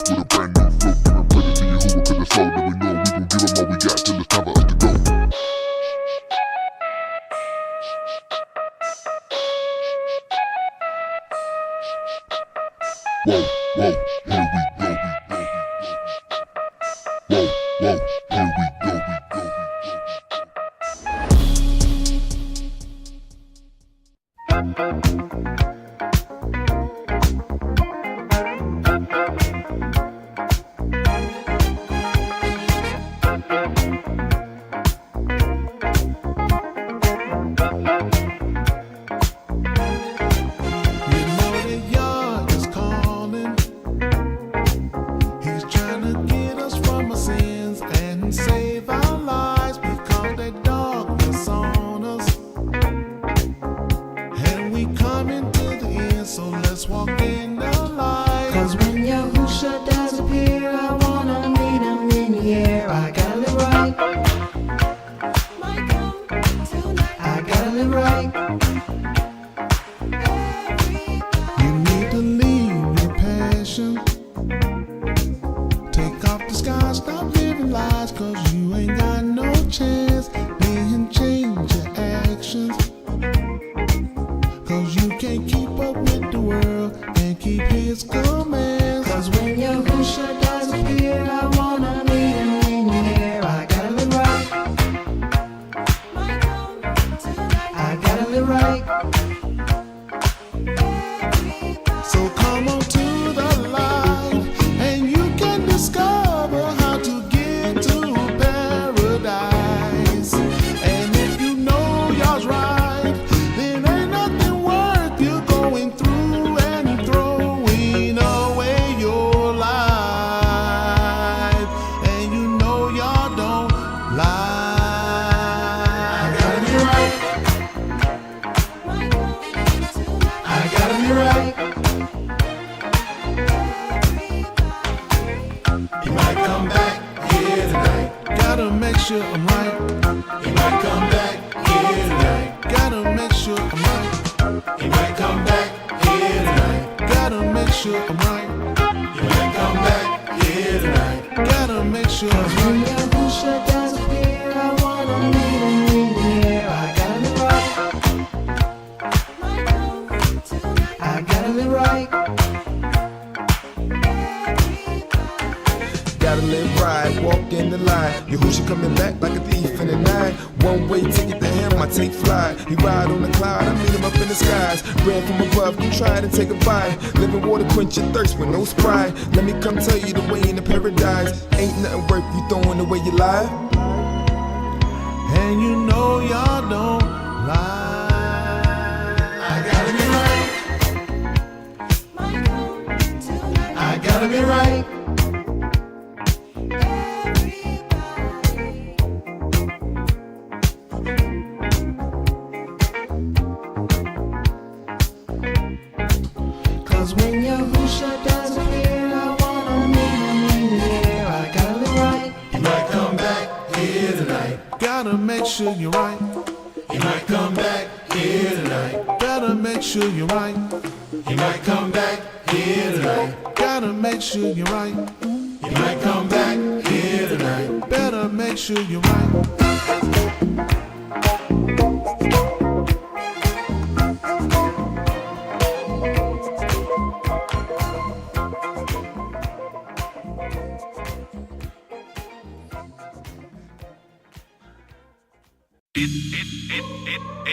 with a brand new flow, giving credit to Yahuwah, cause it's slow. Then we know we gon' give him all we got till it's time for us to go. Whoa, whoa, here we go. Whoa, whoa, here we go.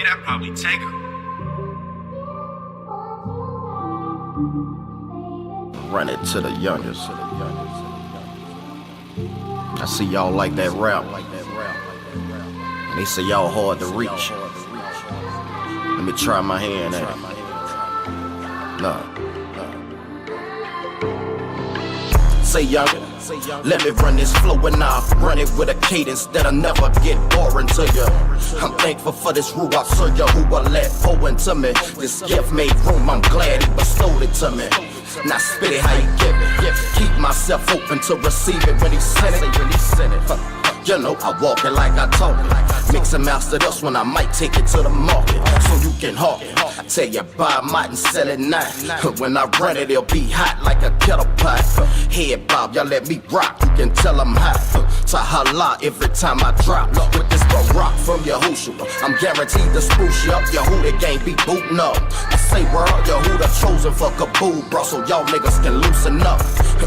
I'd probably take her. Run it to the youngest. I see y'all like that rap. They say y'all hard to reach. Let me try my hand at it. No. Say younger. Let me run this flow and I'll run it with a cadence that'll never get boring to you. I'm thankful for this Ruach Surya who will let pour into me. This gift made room, I'm glad he bestowed it to me. Now spit it how you give it. Keep myself open to receive it when he sent it. You know, I walk it like I talk it. Mix and master this one, I might take it to the market, so you can hawk it. I tell you, buy mine and sell it now. When I run it, it'll be hot like a kettle pot. Head bob, y'all let me rock, you can tell I'm hot. Tahala every time I drop. With this rock from Yahushua, I'm guaranteed to spruce you up. Yahuda gang be booting up. I say world, Yahuda chosen for Kabul, bro, so y'all niggas can loosen up.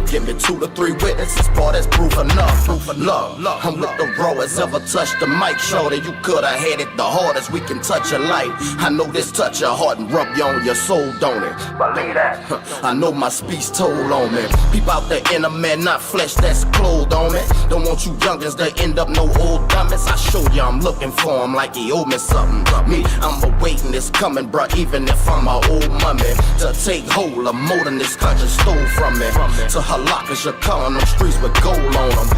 Give me 2 to 3 witnesses, boy, that's proof enough. Love, I'm with the rawest ever touched the mic. Shorty, you coulda had it the hardest. We can touch your life. I know this touch your heart and rub you on your soul, don't it? Believe that. I know my speech told on me. People out there in a man, not flesh that's clothed on me. Don't want you youngins to end up no old dummies. I show you I'm looking for him like he owe me something. Me, I'm awaiting this coming, bruh, even if I'm a old mummy. To take hold of more than this country stole from me. To halakha your car on them streets with gold on them.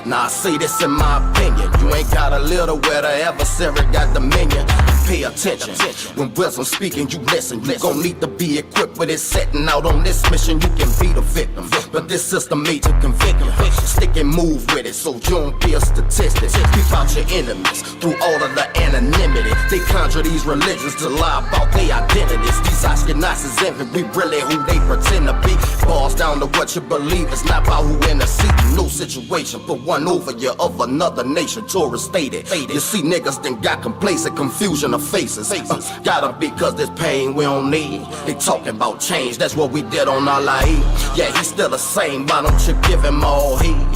Now I say this in my opinion. You ain't gotta live to where the adversary got dominion. Pay attention. When wisdom speaking, you listen. You gon' need to be equipped with it. Setting out on this mission, you can be the victim. But this system made to convict you. Stick and move with it so you don't be a statistic. Keep out your enemies through all of the anonymity. They conjure these religions to lie about their identities. These Ashkenazis envy, we really who they pretend to be. Balls down to what you believe, it's not about who in the seat. No situation, put one over you of another nation. Torah stated. You see niggas then got complacent, confusion of faces. Gotta be cause this pain we don't need. They talking about change, that's what we did on our life. Yeah, he's still the same, why don't you give him all heed?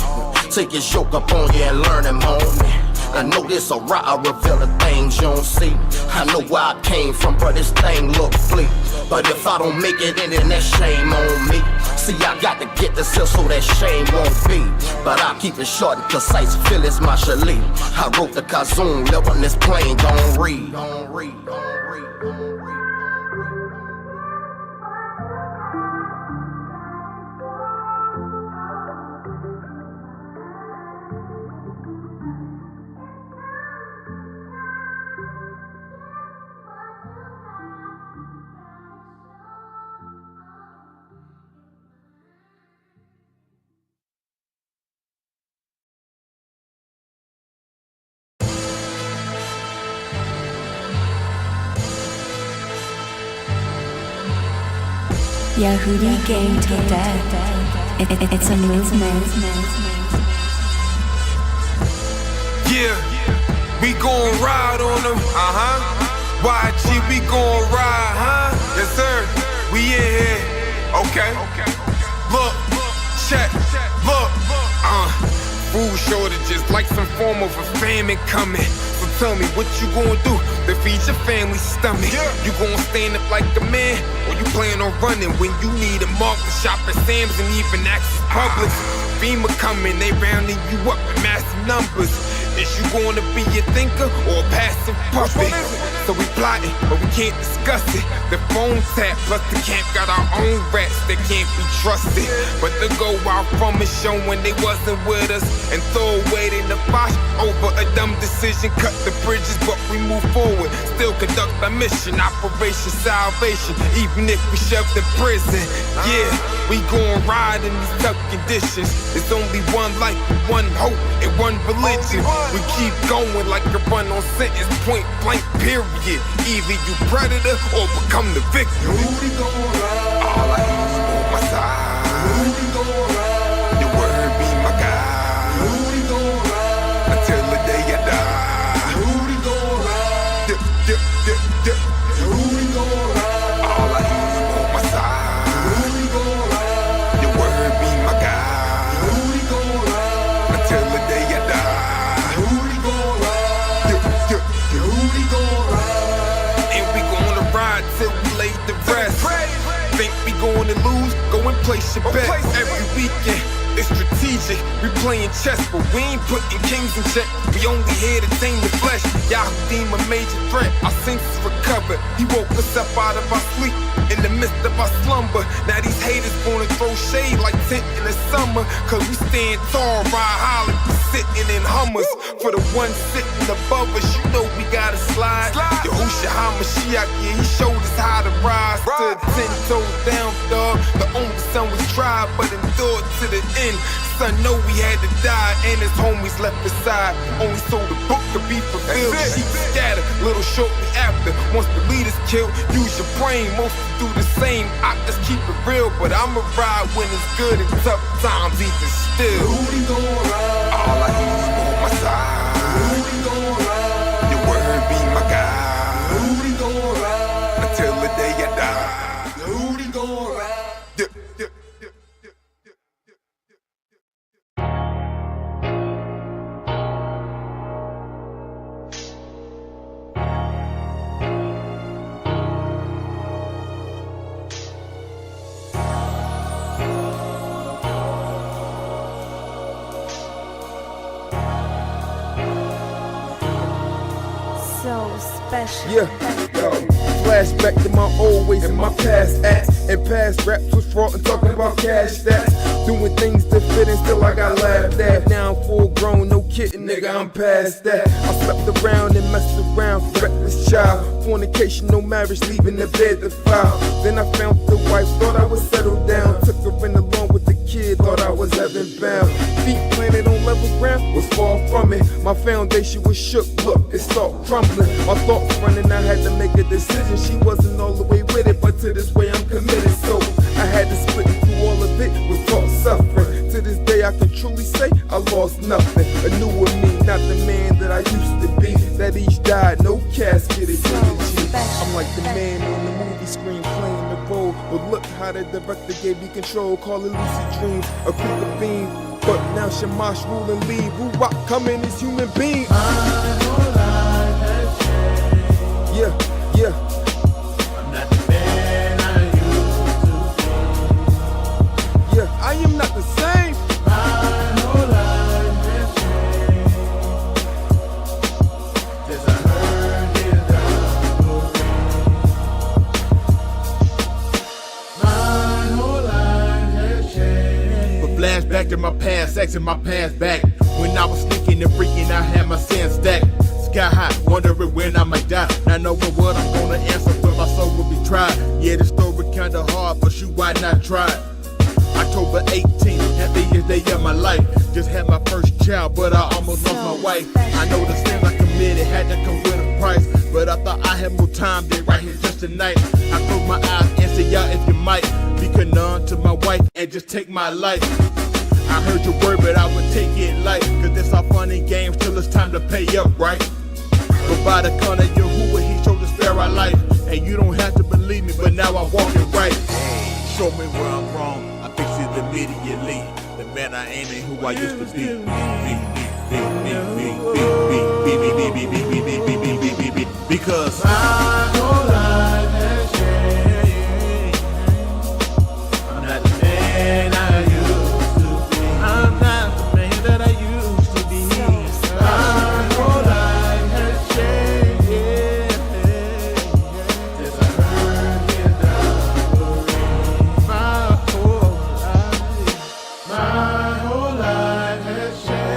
Take his yoke up on you and learn him, homie. I know this alright, I reveal the things you don't see. I know where I came from, but this thing look bleak. But if I don't make it in, then that shame on me. See, I got to get this here so that shame won't be. But I'll keep it short and concise, feel it's my chalet. I wrote the Kazoon, live on this plane, don't read. Yahudi gang till death. It's a movement. Yeah, we gon' ride on them. YG, we gon' ride, huh? Yes, sir. We in here. Okay. Look, check, look. Food shortages like some form of a famine coming. So tell me what you gon' do to feed your family's stomach. You gon' stand up like a man, or you plan on running when you need a mark to shop at Sam's and even Access Publix? FEMA coming, they rounding you up in massive numbers. Is you gonna be a thinker or a passive puppet? So we plotting, but we can't discuss it. The phone tap, plus the camp got our own rats that can't be trusted. But to go out from it showing they wasn't with us and throw away in the box over a dumb decision. Cut the bridges, but we move forward. Still conduct our mission, Operation Salvation, even if we shoved in prison. Yeah, we gon' ride in these tough conditions. It's only one life, one hope, and one religion. We keep going like a run on sentence, point blank, period. Either you predator or become the victim. Rudy gon' ride. All I need is on my side. Rudy gon' ride. Your word be my guide. Rudy gon' ride. Until the day I die. Rudy gon' ride. Yeah. Rudy gon' ride. All I need is on my side. Rudy gon' ride. Your word be my guide. Rudy gon' ride. Until the day I die. Rudy gon' ride. Rudy gon' ride. And we gonna ride till we lay the rest. Think we gonna lose? Go and place your bet. Every weekend, it's strategic. We playing chess, but we ain't putting kings in check. We only here to tame the flesh. Y'all deem a major threat. Our senses recover. covered. He woke us up out of our sleep in the midst of our slumber. Now these haters gonna throw shade like tent in the summer. Cause we stand tall, ride high like we sitting in Hummers. For the one sitting above us, you know we gotta slide. Yahushua HaMashiach, yeah, he showed us how to rise. Stood 10 toes down, dog. The only son was tried, but endured to the end. Son know we had to die, and his homies left beside. Only so the book could be fulfilled. Sheep scattered, little shortly after. Once the leaders killed, use your brain. Most do the same. I just keep it real, but I'ma ride when it's good and tough times even still. Rudy gon' ride. All I need is on my side. Rudy gon' ride. Your word be my guide Rudy gon' ride. until the day I die. Rudy gon' ride. Special. Flashback to my old ways and my past acts. And past raps was fraught and talking about cash stats. Doing things to fit and still I got laughed at. Now I'm full grown, no kidding, nigga, I'm past that. I slept around and messed around, reckless child. Fornication, no marriage, leaving the bed to file. Then I found the wife, thought I would settle down. Took her in along with the kid, thought I was heaven bound. Feet planted on level ground, was far from it. My foundation was shook, look, it started crumbling. My thoughts running, I had to make a decision. She wasn't all the way with it, but to this way I'm committed. So I had to split through all of it, was taught suffering. To this day I can truly say I lost nothing. A newer me, not the man that I used to be. That each died, no casket, it I'm like the man on the movie screen playing the role. But look how the director gave me control. Call it lucid dreams, a crooked beam. But now Shamash rule and leave. Who rock coming as human beings. Yeah, yeah. I'm not the man I used to be. Yeah, I am not the same. My whole life has changed. Since I heard his gospel. My whole life has changed. But flashback to my past, sex in my past back. When I was sneaking and freaking, I had my sins stacked. Sky high, wondering when I might die. Not knowing what I'm gonna answer when my soul will be tried. Yeah, the story kinda hard, but shoot, why not try? October 18th, happiest day of my life. Just had my first child, but I almost lost my wife. I know the sins I committed had to come with a price, but I thought I had more time than right here just tonight. I close my eyes and say, y'all, if you might, be none to my wife and just take my life. I heard your word, but I would take it light, cause it's all fun and games till it's time to pay up, right? But by the corner of Yahuwah, he showed us spare our life. And you don't have to believe me, but now I'm walking right. Show me where I'm wrong, I fix it immediately. The man I ain't and who I used to be. Because my whole life has changed. I'm not the man I used to be. I'm not the man that I used to be. My whole life has changed. Since I heard his gospel. My whole life has changed.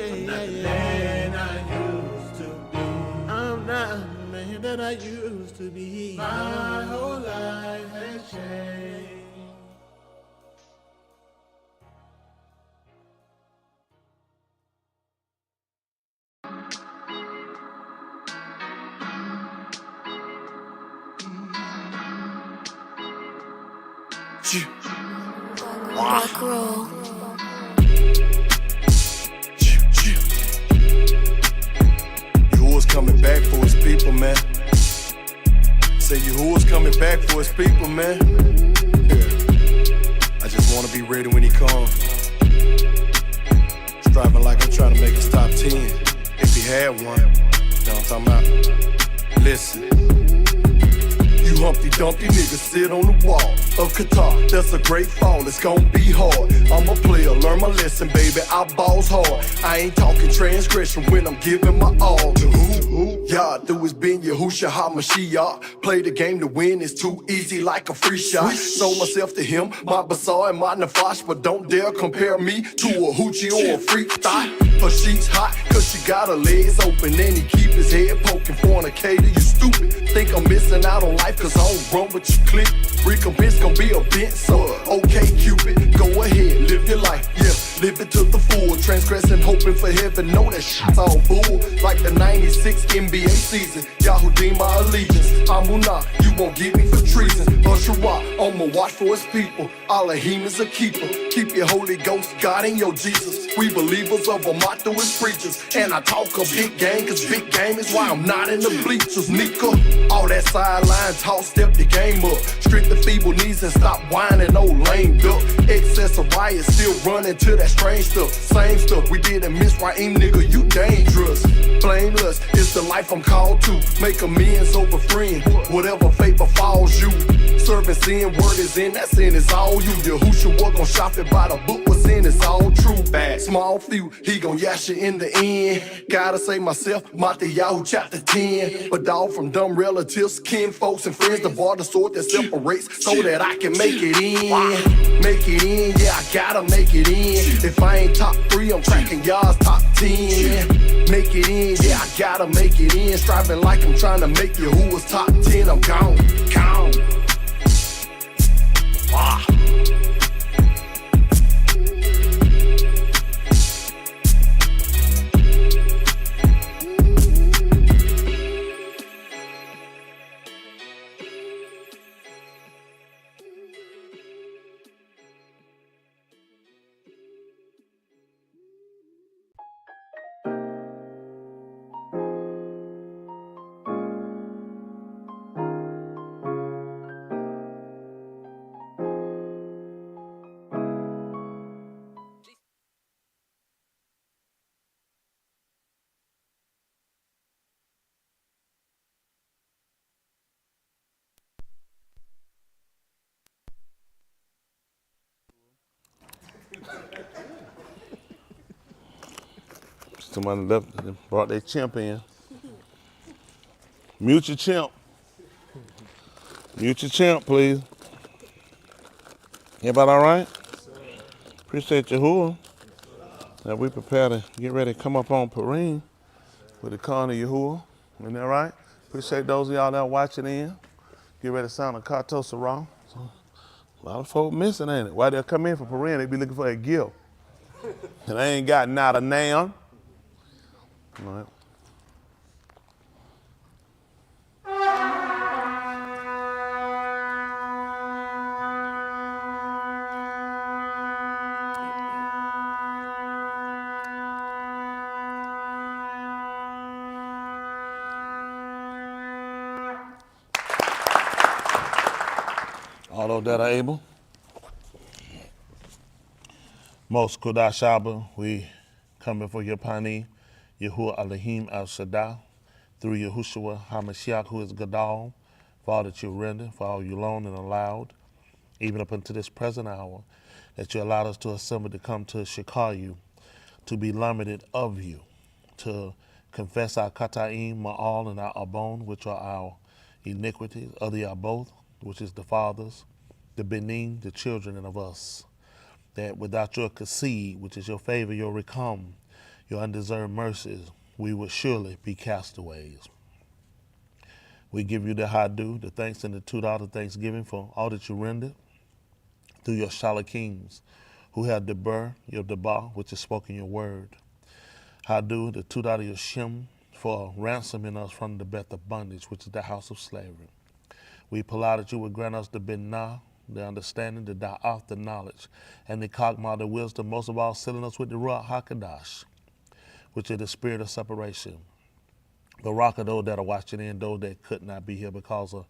I'm not the man I used to be. I'm not the man that I used to be. My whole life has changed. Rock roll. Yahuwah's coming back for his people, man. Say Yahuwah's coming back for his people, man. Yeah. I just wanna be ready when he comes. Striving like I'm trying to make his top 10. If he had one, you know what I'm talking about? Listen. You Humpty Dumpty niggas sit on the wall of Qatar. That's a great fall, it's gon' be hard. I'm a player, learn my lesson, baby, I balls hard. I ain't talking transgression when I'm giving my all to who? Yah do is Ben Yahushua HaMashiach. Play the game to win, it's too easy like a free shot. Sold myself to him, my bazaar and my nafash, but don't dare compare me to a hoochie or a freak thought. Her she's hot, cause she got her legs open and he keep his head poking. Fornicator, you stupid. Think I'm missing out on life cause I don't run with your clique. Recompense gon' be a bent, so okay Cupid, go ahead, live your life, yeah. Live it to the full, transgressing, hoping for heaven. Know that shit's all bull. Like the 96 NBA season, Yahoo deem my allegiance. Amunah, you won't get me for treason. Usherah, I'ma watch for his people. Elohim is a keeper. Keep your Holy Ghost, God in your Jesus. We believers of a motto as preachers. And I talk a big game, cause big game is why I'm not in the bleachers. Nika, all that sideline talk, step the game up. Strengthen the feeble knees and stop whining, old lame duck. Excess of riot, still running to that strange stuff. Same stuff we did in Miss Raheem, nigga, you dangerous. Blameless, it's the life I'm called to. Make amends over friend, whatever fate befalls you. Serving sin, word is in, that sin is all you. Yahushua gon' shop it by the book, what's in is all true. Bad, small few, he gon' yash you in the end. Gotta say myself, Matthew chapter 10. But dog from dumb relatives, kin folks and friends, the bar, the sword that separates so that I can make it in. Make it in, yeah, I gotta make it in. If I ain't top 3, I'm tracking y'all's top 10. Make it in, yeah, I gotta make it in. Striving like I'm trying to make you who was top 10, I'm gone. Ah. Somebody left, brought their chimp in. Mute your chimp. Mute your chimp, please. Everybody all right? Appreciate your whore. Now we prepare to get ready to come up on Purim with the Khan of Yahuwah. Isn't that right? Appreciate those of y'all that are watching in. Get ready to sound a Kato Sarah. So, a lot of folk missing, ain't it? Why they'll come in for Purim, they be looking for a gift. And they ain't got not a now. All right. All those that are able. Most Kodash Abba, we come before your Pani, Yahuwah Elohim Al Shaddai, through Yahushua HaMashiach, who is Gadal, for all that you render, for all you loan and allowed, even up unto this present hour, that you allowed us to assemble to come to Shikayu, to be limited of you, to confess our Kata'im, Ma'al, and our Abon, which are our iniquities, of the both, which is the fathers, the Benin, the children, and of us, that without your Kassid, which is your favor, your Rekam, your undeserved mercies, we would surely be castaways. We give you the Hadu, the thanks and the $2 thanksgiving for all that you rendered through your Shalakims, who have Deber, your Debar, which is spoken your word. Hadu, the $2 your Shem, for ransoming us from the bed of bondage, which is the house of slavery. We pull out that you would grant us the Binah, the understanding, the Da'af, the knowledge, and the Kagma, the wisdom, most of all, filling us with the Ruach HaKadosh, which is the spirit of separation. Baraka, those that are watching in, those that could not be here because of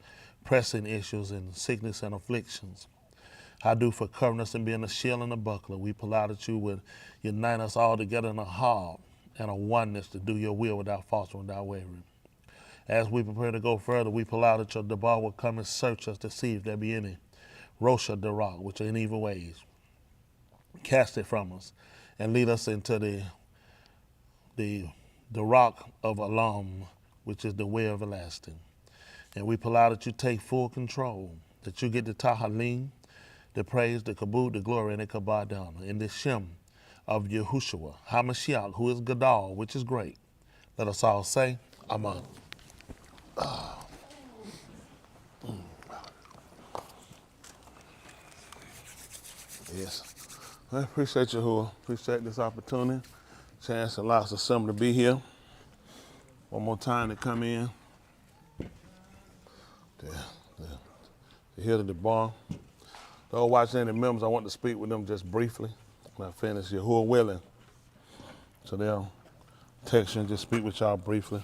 pressing issues and sickness and afflictions. I do for covering us and being a shield and a buckler. We pull out that you would unite us all together in a heart and a oneness to do your will without faltering, without wavering. As we prepare to go further, we pull out that your Debar will come and search us to see if there be any Rosha Darak, which are in evil ways. Cast it from us and lead us into the rock of Alam, which is the way everlasting. And we pull out that you take full control, that you get the tahalim, the praise, the kabod, the glory, and the kabadana in the shem of Yahushua, HaMashiach, who is Gadal, which is great. Let us all say, Amen. Yes. I appreciate you, who appreciate this opportunity. Chance allows us some to be here. One more time to come in. Here to the bar. Those watching any members, I want to speak with them just briefly. When I finish here, who are willing. So they'll text you and just speak with y'all briefly.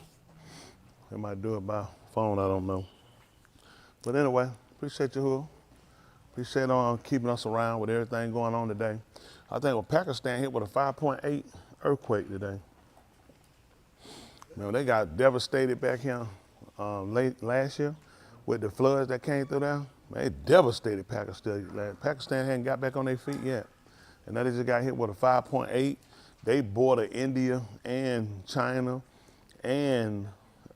They might do it by phone, I don't know. But anyway, appreciate you, who. Appreciate keeping us around with everything going on today. I think Pakistan hit with a 5.8 earthquake today. You know, they got devastated back here late last year with the floods that came through there. They devastated Pakistan. Pakistan hadn't got back on their feet yet. And now they just got hit with a 5.8. They border India and China and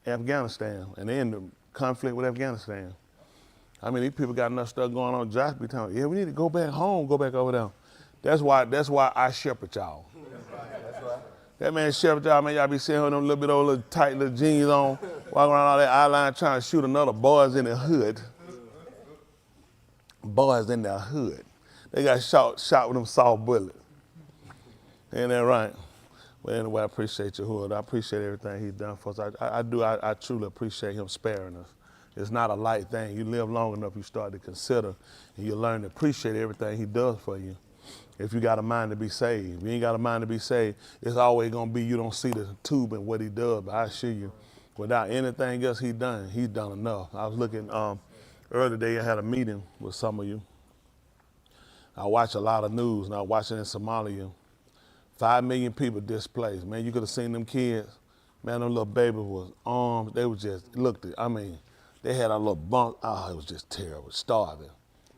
Afghanistan. And they're in the conflict with Afghanistan. I mean, these people got enough stuff going on. Josh be telling me, yeah, we need to go back home, go back over there. That's why I shepherd y'all. That's right. That man shepherd y'all, man, y'all be seeing them little bit old little tight little jeans on, walking around all that eyeline trying to shoot another boys in the hood. Boys in the hood. They got shot with them soft bullets. Ain't that right? But anyway, I appreciate your hood. I appreciate everything he's done for us. I truly appreciate him sparing us. It's not a light thing. You live long enough, you start to consider, and you learn to appreciate everything he does for you. If you got a mind to be saved. If you ain't got a mind to be saved, it's always going to be you don't see the tube and what he does. But I assure you, without anything else he's done enough. I was looking, earlier today I had a meeting with some of you. I watch a lot of news, and I was watching in Somalia. 5 million people displaced. Man, you could have seen them kids. Man, them little babies was armed. They was just, they had a little bunk. Oh, it was just terrible, starving.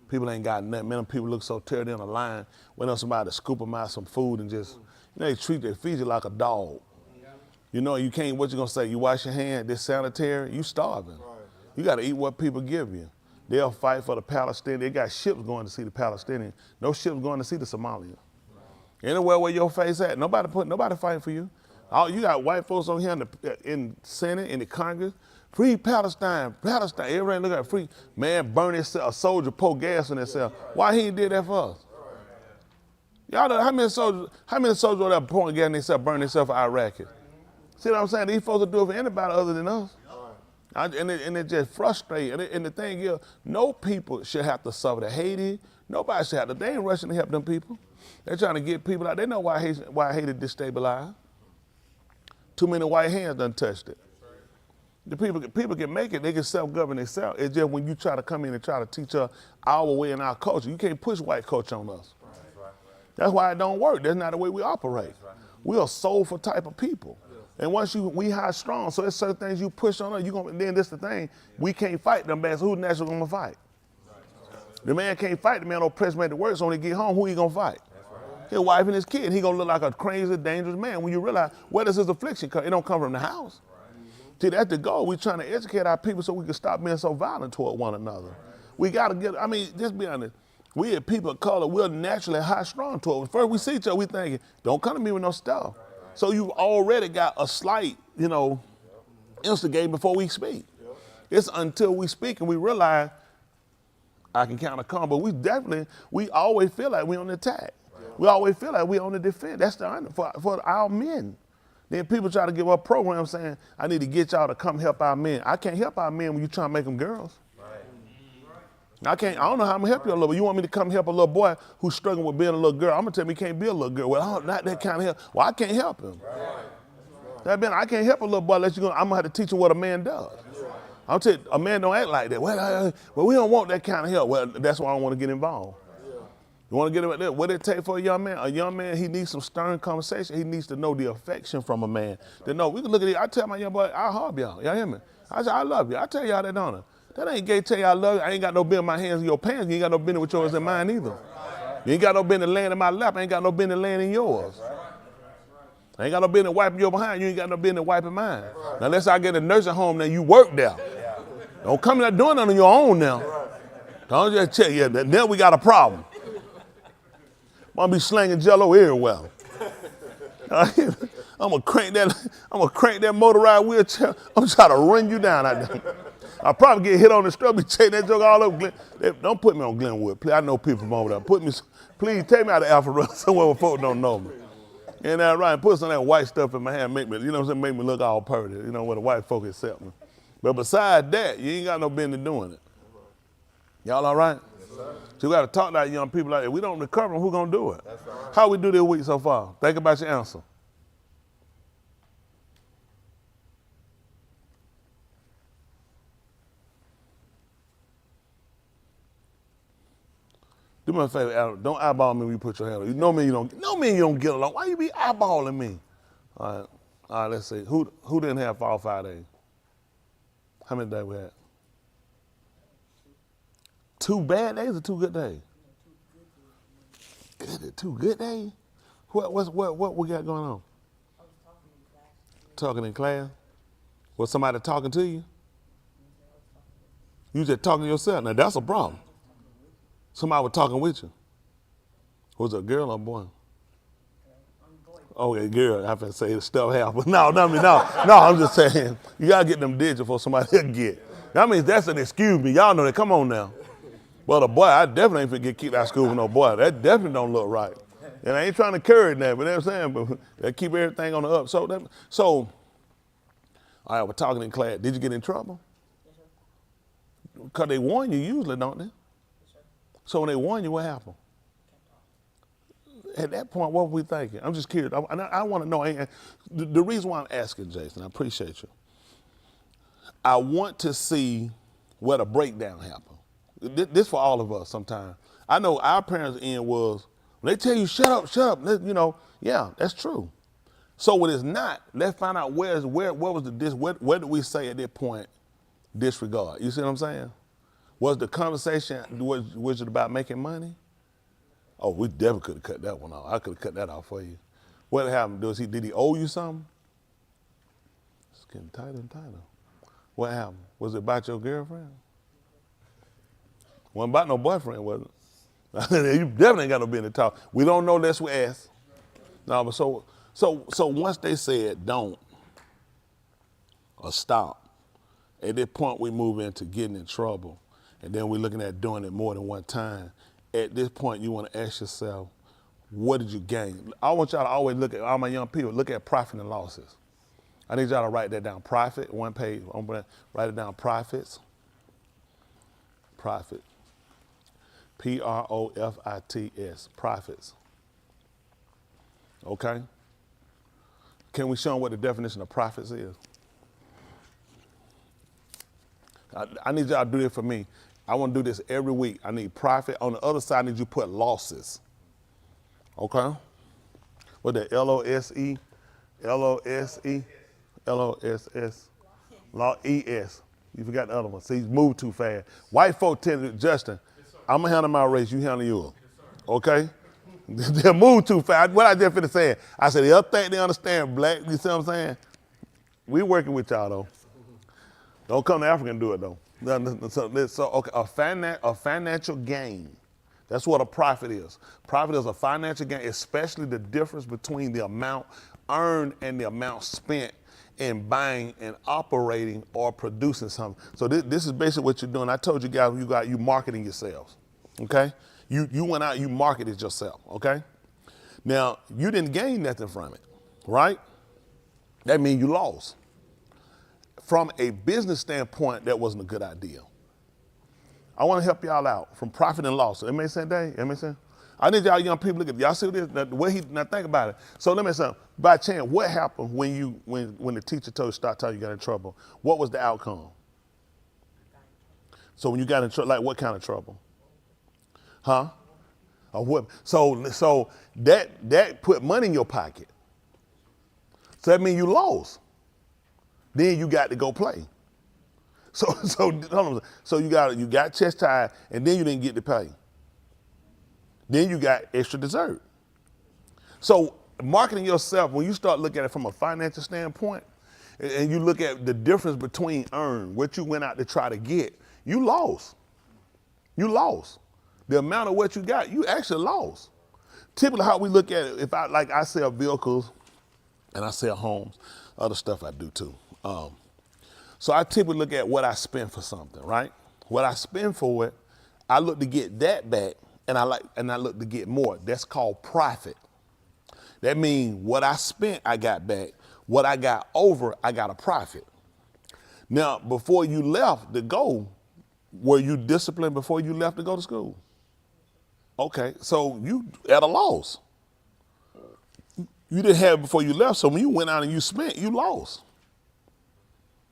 People ain't got nothing. Man, them people look so terrible in a line. Went up somebody to scoop them out some food and just, they feed you like a dog. You know, you can't, what you gonna say? You wash your hand, this sanitary, you starving. You gotta eat what people give you. They'll fight for the Palestinians. They got ships going to see the Palestinians. No ships going to see the Somalians. Anywhere where your face at, nobody fighting for you. You got white folks on here in Senate, in the Congress. Free Palestine, Palestine. Everybody look at free. Man, burn himself, a soldier pour gas on himself. Why he did that for us? Y'all know how many soldiers over there pouring gas on themselves, burning themselves for Iraqis? See what I'm saying? These folks will do it for anybody other than us. And it just frustrates. And the thing is, no people should have to suffer the Haiti. Nobody should have to. They ain't rushing to help them people. They're trying to get people out. They know why Haiti destabilized. Too many white hands done touched it. The people can make it, they can self-govern themselves. It's just when you try to come in and try to teach us our way and our culture, you can't push white culture on us. That's why it don't work. That's not the way we operate. We are soulful type of people. And once we high strong, so there's certain things you push on us, then this the thing, we can't fight them bad, so who's naturally gonna fight? The man can't fight, the man don't press man to work, so when he get home, who he gonna fight? His wife and his kid. He gonna look like a crazy, dangerous man when you realize where does his affliction come? It don't come from the house. See, that's the goal. We're trying to educate our people so we can stop being so violent toward one another. We got to just be honest. We as people of color, we're naturally high strong toward. First we see each other, we thinking, don't come to me with no stuff. So you've already got a slight, instigate before we speak. It's until we speak and we realize I can kind of come, but we always feel like we're on the attack. We always feel like we're on the defense. That's for our men. Then people try to give up programs saying, I need to get y'all to come help our men. I can't help our men when you try to make them girls. I don't know how I'm gonna help you a little bit. You want me to come help a little boy who's struggling with being a little girl. I'm gonna tell him he can't be a little girl. Well, not that kind of help. Well, I can't help him. I can't help a little boy unless I'm gonna have to teach him what a man does. I'll tell you, a man don't act like that. Well, we don't want that kind of help. Well, that's why I don't want to get involved. You want to get about that? What it take for a young man? A young man, he needs some stern conversation. He needs to know the affection from a man. To know, we can look at it. I tell my young boy, I hug y'all. Y'all hear me? I say, I love you. I tell y'all that, don't I? That ain't gay tell you I love you. I ain't got no business in my hands in your pants. You ain't got no business with yours in mine either. You ain't got no business laying in my lap. I ain't got no business laying in yours. I ain't got no business wiping your behind. You ain't got no business wiping mine. Now, unless I get a nursing home, then you work there. Don't come in there doing nothing on your own now. Don't just check. Yeah, then we got a problem. I'm gonna be slinging Jello everywhere. I'm gonna crank that motorized wheelchair. I'm trying to run you down out there. I'll probably get hit on the street, be chasing that joke all over. Don't put me on Glenwood. Please, I know people from over there. Please take me out of Alpharetta somewhere where folks don't know me. Ain't that right? Put some of that white stuff in my hand, make me, you know what I'm saying, make me look all pretty, you know, where the white folk accept me. But besides that, you ain't got no business doing it. Y'all all right? Yes, so we got to talk to our young people like that. If we don't recover, who gonna do it? That's right. How we do this week so far? Think about your answer. Do me a favor, Adam. Don't eyeball me when you put your hand on. You know me, you don't get along. Why you be eyeballing me? All right, let's see. Who didn't have fall 5 days? How many days we had? 2 bad days or 2 good days? 2 good days? What we got going on? Talking in class? Was somebody talking to you? You just talking to yourself. Now that's a problem. Somebody was talking with you. Was it a girl or a boy? Okay, girl. I finna say stuff happens. No. I'm just saying you gotta get them digits before somebody else get. That means that's an excuse me. Y'all know that. Come on now. Well, the boy, I definitely ain't finna get kicked out of school with no boy. That definitely don't look right. And I ain't trying to encourage that, but you know what I'm saying? But they keep everything on the up. So, all right, we're talking in class. Did you get in trouble? Because they warn you usually, don't they? So when they warn you, what happened? At that point, what were we thinking? I'm just curious. I want to know. The reason why I'm asking, Jason, I appreciate you. I want to see where the breakdown happened. This for all of us sometimes. I know our parents' end was, when they tell you, shut up, you know, yeah, that's true. So when it's not, let's find out where was where did we say at that point disregard? You see what I'm saying? Was the conversation, was it about making money? Oh, we definitely could have cut that one off. I could have cut that off for you. What happened? Did he owe you something? It's getting tighter and tighter. What happened? Was it about your girlfriend? Wasn't about no boyfriend, was it? You definitely ain't got no business to talk. We don't know unless we ask. No, but so once they said don't or stop, at that point we move into getting in trouble. And then we're looking at doing it more than one time. At this point, you want to ask yourself, what did you gain? I want y'all to always look at, all my young people, look at profit and losses. I need y'all to write that down. Profit, one page, write it down, profits. Profit. Profits, profits. Okay? Can we show them what the definition of profits is? I need y'all to do this for me. I want to do this every week. I need profit. On the other side, I need you to put losses. Okay? What that, L-O-S-E? L-O-S-E? L-O-S-S? E-S. You forgot the other one. See, he's moved too fast. White folk tend to, Justin, I'm going to handle my race, you handle yours. Okay? They move too fast. What I just finished saying, I said, they'll think they understand black. You see what I'm saying? We working with y'all, though. Don't come to Africa and do it, though. So okay, a financial gain. That's what a profit is. Profit is a financial gain, especially the difference between the amount earned and the amount spent in buying and operating or producing something. So this is basically what you're doing. I told you guys, you marketing yourselves, okay? You went out, you marketed yourself, okay? Now, you didn't gain nothing from it, right? That means you lost. From a business standpoint, that wasn't a good idea. I want to help y'all out from profit and loss. That makes sense, Dave? That makes sense? I need y'all young people look at it. Y'all see this? Now think about it. So let me say something. By chance, what happened when the teacher told you stop telling you got in trouble? What was the outcome? So when you got in trouble, like what kind of trouble? Huh? Or what? So that put money in your pocket. So that means you lost. Then you got to go play. So you got chastised, and then you didn't get to pay. Then you got extra dessert. So marketing yourself, when you start looking at it from a financial standpoint, and you look at the difference between earn, what you went out to try to get, you lost. You lost. The amount of what you got, you actually lost. Typically how we look at it, if I sell vehicles and I sell homes, other stuff I do too. So I typically look at what I spend for something, right? What I spend for it, I look to get that back, and I look to get more. That's called profit. That means what I spent, I got back. What I got over, I got a profit. Now, before you left to go, were you disciplined before you left to go to school? Okay, so you at a loss. You didn't have it before you left, so when you went out and you spent, you lost.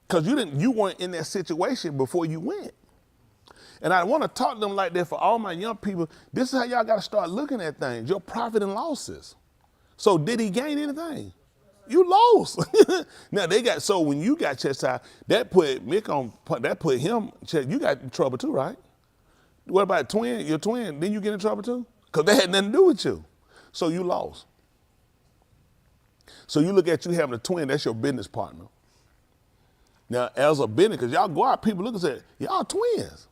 Because you weren't in that situation before you went. And I want to talk to them like that for all my young people. This is how y'all got to start looking at things, your profit and losses. So did he gain anything? You lost. Now so when you got chastised, that put him, you got in trouble too, right? What about your twin? Then you get in trouble too? Because that had nothing to do with you. So you lost. So you look at you having a twin, that's your business partner. Now, as a business, because y'all go out, people look and say, y'all twins.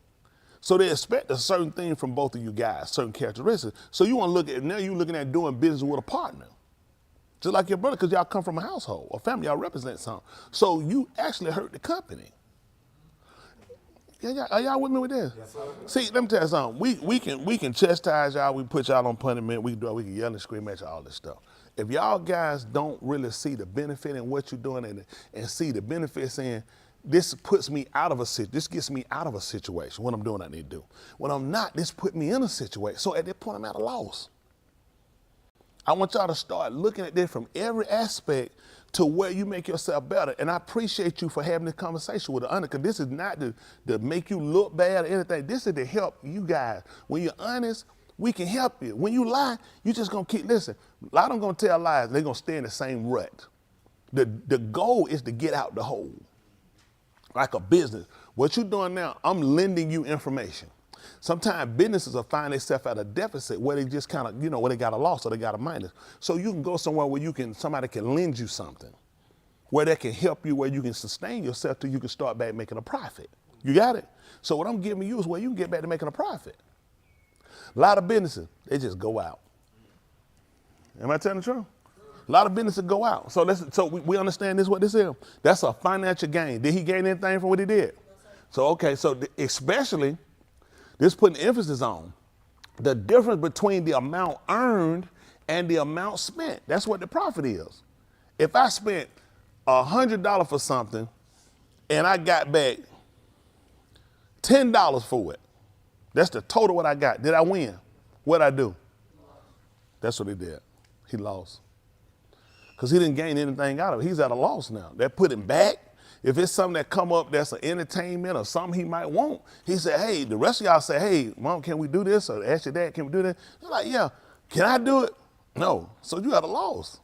So they expect a certain thing from both of you guys, certain characteristics. So you want to look at, now you're looking at doing business with a partner. Just like your brother, because y'all come from a household, a family, y'all represent something. So you actually hurt the company. Are y'all with me with this? Yes, see, let me tell you something. We can chastise y'all, we put y'all on punishment, we can yell and scream at you, all this stuff. If y'all guys don't really see the benefit in what you're doing and see the benefits in, this puts me out of this gets me out of a situation. What I'm doing, I need to do. When I'm not, this put me in a situation. So at that point, I'm at a loss. I want y'all to start looking at this from every aspect to where you make yourself better. And I appreciate you for having this conversation with the honor, because this is not to make you look bad or anything. This is to help you guys. When you're honest, we can help you. When you lie, you just gonna listen, a lot of them gonna tell lies, they're gonna stay in the same rut. The goal is to get out the hole. Like a business. What you're doing now, I'm lending you information. Sometimes businesses will find themselves at a deficit where they just kind of, where they got a loss or they got a minus. So you can go somewhere where somebody can lend you something, where they can help you, where you can sustain yourself till you can start back making a profit. You got it? So what I'm giving you is where you can get back to making a profit. A lot of businesses, they just go out. Am I telling the truth? A lot of businesses go out. So we understand this, what this is. That's a financial gain. Did he gain anything from what he did? So, okay, so especially, this putting emphasis on the difference between the amount earned and the amount spent. That's what the profit is. If I spent $100 for something and I got back $10 for it, that's the total what I got. Did I win? What'd I do? That's what he did. He lost. Because he didn't gain anything out of it. He's at a loss now. That put him back. If it's something that come up that's an entertainment or something he might want, he said, hey, the rest of y'all say, hey, Mom, can we do this? Or ask your dad, can we do that? They're like, yeah. Can I do it? No. So you at a loss.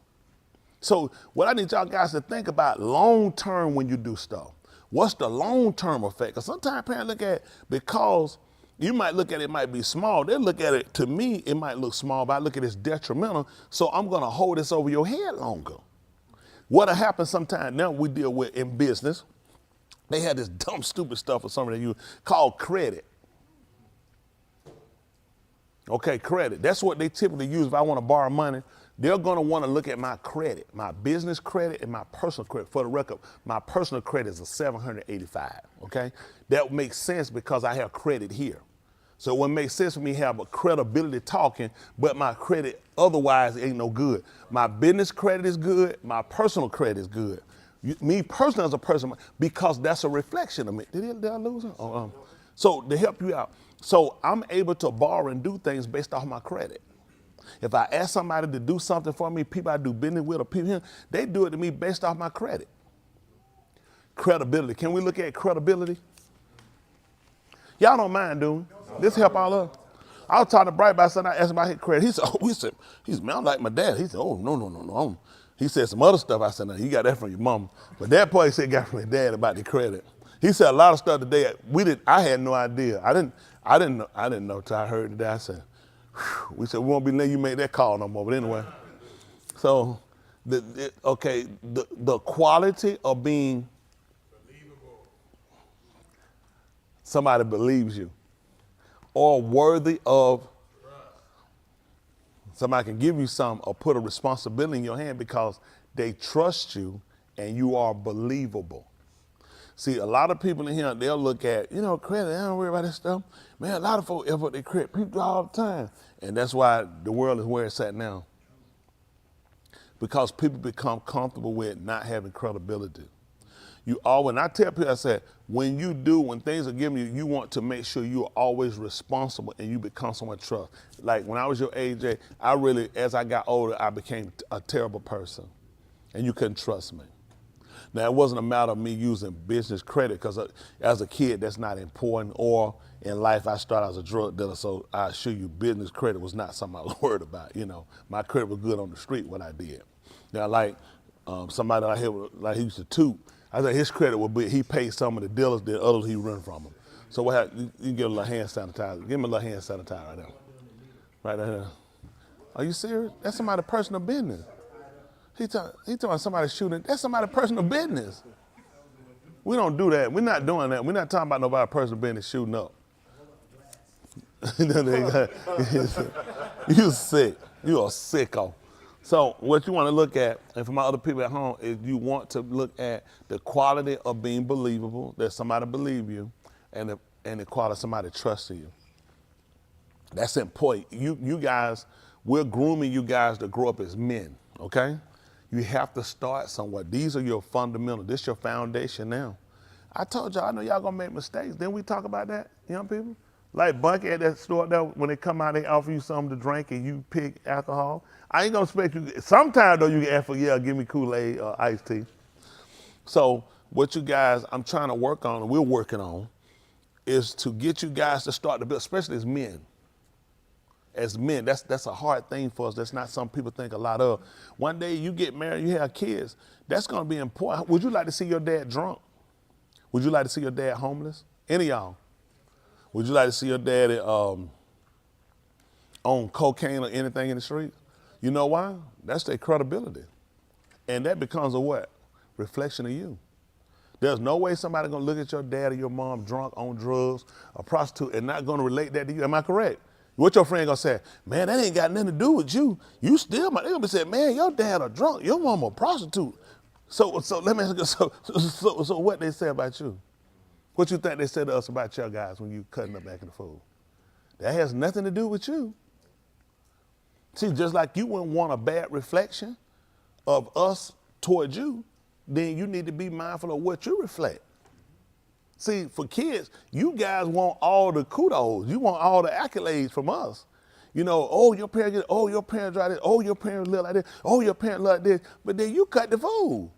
So what I need y'all guys to think about long term when you do stuff. What's the long term effect? Because sometimes parents look at it, because you might look at it might be small. They look at it, to me, it might look small, but I look at it as detrimental. So I'm going to hold this over your head longer. What'll happen sometimes now we deal with in business, they had this dumb, stupid stuff or something that you call credit. Okay, credit. That's what they typically use if I want to borrow money. They're going to want to look at my credit, my business credit and my personal credit. For the record, my personal credit is a 785, okay? That makes sense because I have credit here. So it wouldn't make sense for me to have a credibility talking, but my credit otherwise ain't no good. My business credit is good, my personal credit is good. Me personally as a person, because that's a reflection of me. Did I lose it? So to help you out. So I'm able to borrow and do things based off my credit. If I ask somebody to do something for me, people I do business with or people here, they do it to me based off my credit. Credibility. Can we look at credibility? Y'all don't mind, dude. This help all up. I was talking to Bright about something. I asked him about his credit. He said, man, I'm like my dad. He said, oh, no. He said some other stuff. I said, no, you got that from your mama. But that part he said got from his dad about the credit. He said a lot of stuff today. I had no idea. I didn't know till I heard today. I said, we said, we won't be letting you make that call no more. But anyway, So, the quality of being somebody believes you, or worthy of somebody can give you something or put a responsibility in your hand because they trust you and you are believable. See, a lot of people in here, they'll look at, credit, I don't worry about this stuff. Man, a lot of folks ever they credit people all the time. And that's why the world is where it's at now. Because people become comfortable with not having credibility. When I tell people, I said, when things are given you, you want to make sure you are always responsible and you become someone trust. Like when I was your age, as I got older, I became a terrible person and you couldn't trust me. Now, it wasn't a matter of me using business credit because as a kid, that's not important. Or in life, I started as a drug dealer, so I assure you business credit was not something I was worried about. My credit was good on the street, what I did. Now, like somebody I hear, like he used to toot, I said his credit would be, he paid some of the dealers, then others he run from them. So what happened, you can get a little hand sanitizer. Give him a little hand sanitizer right there. Right there. Are you serious? That's somebody's personal business. He talking somebody shooting. That's somebody's personal business. We don't do that. We're not doing that. We're not talking about nobody's personal business shooting up. You sick. You are sicko. So what you want to look at, and for my other people at home, is you want to look at the quality of being believable, that somebody believe you, and the quality of somebody trusting you. That's important. You guys, we're grooming you guys to grow up as men, okay? You have to start somewhere. These are your fundamentals. This is your foundation now. I told y'all, I know y'all gonna make mistakes. Didn't we talk about that, young people? Like Bunky at that store there, when they come out, they offer you something to drink and you pick alcohol. I ain't gonna expect you, sometimes though you can ask for, give me Kool-Aid or iced tea. So what you guys, I'm trying to work on, and we're working on, is to get you guys to start to build, especially as men. As men, that's a hard thing for us. That's not something people think a lot of. One day you get married, you have kids. That's gonna be important. Would you like to see your dad drunk? Would you like to see your dad homeless? Any of y'all? Would you like to see your daddy on cocaine or anything in the street? You know why? That's their credibility. And that becomes a what? Reflection of you. There's no way somebody gonna look at your dad or your mom drunk, on drugs, a prostitute, and not gonna relate that to you. Am I correct? What your friend gonna say? Man, that ain't got nothing to do with you. You still, they gonna be saying, man, your dad a drunk, your mom a prostitute. So let me ask you, so what they say about you? What you think they said to us about your guys when you cutting up back in the food? That has nothing to do with you. See, just like you wouldn't want a bad reflection of us towards you, then you need to be mindful of what you reflect. See, for kids, you guys want all the kudos. You want all the accolades from us. Oh, your parents get, oh, your parents drive this, oh, your parents live like this, oh, your parents look like this, but then you cut the food.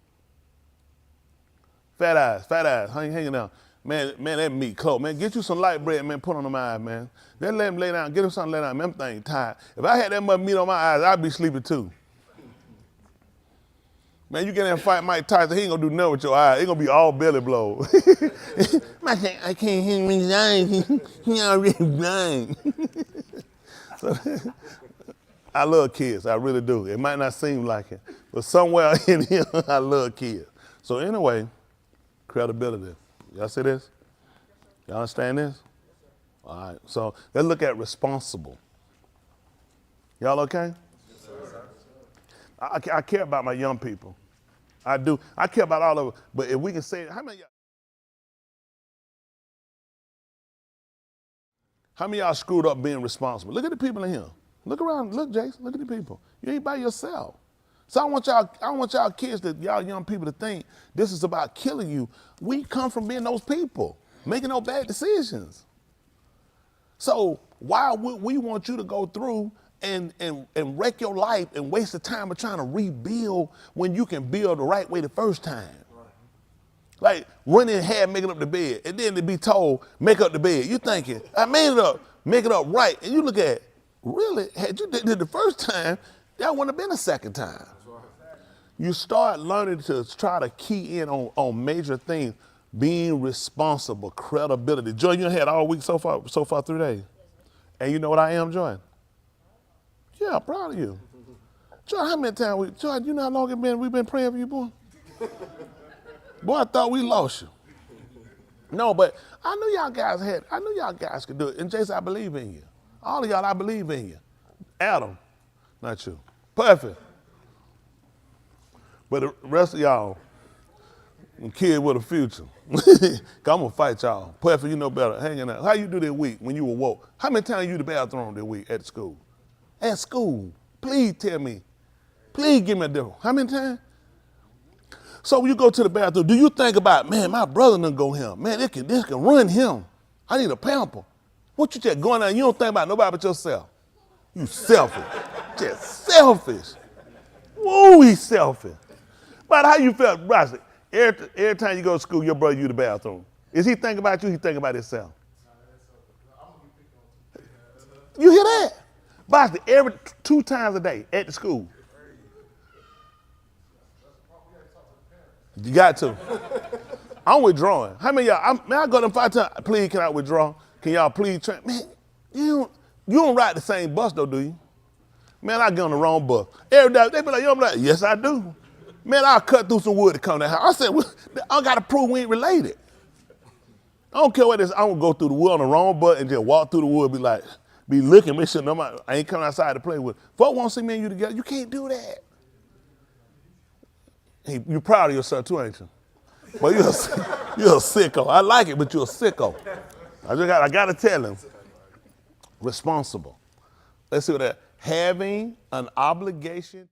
Fat eyes, hanging out. Man, that meat close. Man, get you some light bread, man, put on them eyes, man. Then let him lay down, get him something to lay down. Man, them things tired. If I had that much meat on my eyes, I'd be sleeping too. Man, you get in and fight Mike Tyson, he ain't gonna do nothing with your eyes. It's gonna be all belly blow. I can't hit him in his eyes. He already blind. So, I love kids, I really do. It might not seem like it, but somewhere in here, I love kids. So anyway, credibility. Y'all see this? Y'all understand this? All right, so let's look at responsible. Y'all okay? Yes, sir. I care about my young people. I do. I care about all of it. But if we can say, how many of y'all screwed up being responsible? Look at the people in here. Look around. Look, Jason. Look at the people. You ain't by yourself. So I want y'all kids, y'all young people to think this is about killing you. We come from being those people, making no bad decisions. So why would we want you to go through and wreck your life and waste the time of trying to rebuild when you can build the right way the first time? Like running ahead, making up the bed, and then to be told, make up the bed. You thinking, I made it up, make it up right. And you look at, really, had you did it the first time, that wouldn't have been a second time. You start learning to try to key in on major things, being responsible, credibility. Joy, you had all week so far 3 days. And you know what I am, Joy? Yeah, I'm proud of you. George, how many times George, you know how long we've been praying for you, boy? Boy, I thought we lost you. No, but I knew y'all guys could do it. And Jason, I believe in you. All of y'all, I believe in you. Adam, not you. Perfect. But the rest of y'all, kid with a future. I'm gonna fight y'all. Perfect, you know better. Hanging out. How you do that week when you were woke? How many times you to the bathroom that week at school? At school. Please tell me. Please give me a difference. How many times? So when you go to the bathroom, do you think about, man, my brother done go here. Man, this can run him. I need a pamper. What you just going out, you don't think about nobody but yourself. You selfish. Just selfish. Woo, he's selfish. But how you felt, Bryson? Every time you go to school, your brother you the bathroom. Is he thinking about you? He thinking about himself. You hear that? Bryson, every 2 times a day at the school. You got to. I'm withdrawing. How many of y'all, I go to them 5 times, please, can I withdraw? Can y'all please try? Man, you don't ride the same bus though, do you? Man, I get on the wrong bus. Every day, they be like, yo, I'm like, yes, I do. Man, I'll cut through some wood to come to the house. I said, well, I got to prove we ain't related. I don't care what it is. I'm going to go through the wood on the wrong bus and just walk through the wood, be looking, make sure nobody, I ain't coming outside to play with. Folks won't see me and you together. You can't do that. Hey, you're proud of yourself too, ain't you? Well, you're a sicko. I like it, but you're a sicko. I got to tell him. Responsible. Let's see what that. Having an obligation.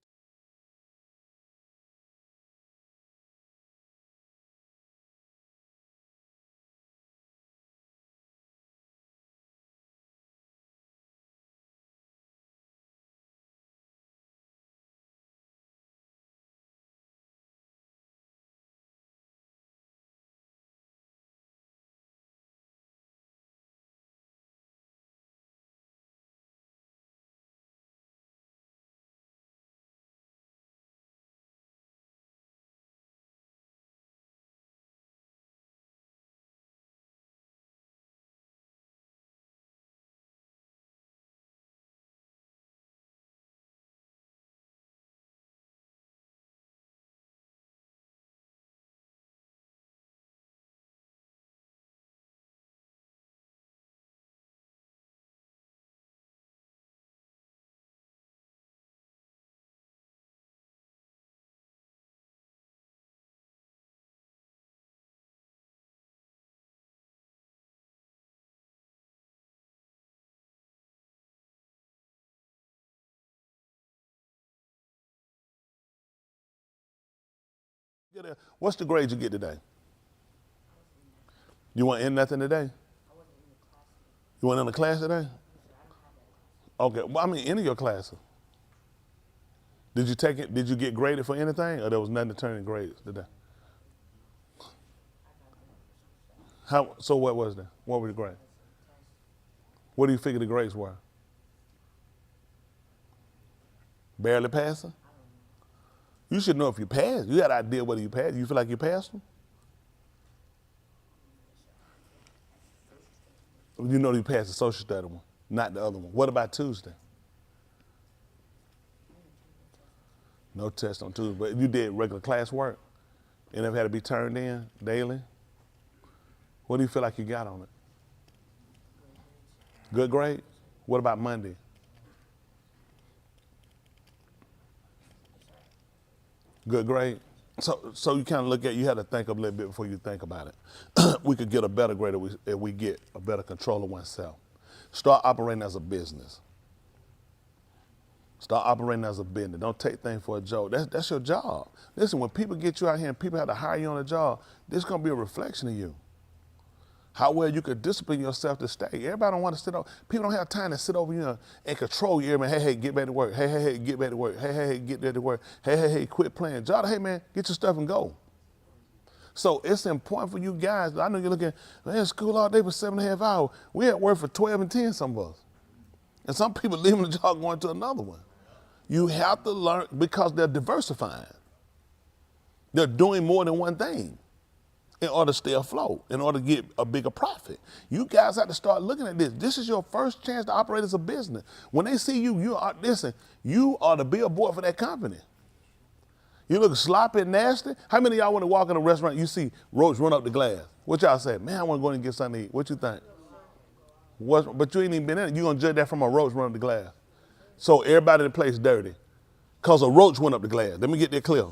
What's the grade you get today? You want in nothing today? You went in the class today? Okay, well, I mean, any of your classes. Did you take it? Did you get graded for anything, or there was nothing to turn in grades today? So what was that? What were the grades? What do you figure the grades were? Barely passing? You should know if you passed. You got an idea whether you passed. You feel like you passed them? You know you passed the social study one, not the other one. What about Tuesday? No test on Tuesday, but you did regular class work and it had to be turned in daily. What do you feel like you got on it? Good grade? What about Monday? Good grade? So you kind of look at, you had to think a little bit before you think about it. We could get a better grade if we get a better control of oneself. Start operating as a business. Start operating as a business. Don't take things for a joke. That's your job. Listen, when people get you out here and people have to hire you on a job, this is going to be a reflection of you. How well you could discipline yourself to stay. Everybody don't want to sit over. People don't have time to sit over here and control you. Hey, get back to work. Hey, get back to work. Hey, get back to work. Hey, quit playing. Jada, hey, man, get your stuff and go. So it's important for you guys. I know you're looking, man, school all day for 7.5 hours. We at work for 12 and 10, some of us. And some people leaving the job going to another one. You have to learn because they're diversifying. They're doing more than one thing. in order to stay afloat, in order to get a bigger profit. You guys have to start looking at this. This is your first chance to operate as a business. When they see you, you are the billboard for that company. You look sloppy and nasty. How many of y'all want to walk in a restaurant, you see roach run up the glass? What y'all say? Man, I want to go in and get something to eat. What you think? But you ain't even been in it. You're going to judge that from a roach run up the glass. So everybody in the place dirty because a roach went up the glass. Let me get that clear.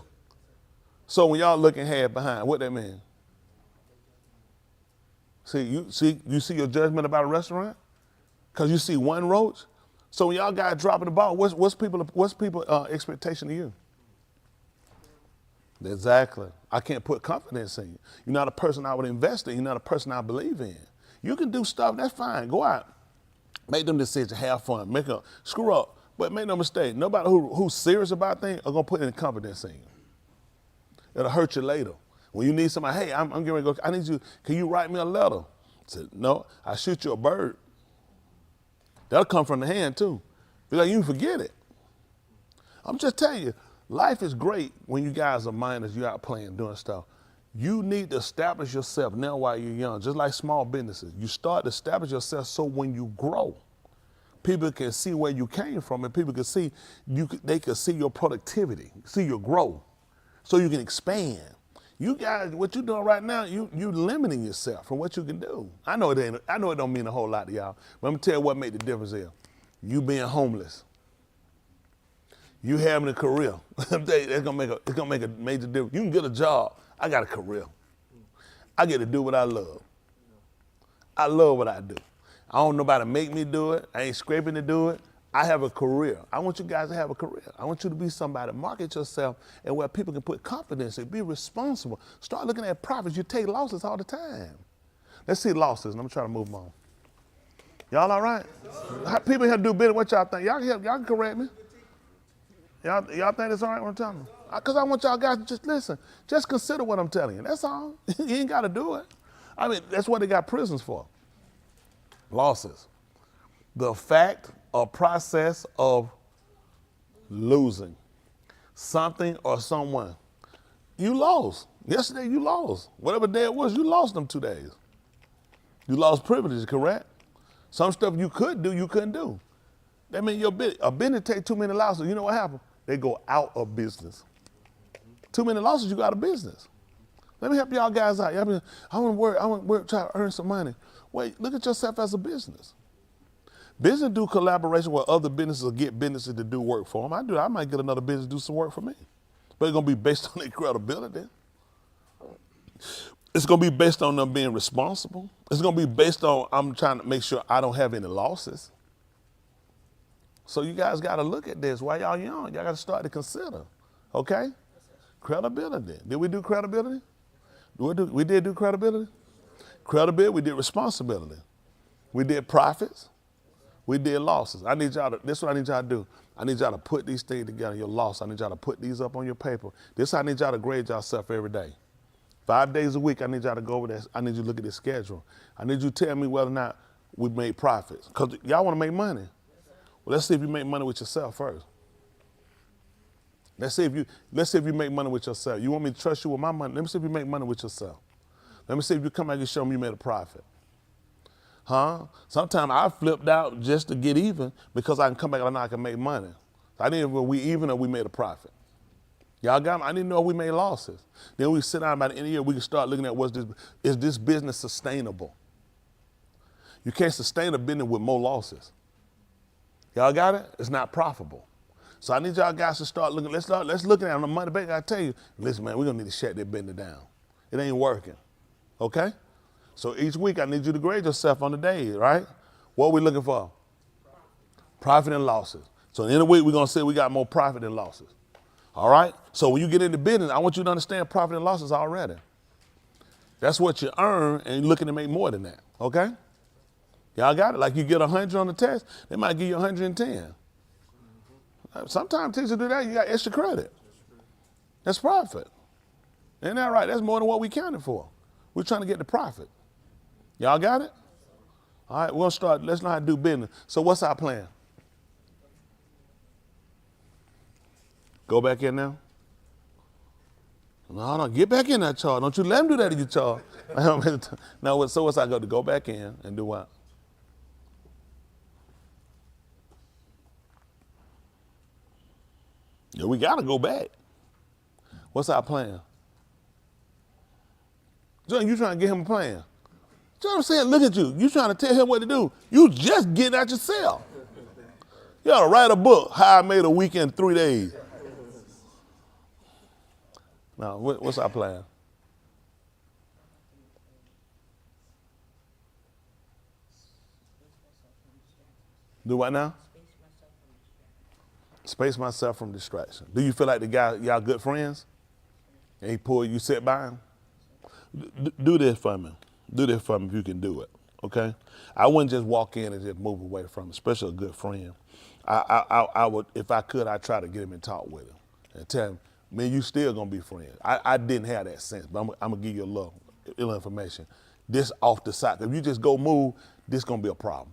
So when y'all looking half behind, what that mean? You see your judgment about a restaurant? Because you see one roach? So when y'all guys dropping the ball, what's people expectation of you? Exactly. I can't put confidence in you. You're not a person I would invest in. You're not a person I believe in. You can do stuff, that's fine. Go out. Make them decisions, have fun, screw up. But make no mistake, nobody who's serious about things are gonna put any confidence in you. It'll hurt you later. When you need somebody, hey, I'm getting ready to go, I need you, can you write me a letter? I said, no, I shoot you a bird. That'll come from the hand too. Be like, you can forget it. I'm just telling you, life is great when you guys are minors, you're out playing, doing stuff. You need to establish yourself now while you're young, just like small businesses. You start to establish yourself so when you grow, people can see where you came from and people can see, they can see your productivity, see your growth, so you can expand. You guys, what you're doing right now, you limiting yourself from what you can do. I know it don't mean a whole lot to y'all, but I'm gonna tell you what made the difference here. You being homeless. You having a career. It's gonna make a major difference. You can get a job. I got a career. I get to do what I love. I love what I do. I don't know nobody make me do it. I ain't scraping to do it. I have a career. I want you guys to have a career. I want you to be somebody. Market yourself and where people can put confidence in. Be responsible. Start looking at profits. You take losses all the time. Let's see losses. I'm trying to move them on. Y'all all right? People here do business. What y'all think? Y'all can correct me. Y'all think it's all right what I'm telling you? Because I want y'all guys to just listen. Just consider what I'm telling you. That's all. You ain't got to do it. I mean, that's what they got prisons for. Losses. The fact or process of losing something or someone. You lost. Yesterday you lost. Whatever day it was, you lost them 2 days. You lost privileges, correct? Some stuff you could do, you couldn't do. That means a business take too many losses. You know what happened? They go out of business. Too many losses, you go out of business. Let me help y'all guys out. I want to work, try to earn some money. Wait, look at yourself as a business. Business do collaboration where other businesses get businesses to do work for them. I might get another business to do some work for me. But it's going to be based on their credibility. It's going to be based on them being responsible. It's going to be based on I'm trying to make sure I don't have any losses. So you guys got to look at this while y'all young. Y'all got to start to consider, okay? Credibility. Did we do credibility? We did do credibility? Credibility, we did responsibility. We did profits. We did losses. This is what I need y'all to do. I need y'all to put these things together, your loss. I need y'all to put these up on your paper. This is how I need y'all to grade yourself every day. 5 days a week, I need y'all to go over this. I need you to look at this schedule. I need you to tell me whether or not we made profits. Because y'all want to make money. Well, let's see if you make money with yourself first. Let's see if you make money with yourself. You want me to trust you with my money? Let me see if you make money with yourself. Let me see if you come back and show me you made a profit. Huh? Sometimes I flipped out just to get even because I can come back and I can make money. I didn't know we even or we made a profit. Y'all got me? I didn't know we made losses. Then we sit down by the end of the year, we can start looking at is this business sustainable? You can't sustain a business with more losses. Y'all got it? It's not profitable. So I need y'all guys to start looking. Let's look at it on the money back. I tell you, listen, man, we're gonna need to shut that business down. It ain't working. Okay? So each week I need you to grade yourself on the days, right? What are we looking for? Profit and losses. So at the end of the week, we're gonna say we got more profit than losses. All right? So when you get into business, I want you to understand profit and losses already. That's what you earn, and you're looking to make more than that. Okay? Y'all got it? Like you get 100 on the test, they might give you 110. Sometimes teachers do that, you got extra credit. That's profit. Ain't that right? That's more than what we counted for. We're trying to get the profit. Y'all got it? All right, we'll start. Let's know how to do business. So what's our plan? Go back in now. No, get back in that chart. Don't you let him do that to your chart. No, so what's I got to go back in and do what? Yeah, we got to go back. What's our plan? John, you trying to get him a plan. You know what I'm saying? Look at you. You trying to tell him what to do. You just getting out yourself. You ought to write a book, How I Made a Week in 3 days. Now, what's our plan? Do what now? Space myself from distraction. Do you feel like the guy, y'all good friends? And he pulled you, sit by him? Do this for me. Do this for me if you can do it, okay? I wouldn't just walk in and just move away from him, especially a good friend. I would, if I could, I'd try to get him and talk with him and tell him, man, you still gonna be friends. I didn't have that sense, but I'm gonna give you a little information. This off the side, if you just go move, this gonna be a problem,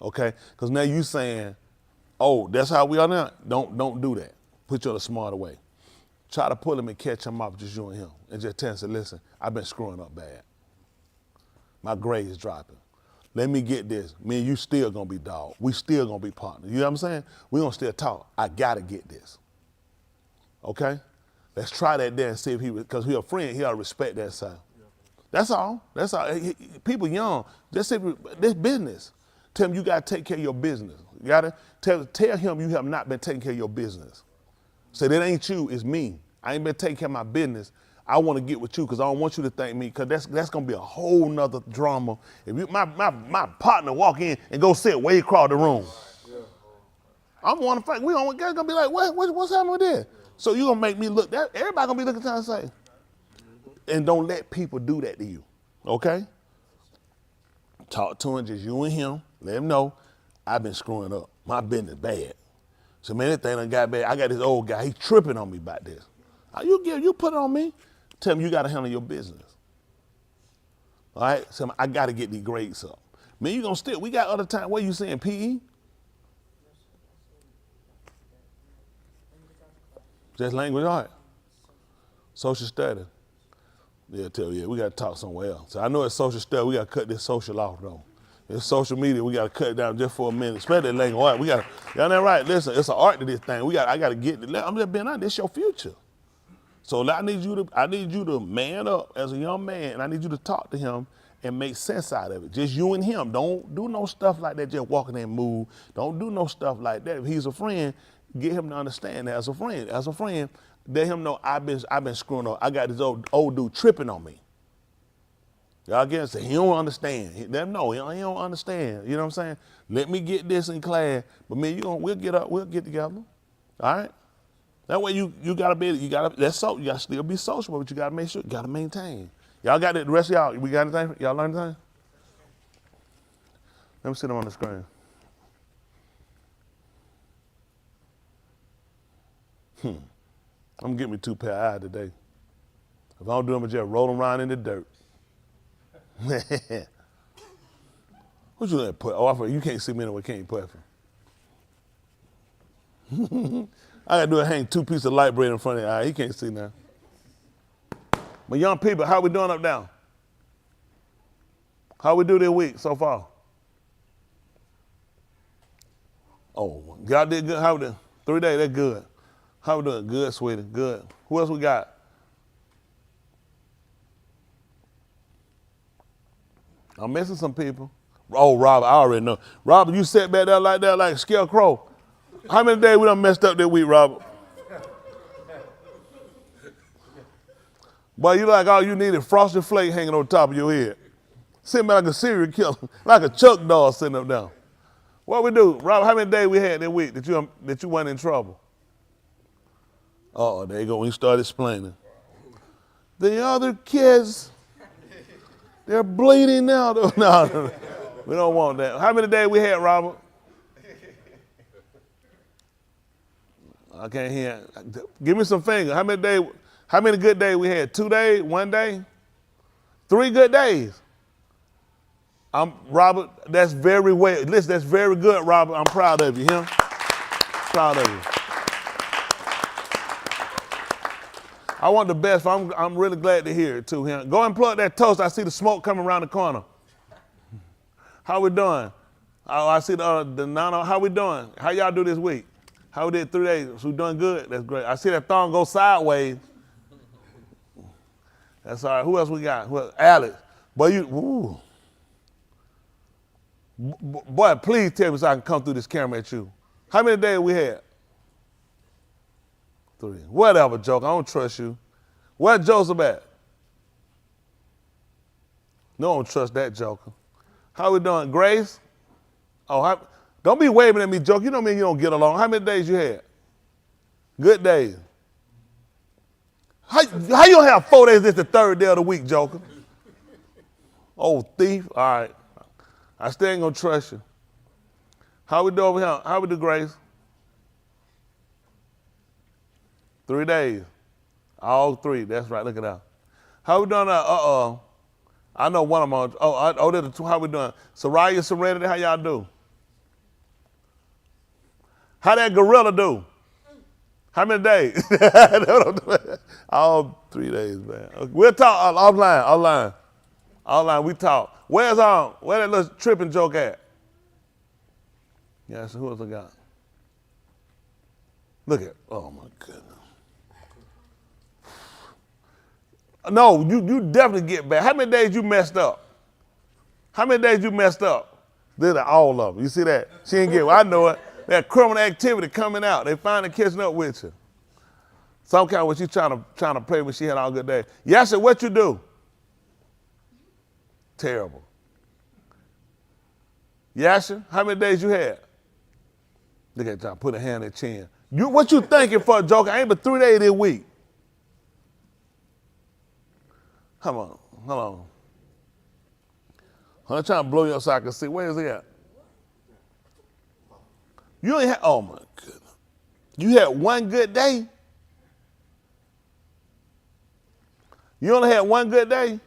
okay? Because now you saying, oh, that's how we are now? Don't do that. Put you in a smarter way. Try to pull him and catch him off, just you and him, and just tell him, say, listen, I've been screwing up bad. My grade is dropping. Let me get this. Me and you still gonna be dog. We still gonna be partners. You know what I'm saying? We gonna still talk. I gotta get this. Okay? Let's try that there and see if because he a friend, he ought to respect that side. That's all. That's all. People young, just say this business. Tell him you gotta take care of your business. You gotta tell him you have not been taking care of your business. Say that ain't you, it's me. I ain't been taking care of my business. I want to get with you because I don't want you to thank me because that's gonna be a whole nother drama. If you, my partner walk in and go sit way across the room, I'm want to fight. We don't gonna be like, what's happening with this? So you gonna make me look? That everybody gonna be looking trying to say, and don't let people do that to you, okay? Talk to him, just you and him. Let him know I've been screwing up. My business bad. So man, that thing done got bad. I got this old guy. He tripping on me about this. You put it on me. Tell him you got to handle your business. All right? So I got to get these grades up. Man, you gonna still, we got other time. What are you saying, PE? Just language art. Social study. Yeah, we got to talk somewhere else. So I know it's social study. We got to cut this social off, though. It's social media. We got to cut it down just for a minute. Especially language art. We got to, y'all that right? Listen, it's an art to this thing. I got to get, I'm just being honest, this your future. So I need you to man up as a young man, and I need you to talk to him and make sense out of it. Just you and him. Don't do no stuff like that, just walking and move. Don't do no stuff like that. If he's a friend, get him to understand that as a friend. As a friend, let him know I've been screwing up. I got this old dude tripping on me. Y'all get it? Say, he don't understand. Let him know he don't understand. You know what I'm saying? Let me get this in class, but man, we'll get together. All right? That way you gotta still be social, but you gotta make sure, you gotta maintain. Y'all got it, the rest of y'all, we got anything? Y'all learn anything? Let me see them on the screen. I'm getting me 2 pair of eyes today. If I don't do them, I just roll them around in the dirt. What you let put? Oh, I forgot, you can't see me anyway, can't you, Puffy? I gotta do is hang 2 pieces of light braid in front of your eye. He can't see now. But young people, how we doing up down? How we do this week so far? Oh, y'all did good. How we doing? 3 days, that's good. How we doing? Good, sweetie, good. Who else we got? I'm missing some people. Oh, Robert, I already know. Robert, you sat back there like a scarecrow. How many days we done messed up that week, Robert? Boy, you like all you need is frosted flake hanging on top of your head. Sitting back like a serial killer, like a Chuck doll sitting up down. What we do? Robert, how many days we had that week that you went in trouble? Oh, there you go, when you start explaining. The other kids, they're bleeding now. No, we don't want that. How many days we had, Robert? I can't hear. Give me some fingers. How many good days we had? 2 days? 1 day? 3 good days. Robert, that's very well. Listen, that's very good, Robert. I'm proud of you, Proud of you. I want the best. I'm really glad to hear it too. Him. Go and plug that toast. I see the smoke coming around the corner. How we doing? Oh, I see the Nano. How we doing? How y'all do this week? How we did 3 days? We doing good? That's great. I see that thong go sideways. That's all right. Who else we got? Who else? Alex. Boy, ooh. Boy, please tell me so I can come through this camera at you. How many days we had? 3. Whatever, Joker. I don't trust you. Where Joseph at? No, I don't trust that Joker. How we doing? Grace? Oh, don't be waving at me, Joker. You know me, you don't get along. How many days you had? Good days. How you gonna have 4 days? This the 3rd day of the week, Joker? Oh, thief. All right. I still ain't gonna trust you. How we do over here? How we do, Grace? 3 days. All 3. That's right. Look at that. How we doing? I know one of them. There's the 2. How we doing? Soraya, Serenity. How y'all do? How that gorilla do? How many days? All 3 days, man. We'll talk offline. We talk. Where that little tripping joke at? Yeah, so who else I got? Look at, oh my goodness. No, you definitely get back. How many days you messed up? How many days you messed up? They're all of them. You see that? She ain't get, I know it. That criminal activity coming out. They finally catching up with you. Some kind of what you trying to pray when she had all good days. Yasha, what you do? Terrible. Yasha, how many days you had? Look at y'all, put a hand in the chin. What you thinking for, Joker? I ain't but 3 days this week. Come on, hold on. I'm trying to blow you up so I can see. Where is he at? You ain't had, oh my goodness. You had 1 good day? You only had 1 good day?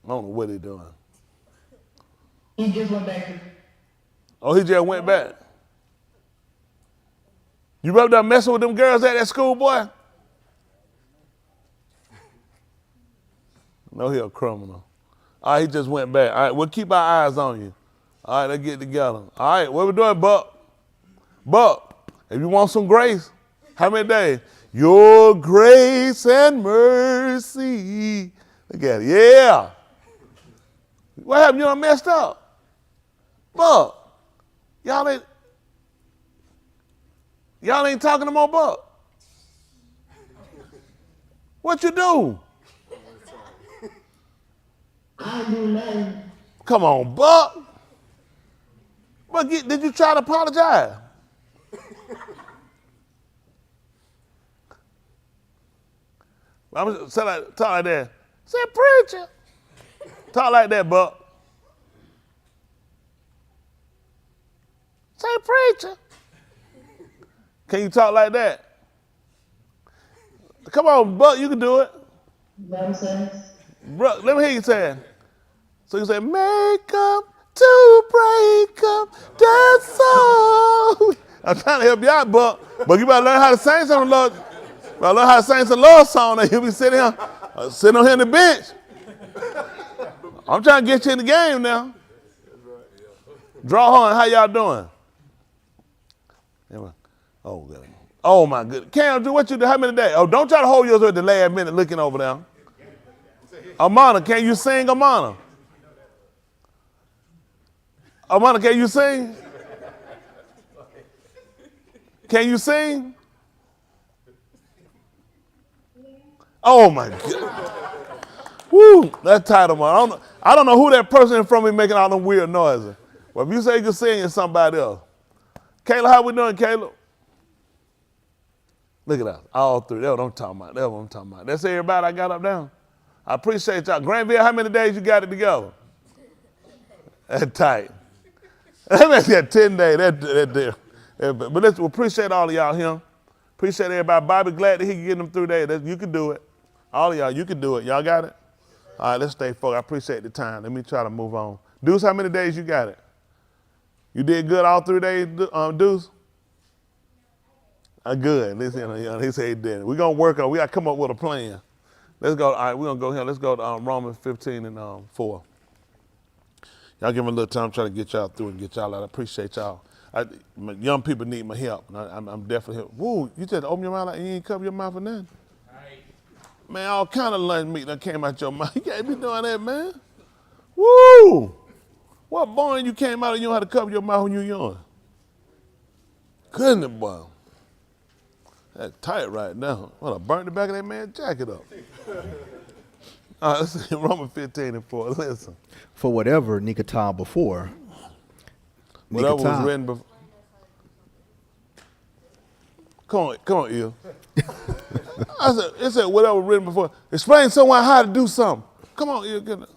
I don't know what he doing. He just went back. Oh, he just went back. You up there messing with them girls at that school, boy? No, he a criminal. All right, he just went back. All right, we'll keep our eyes on you. All right, let's get together. All right, what we doing, Buck? Buck, if you want some grace, how many days? Your grace and mercy. Look at it. Yeah. What happened? You done messed up. Buck, y'all ain't talking no more, Buck. What you do? I do nothing. Come on, Buck. But did you try to apologize? I'm gonna talk like that. Say, preacher. Talk like that, Buck. Say, preacher. Can you talk like that? Come on, Buck, you can do it. Nonsense. Bro, let me hear you say it. So you say, make up to break up the soul. I'm trying to help you out, Buck. But you better learn how to sing some love. Better learn how to sing some love song and you'll be sitting on here on the bench. I'm trying to get you in the game now. Draw on, how y'all doing? Oh, good. Oh my goodness. Cam, what you do? How many days? Oh, don't try to hold yours at the last minute looking over there. Amana, can you sing, Amana? Amana, can you sing? Can you sing? Oh my God. Woo, that's tight, Amana. I don't know who that person in front of me making all them weird noises. Well, if you say you can sing, it's somebody else. Kayla, how we doing, Kayla? Look at us, all 3. That's what I'm talking about. That's everybody I got up there. I appreciate y'all. Granville, how many days you got it together? That's tight. That's got 10 days. But let's appreciate all of y'all here. Appreciate everybody. Bobby, glad that he can get them 3 days. You can do it. All of y'all, you can do it. Y'all got it? All right, let's stay focused. I appreciate the time. Let me try to move on. Deuce, how many days you got it? You did good all 3 days, Deuce? Good. Listen, he said he didn't. We're going to work on, we got to come up with a plan. Let's go, all right, we're going to go here. Let's go to Romans 15 and 4. Y'all give me a little time, trying to get y'all through and get y'all out. I appreciate y'all. Young people need my help. I'm definitely help. Woo, you just open your mouth like you ain't cover your mouth for nothing. Right. Man, all kind of lunch meat that came out your mouth. You can't be doing that, man. Woo! What born you came out and you know how to cover your mouth when you young? Goodness, boy. That's tight right now. Well, I burnt the back of that man's jacket up. All right, let's see, Romans 15 and 4. Listen. For whatever Nikata before. Whatever was written before. Come on, Il. It said whatever was written before. Explain to someone how to do something. Come on, Il. Get it.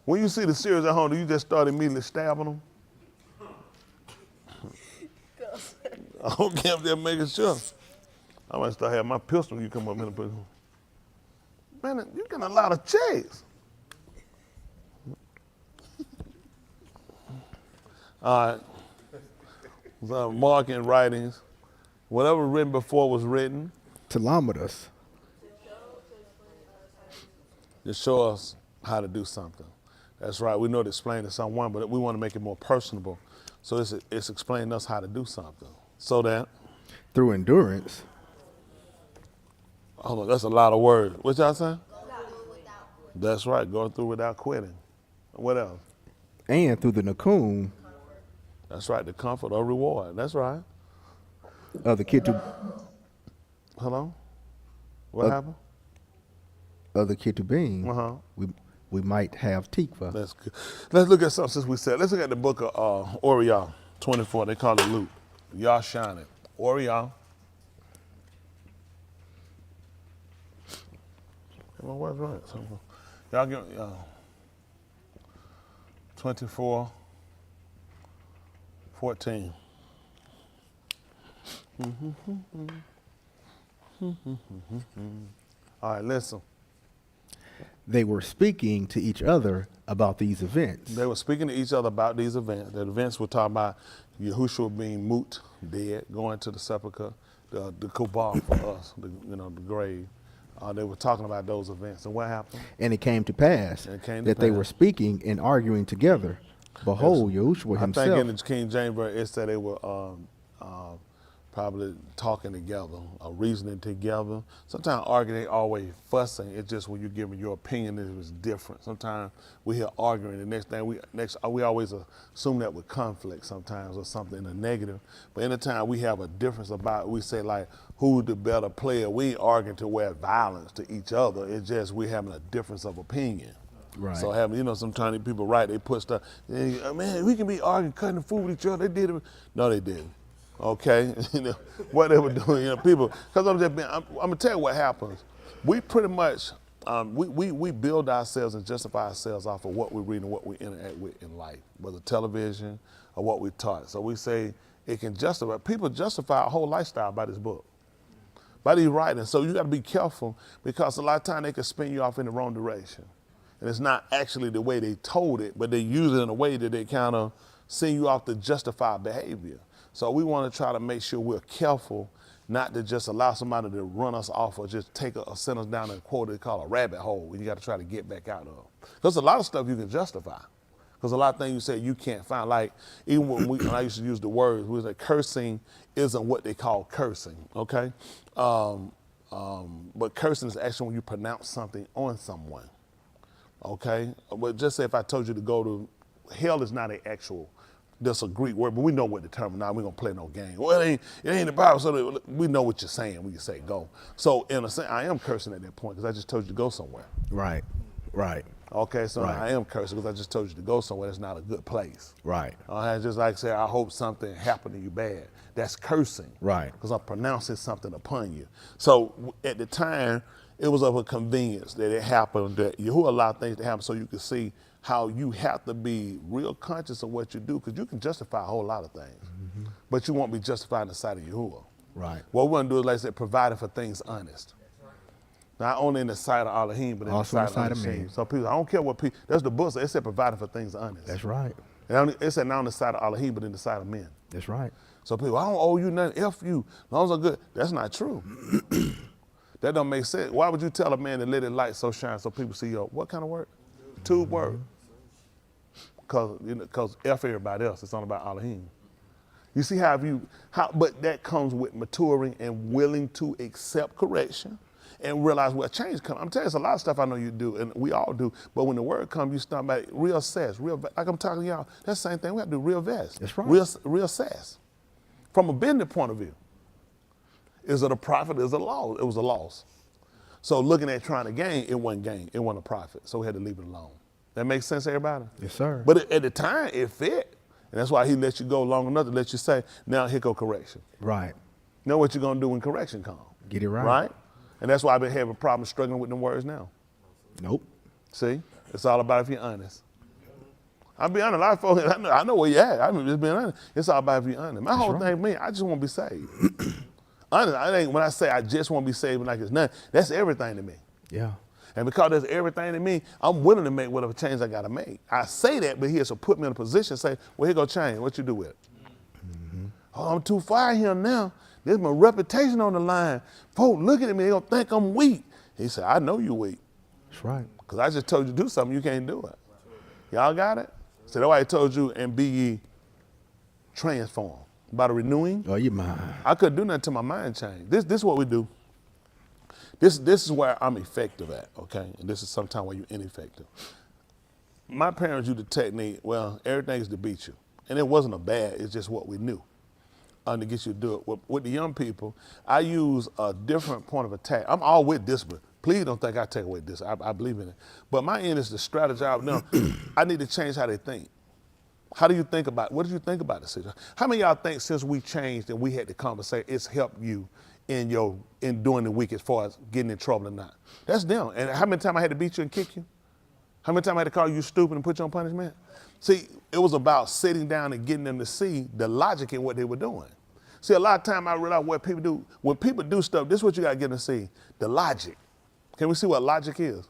When you see the series at home, do you just start immediately stabbing them? I don't care if they're making sure. I might start having my pistol when you come up in the prison. Man, you getting a lot of checks. All right. So marking writings. Whatever written before was written. Telemeters. To show us how to do something. That's right. We know to explain to someone, but we want to make it more personable. So it's explaining us how to do something. So that through endurance. Hold on, that's a lot of words. What y'all saying? That's right. Going through without quitting. What else? And through the nakum. That's right. The comfort or reward. That's right. Of the kitu. Hello? What happened? Of the ketubim. We might have tikva. That's good. Let's look at something since we said. Let's look at the book of Oriah 24. They call it Luke. Yah shining. Oriah. Well, what's right? Y'all give 24, 14. All right, listen. They were speaking to each other about these events. They were speaking to each other about these events. The events we're talking about Yahushua being moot, dead, going to the sepulcher, the kubar for us, the grave. They were talking about those events. And what happened? And it came to pass they were speaking and arguing together. Behold, Yahushua himself. I think in the King James Version, it said they were probably talking together, or reasoning together. Sometimes arguing ain't always fussing. It's just when you're giving your opinion, it was different. Sometimes we hear arguing, the next thing we always assume that with conflict sometimes or something in a negative. But anytime we have a difference about, we say like, who's the better player? We ain't arguing to wear violence to each other. It's just we having a difference of opinion. Right. So having, sometimes people they put stuff, man, we can be arguing, cutting the food with each other. They did it. No, they didn't. Okay, what they were doing, people. Because I'm gonna tell you what happens. We pretty much we build ourselves and justify ourselves off of what we read and what we interact with in life, whether television or what we taught. So we say it can justify. People justify a whole lifestyle by this book, by these writings. So you got to be careful because a lot of times they can spin you off in the wrong direction, and it's not actually the way they told it, but they use it in a way that they kind of send you off to justify behavior. So we want to try to make sure we're careful not to just allow somebody to run us off or just send us down a quote they call a rabbit hole you got to try to get back out of. Because a lot of stuff you can justify. Because a lot of things you say you can't find. Like even when I used to use the words, we say cursing isn't what they call cursing, okay? But cursing is actually when you pronounce something on someone, okay? But just say if I told you to go to, hell is not an actual, that's a Greek word, but we know what the term is. Now we're going to play no game. Well, it ain't the Bible, so we know what you're saying when you say go. So in a sense, I am cursing at that point because I just told you to go somewhere. Right. Okay, so I am cursing because I just told you to go somewhere that's not a good place. Right. Just like say, I hope something happened to you bad. That's cursing. Right. Because I'm pronouncing something upon you. So at the time, it was of a convenience that it happened, that Yahuwah allowed things to happen so you could see how you have to be real conscious of what you do, because you can justify a whole lot of things, but you won't be justified in the sight of Yahuwah. Right. What we're going to do is, like I said, providing for things honest. Not only in the sight of Elohim, but in Also the sight of man. So people, I don't care what people, that's the book, it said providing for things honest. That's right. It said not on the side of Elohim, but in the sight of men. That's right. So people, I don't owe you nothing, F you, as long as I'm good. That's not true. That don't make sense. Why would you tell a man to let his light so shine so people see your, what kind of word? Tube word. Because F everybody else, it's all about Elohim. You see but that comes with maturing and willing to accept correction and realize where change comes. I'm telling you, there's a lot of stuff I know you do, and we all do, but when the word comes, you start by reassess, like I'm talking to y'all, that's the same thing, we have to do reassess. That's right. Reassess. From a business point of view, is it a profit, is it a loss? It was a loss. So looking at trying to gain, it wasn't gain, it wasn't a profit, so we had to leave it alone. That makes sense to everybody? Yes, sir. But at the time, it fit. And that's why he let you go long enough to let you say, now here go correction. Right. Know what you're going to do when correction comes. Get it right. Right? And that's why I've been having problems struggling with them words now. Nope. See? It's all about if you're honest. I'll be honest, a lot of folks, I know where you're at. I'm just being honest. It's all about if you're honest. My whole thing, I just want to be saved. Honest, when I say I just want to be saved like it's nothing, that's everything to me. Yeah. And because there's everything in me, I'm willing to make whatever change I got to make. I say that, but he has to put me in a position, say, well, here go change. What you do with it? Mm-hmm. Oh, I'm too far here now. There's my reputation on the line. Folks looking at me, they going to think I'm weak. He said, I know you're weak. That's right. Because I just told you to do something, you can't do it. Y'all got it? So that's why I told you, and be ye transformed. By the renewing. Oh, you mind. I couldn't do nothing till my mind changed. This is what we do. This is where I'm effective at, okay? And this is sometimes where you're ineffective. My parents used the technique, well, everything's to beat you. And it wasn't a bad, it's just what we knew to get you to do it. With the young people, I use a different point of attack. I'm all with discipline. Please don't think I take away this. I believe in it. But my end is to strategize. No, I need to change how they think. How do you think about, what did you think about the situation? How many of y'all think since we changed and we had the conversation, it's helped you in during the week as far as getting in trouble or not? That's them. And how many times I had to beat you and kick you? How many times I had to call you stupid and put you on punishment? See, it was about sitting down and getting them to see the logic in what they were doing. See, a lot of time I realize what people do. When people do stuff, this is what you got to get them to see, the logic. Can we see what logic is?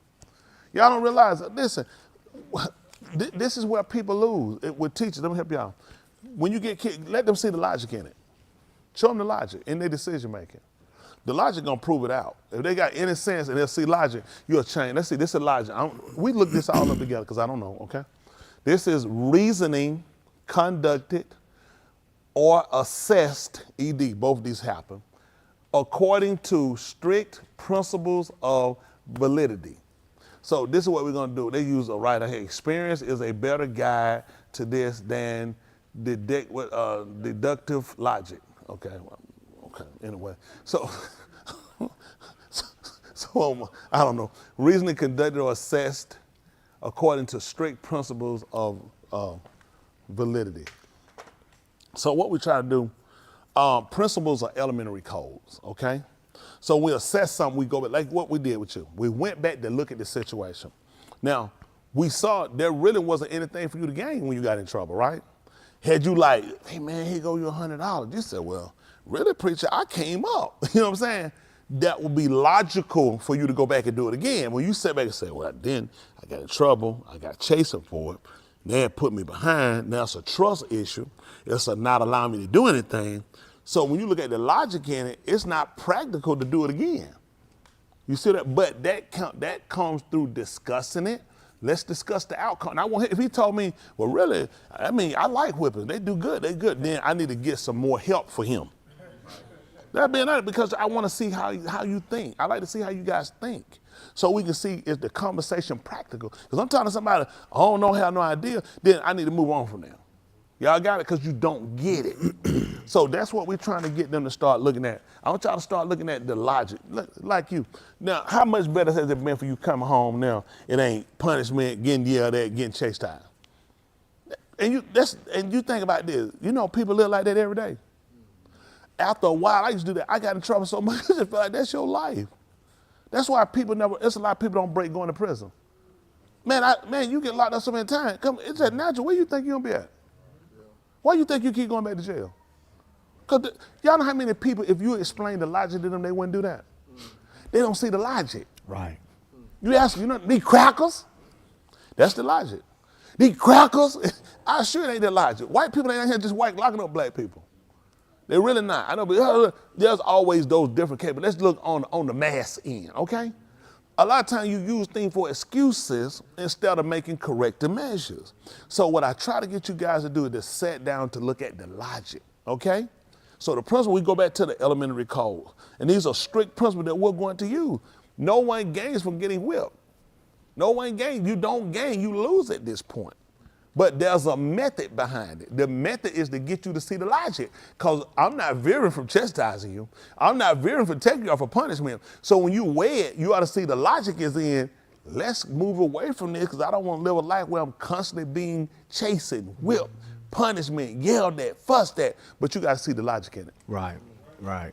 Y'all don't realize, listen, this is where people lose. With teachers, let me help y'all. When you get kicked, let them see the logic in it. Show them the logic in their decision making. The logic gonna prove it out. If they got any sense and they'll see logic, you'll change. Let's see, this is logic. We look this all up together because I don't know, okay? This is reasoning conducted or assessed, ED, both of these happen, according to strict principles of validity. So this is what we're gonna do. They use a writer here. Experience is a better guide to this than deductive logic. Okay, anyway. So I don't know. Reasoning conducted or assessed according to strict principles of validity. So what we try to do, principles are elementary codes, okay? So we assess something, we go back, like what we did with you. We went back to look at the situation. Now, we saw there really wasn't anything for you to gain when you got in trouble, right? Had you like, hey man, here go you $100. You said, well, really, preacher, I came up. You know what I'm saying? That would be logical for you to go back and do it again. When you sit back and say, well, then I got in trouble, I got chasing for it, then it put me behind, now it's a trust issue, it's a not allowing me to do anything. So when you look at the logic in it, it's not practical to do it again. You see that? But that comes through discussing it. Let's discuss the outcome. And if he told me, well, really, I mean, I like whippers. They do good. They good. Then I need to get some more help for him. That being honest, because I want to see how you think. I like to see how you guys think. So we can see is the conversation practical. Because I'm talking to somebody, I don't know, have no idea, then I need to move on from there. Y'all got it because you don't get it. So that's what we're trying to get them to start looking at. I want y'all to start looking at the logic, like you. Now, how much better has it been for you coming home now? It ain't punishment, getting yelled at, getting chastised. And you think about this. You know, people live like that every day. After a while, I used to do that. I got in trouble so much, I just felt like that's your life. That's why it's a lot of people don't break going to prison. Man, you get locked up so many times. It's just natural. Where you think you're gonna be at? Why you think you keep going back to jail? Because y'all know how many people, if you explain the logic to them, they wouldn't do that. They don't see the logic. Right. You ask, need crackers? That's the logic. Need crackers? I sure it ain't the logic. White people ain't out here just locking up black people. They're really not. I know, but there's always those different cases. But let's look on the mass end, okay? A lot of times you use things for excuses instead of making corrective measures. So what I try to get you guys to do is to sit down to look at the logic, okay? So the principle, we go back to the elementary code. And these are strict principles that we're going to use. No one gains from getting whipped. No one gains. You don't gain, you lose at this point. But there's a method behind it. The method is to get you to see the logic. Because I'm not veering from chastising you. I'm not veering from taking you off for punishment. So when you weigh it, you ought to see the logic is in, let's move away from this because I don't want to live a life where I'm constantly being chastened, whipped, punishment, yelled at, fussed at. But you got to see the logic in it. Right. Right.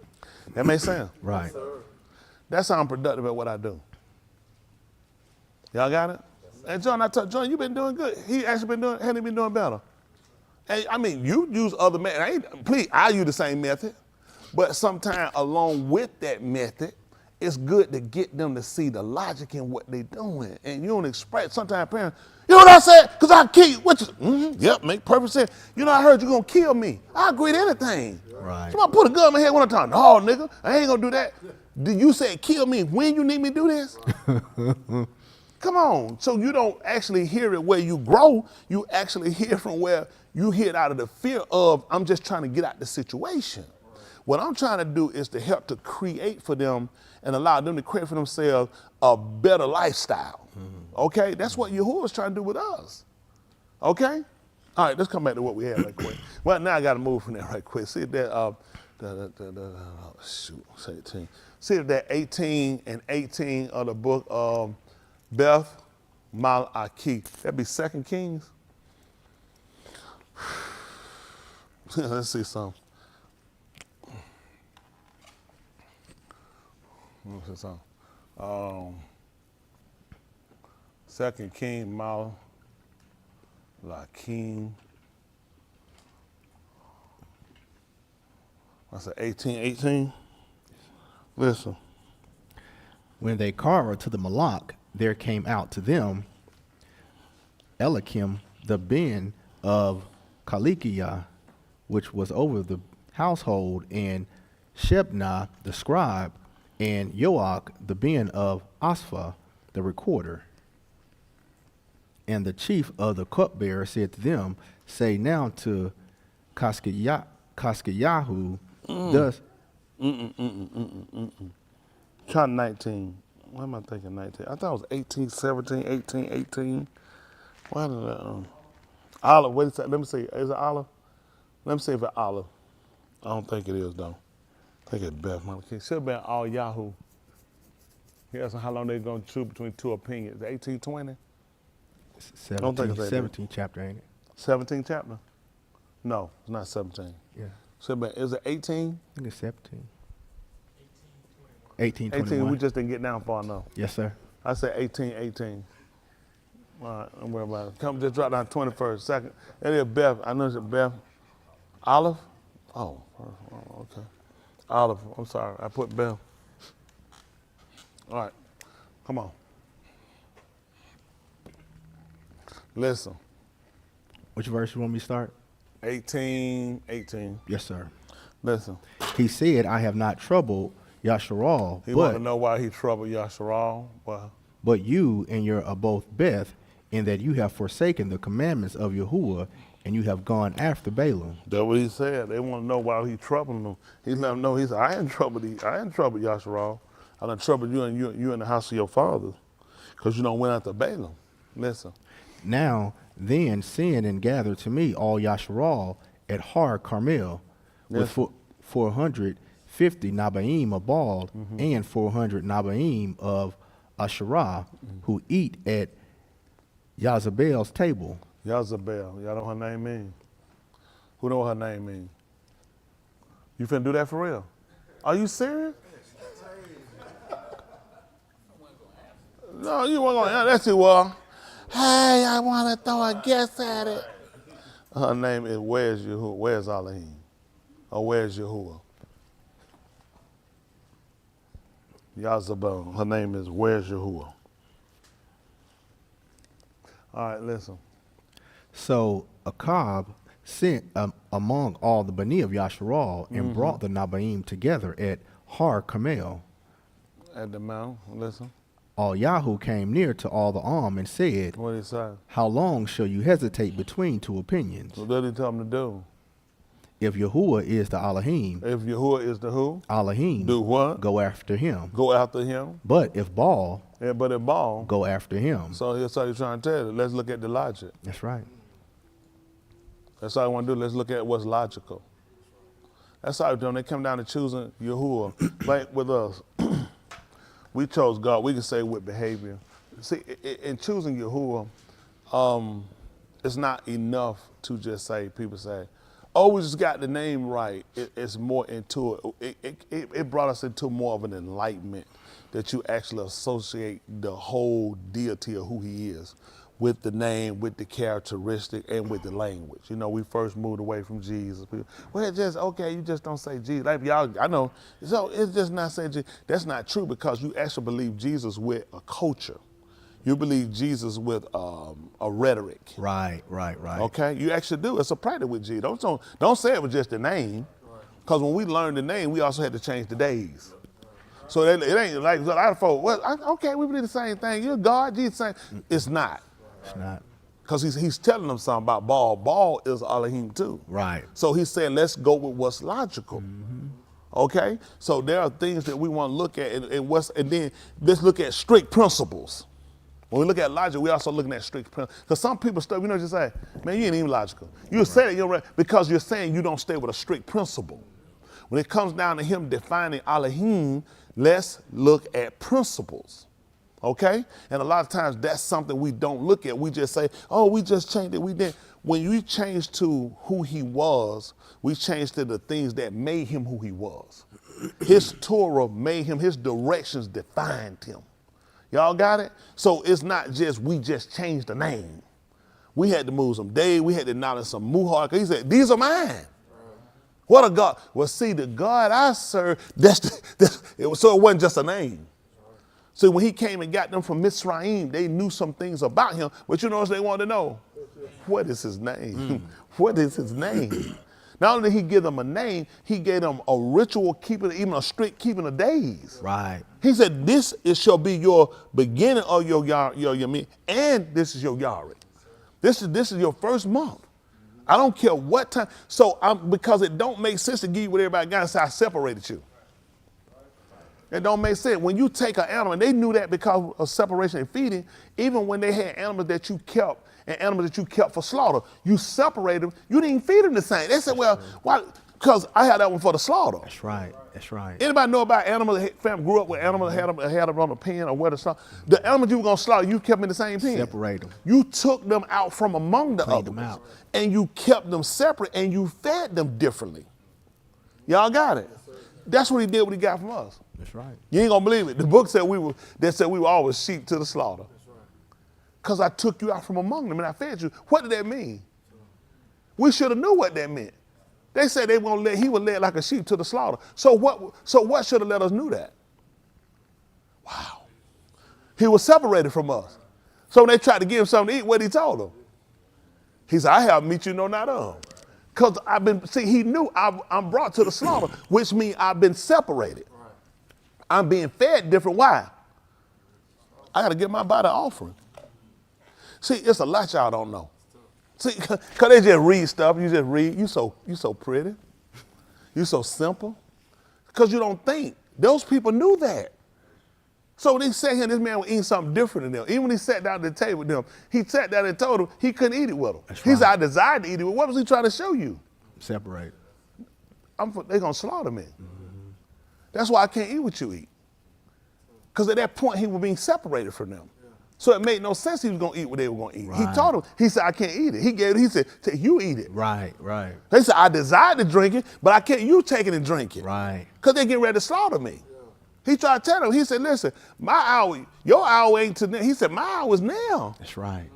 That makes sense? Right. That's how I'm productive at what I do. Y'all got it? And John, John, you've been doing good. He actually hadn't he been doing better? And I mean, you use other methods. I use the same method. But sometimes along with that method, it's good to get them to see the logic in what they're doing. And you don't express, sometimes parents, you know what I said? Because I kill you. What you, yep, make perfect sense. You know, I heard you're going to kill me. I agree to anything. Right. Somebody put a gun in my head one time. No, nigga, I ain't going to do that. You said kill me when you need me to do this? Come on. So you don't actually hear it where you grow. You actually hear from where you hear it out of the fear of, I'm just trying to get out the situation. What I'm trying to do is to help to create for them and allow them to create for themselves a better lifestyle. Okay? That's what Yahuwah is trying to do with us. Okay? All right, let's come back to what we had right quick. Well, now I got to move from there right quick. See if that, shoot, say 18. See if that 18 and 18 of the book of Beth Malaki. That'd be 2 Kings. Let's see something. Let's see something. 2 King Malaki. I said 18. Listen. When they carried to the Malak, there came out to them Elikim, the ben of Kalikiah, which was over the household, and Shebna, the scribe, and Joach, the ben of Aspha, the recorder. And the chief of the cupbearer said to them, say now to Kaskiyahu, thus. Try 19. Why am I thinking 19? I thought it was 18, 17, 18, 18. Why did I, Olive, wait a second, let me see. Is it Olive? Let me see if it's Olive. I don't think it is, though. I think it's Beth Malachi. Should have been all Yahoo. He asked how long they're going to choose between two opinions. 18, 20? 17 chapter, ain't it? 17 chapter? No, it's not 17. Yeah. Should have been, is it 18? I think it's 17. 18, 18, we just didn't get down far enough. Yes, sir. I said 18. All right, don't worry about it. Come, just drop down 21st, second. That is Beth. I know it's Beth. Olive? Oh, okay. Olive, I'm sorry. I put Beth. All right, come on. Listen. Which verse you want me to start? 18. Yes, sir. Listen. He said, I have not troubled Yasharal, He want to know why he troubled Yasharal. Why? But you and your Aboth Beth, in that you have forsaken the commandments of Yahuwah, and you have gone after Balaam. That's what he said. They want to know why he troubled them. He let them know. He said, I ain't troubled Yasharal. I done troubled you and you in the house of your fathers, because you don't went after Balaam. Listen. Now then send and gather to me all Yasharal at Har Carmel, with 450 Nabaim of Baal, and 400 Nabaim of Asherah, who eat at Yazabel's table. Yazabel. Y'all know what her name mean? Who know what her name mean? You finna do that for real? Are you serious? No, you weren't gonna answer. That's it, well. Hey, I want to throw a guess at it. Her name is Where's Yahuwah? Where's Elohim? Or Where's Yahuwah? Yazabel. Her name is Where's Yahuwah. All right, listen. So Achab sent among all the Bani of Yasharal and brought the Nabaim together at Har Carmel. At the mount, listen. All Yahoo came near to all the and said, What did he say? how long shall you hesitate between two opinions? What did he tell him to do? If Yahuwah is the Elohim, If Yahuwah is the who? Elohim, Do what? go after him. Go after him. But if Baal, Yeah, but at ball. go after him. So that's all he's trying to tell you. Let's look at the logic. That's right. That's all I want to do. Let's look at what's logical. That's all when they come down to choosing Yahuwah. Like with us, we chose God. We can say with behavior. See, in choosing Yahuwah, it's not enough to just say, people say, oh, we just got the name right. It's more into it. It brought us into more of an enlightenment that you actually associate the whole deity of who he is with the name, with the characteristic, and with the language. You know, we first moved away from Jesus. Well, it's just, okay, you just don't say Jesus. Like y'all, I know, so it's just not saying Jesus. That's not true because you actually believe Jesus with a culture. You believe Jesus with a rhetoric. Right. Okay, you actually do. It's a practice with Jesus. Don't say it was just the name, because when we learned the name, we also had to change the days. So it ain't like a lot of folks. Well, okay, we believe the same thing. You're God, Jesus, same. It's not. It's not. Because he's telling them something about Baal. Baal is Elohim too. Right. So he's saying, let's go with what's logical. Okay. So there are things that we want to look at, and then let's look at strict principles. When we look at logic, we also looking at strict principles. Because some people just say, man, you ain't even logical. You say that, you're right, because you're saying you don't stay with a strict principle. When it comes down to him defining Elohim, let's look at principles. Okay? And a lot of times that's something we don't look at. We just say, oh, we just changed it. We didn't. When you change to who he was, we changed to the things that made him who he was. His Torah made him, his directions defined him. Y'all got it? So it's not just, we just changed the name. We had to move some days. We had to acknowledge some muhar. He said, these are mine. What a God. Well, see, the God I serve, so it wasn't just a name. See, when he came and got them from Mitzrayim, they knew some things about him, but you know what they wanted to know? What is his name? What is his name? Not only did he give them a name, he gave them a ritual keeping, even a strict keeping of days. Right. He said, this shall be your beginning of your Yamim, and this is your Yari. This is your first month. I don't care what time. So because it don't make sense to give you what everybody got and say, I separated you. It don't make sense. When you take an animal, and they knew that because of separation and feeding, even when they had animals that you kept and animals that you kept for slaughter, you separated them. You didn't feed them the same. They said, well, why? Because I had that one for the slaughter. That's right. That's right. Anybody know about animals that family grew up with animals that had them on a pen or where to slaughter? The animals you were going to slaughter, you kept them in the same pen. Separate them. You took them out from among the Cleaned others. them out. And you kept them separate and you fed them differently. Y'all got it? That's what he did, what he got from us. That's right. You ain't gonna believe it. The book said we were always sheep to the slaughter. Because I took you out from among them and I fed you. What did that mean? We should have knew what that meant. They said he was led like a sheep to the slaughter. So what should have let us knew that? Wow. He was separated from us. So when they tried to give him something to eat, what he told them? He said, I have meat you know not of. Because he knew I'm brought to the slaughter, which means I've been separated. I'm being fed different. Why? I got to give my body an offering. See, it's a lot y'all don't know. See, because they just read stuff. You just read. You so pretty. You so simple. Because you don't think. Those people knew that. So when they sat here and this man was eating something different than them. Even when he sat down at the table with them, he sat down and told them he couldn't eat it with them. He said, I desired to eat it. What was he trying to show you? Separate. They're going to slaughter me. That's why I can't eat what you eat. Because at that point, he was being separated from them. So it made no sense he was going to eat what they were going to eat. Right. He told them, he said, I can't eat it. He said, you eat it. Right. They said, I desired to drink it, but I can't, you take it and drink it. Right. Because they're getting ready to slaughter me. He tried to tell them, he said, listen, my hour, your hour ain't to now. He said, my hour is now. That's right.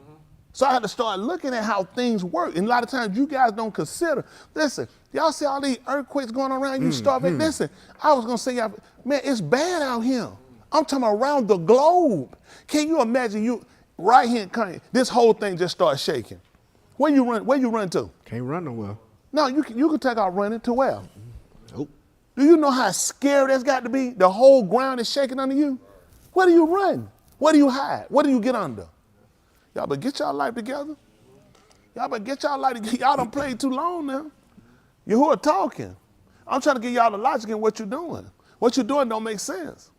So I had to start looking at how things work. And a lot of times you guys don't consider, listen, y'all see all these earthquakes going around, you start, listen, I was going to say, man, it's bad out here. I'm talking around the globe. Can you imagine you right here in Kanye, this whole thing just starts shaking. Where you run to? Can't run nowhere. No, you can take out running to where? Nope. Do you know how scary that's got to be? The whole ground is shaking under you. Where do you run? Where do you hide? Where do you get under? Y'all better get y'all life together. Y'all better get y'all life together. Y'all done played too long now. You who are talking. I'm trying to get y'all the logic in what you're doing. What you're doing don't make sense.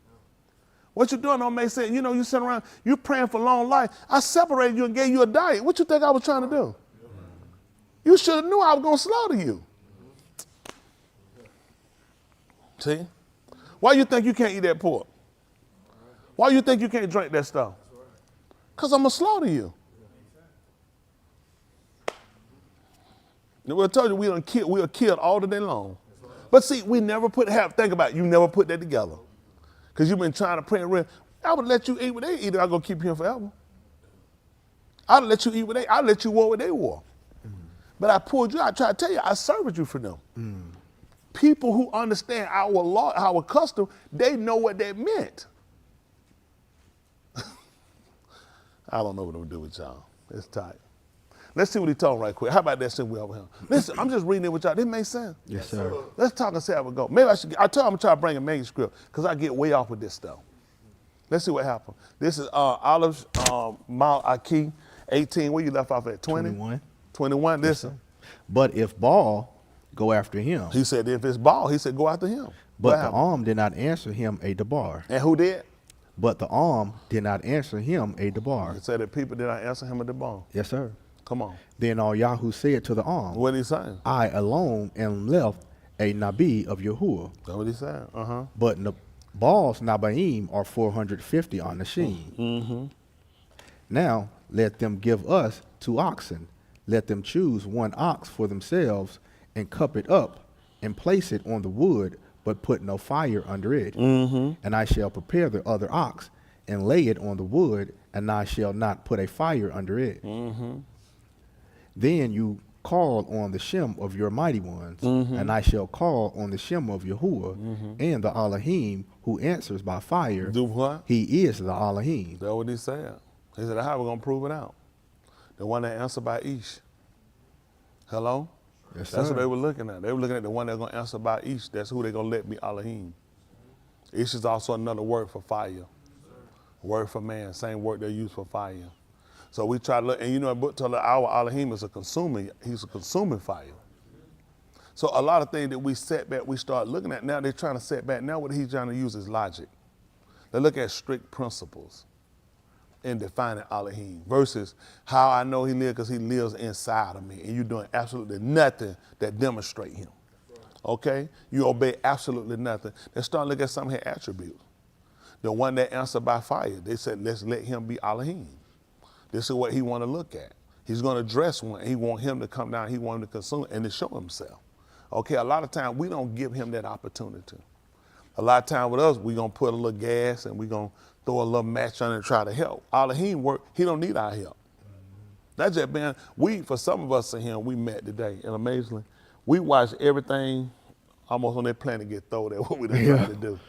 What you're doing don't make sense. You know, you sit around, you're praying for long life. I separated you and gave you a diet. What you think I was trying to do? You should have knew I was going to slaughter you. See? Why you think you can't eat that pork? Why you think you can't drink that stuff? Because I'm going to slaughter you. We told you we are killed all the day long. But see, we never think about it, you never put that together. Because you've been trying to pray and real. I would let you eat what they eat, I'm going to keep you here forever. I'd let you eat what I'd let you war what they wore. But I pulled you out, I tried to tell you, I served you for them. People who understand our law, our custom, they know what that meant. I don't know what I'm going to do with y'all. It's tight. Let's see what he told right quick. How about that since we over here? Listen, I'm just reading it with y'all. This makes sense? Yes, sir. Let's talk and see how it go. Maybe I told him I'm going to try to bring a manuscript because I get way off with this stuff. Let's see what happened. This is Olive's Mount Aki, 18. Where you left off at? 20? 21. 21, listen. Yes, but if Baal, go after him. He said if it's Baal, he said go after him. But the arm did not answer him a debar. And who did? But the arm did not answer him a debar. He said that people did not answer him a debar. Yes, sir. Come on. Then all Yahoo said to the arm, what did he say? I alone am left a Nabi of Yahuwah. That's what he said. But Baal's Nabaim are 450 on the sheen. Now let them give us 2 oxen. Let them choose 1 ox for themselves and cup it up and place it on the wood, but put no fire under it. And I shall prepare the other ox and lay it on the wood, and I shall not put a fire under it. Then you call on the Shem of your mighty ones, and I shall call on the Shem of Yahuwah, and the Elohim who answers by fire. Do what? He is the Elohim. That's what he said. He said, how are we going to prove it out? The one that answered by Ish. Hello? Yes, That's sir. what they were looking at. They were looking at the one that's going to answer by Ish. That's who they're going to let be Elohim. Ish is also another word for fire. Word for man, same word they use for fire. So we try to look, and you know, but our Elohim is he's a consuming fire. So a lot of things that we set back, we start looking at now, they're trying to set back. Now what he's trying to use is logic. They look at strict principles in defining Elohim versus how I know he lives because he lives inside of me and you're doing absolutely nothing that demonstrate him. Okay? You obey absolutely nothing. They start to look at some of his attributes. The one that answered by fire, they said, let's let him be Elohim. This is what he want to look at. He's going to dress one. He want him to come down. He want him to consume and to show himself. Okay, a lot of times we don't give him that opportunity. A lot of time with us, we're going to put a little gas and we're going to throw a little match on it and try to help. Elohim work, he don't need our help. That's just been, for some of us in here, we met today, and amazingly, we watched everything almost on that planet get thrown at what we done tried to do.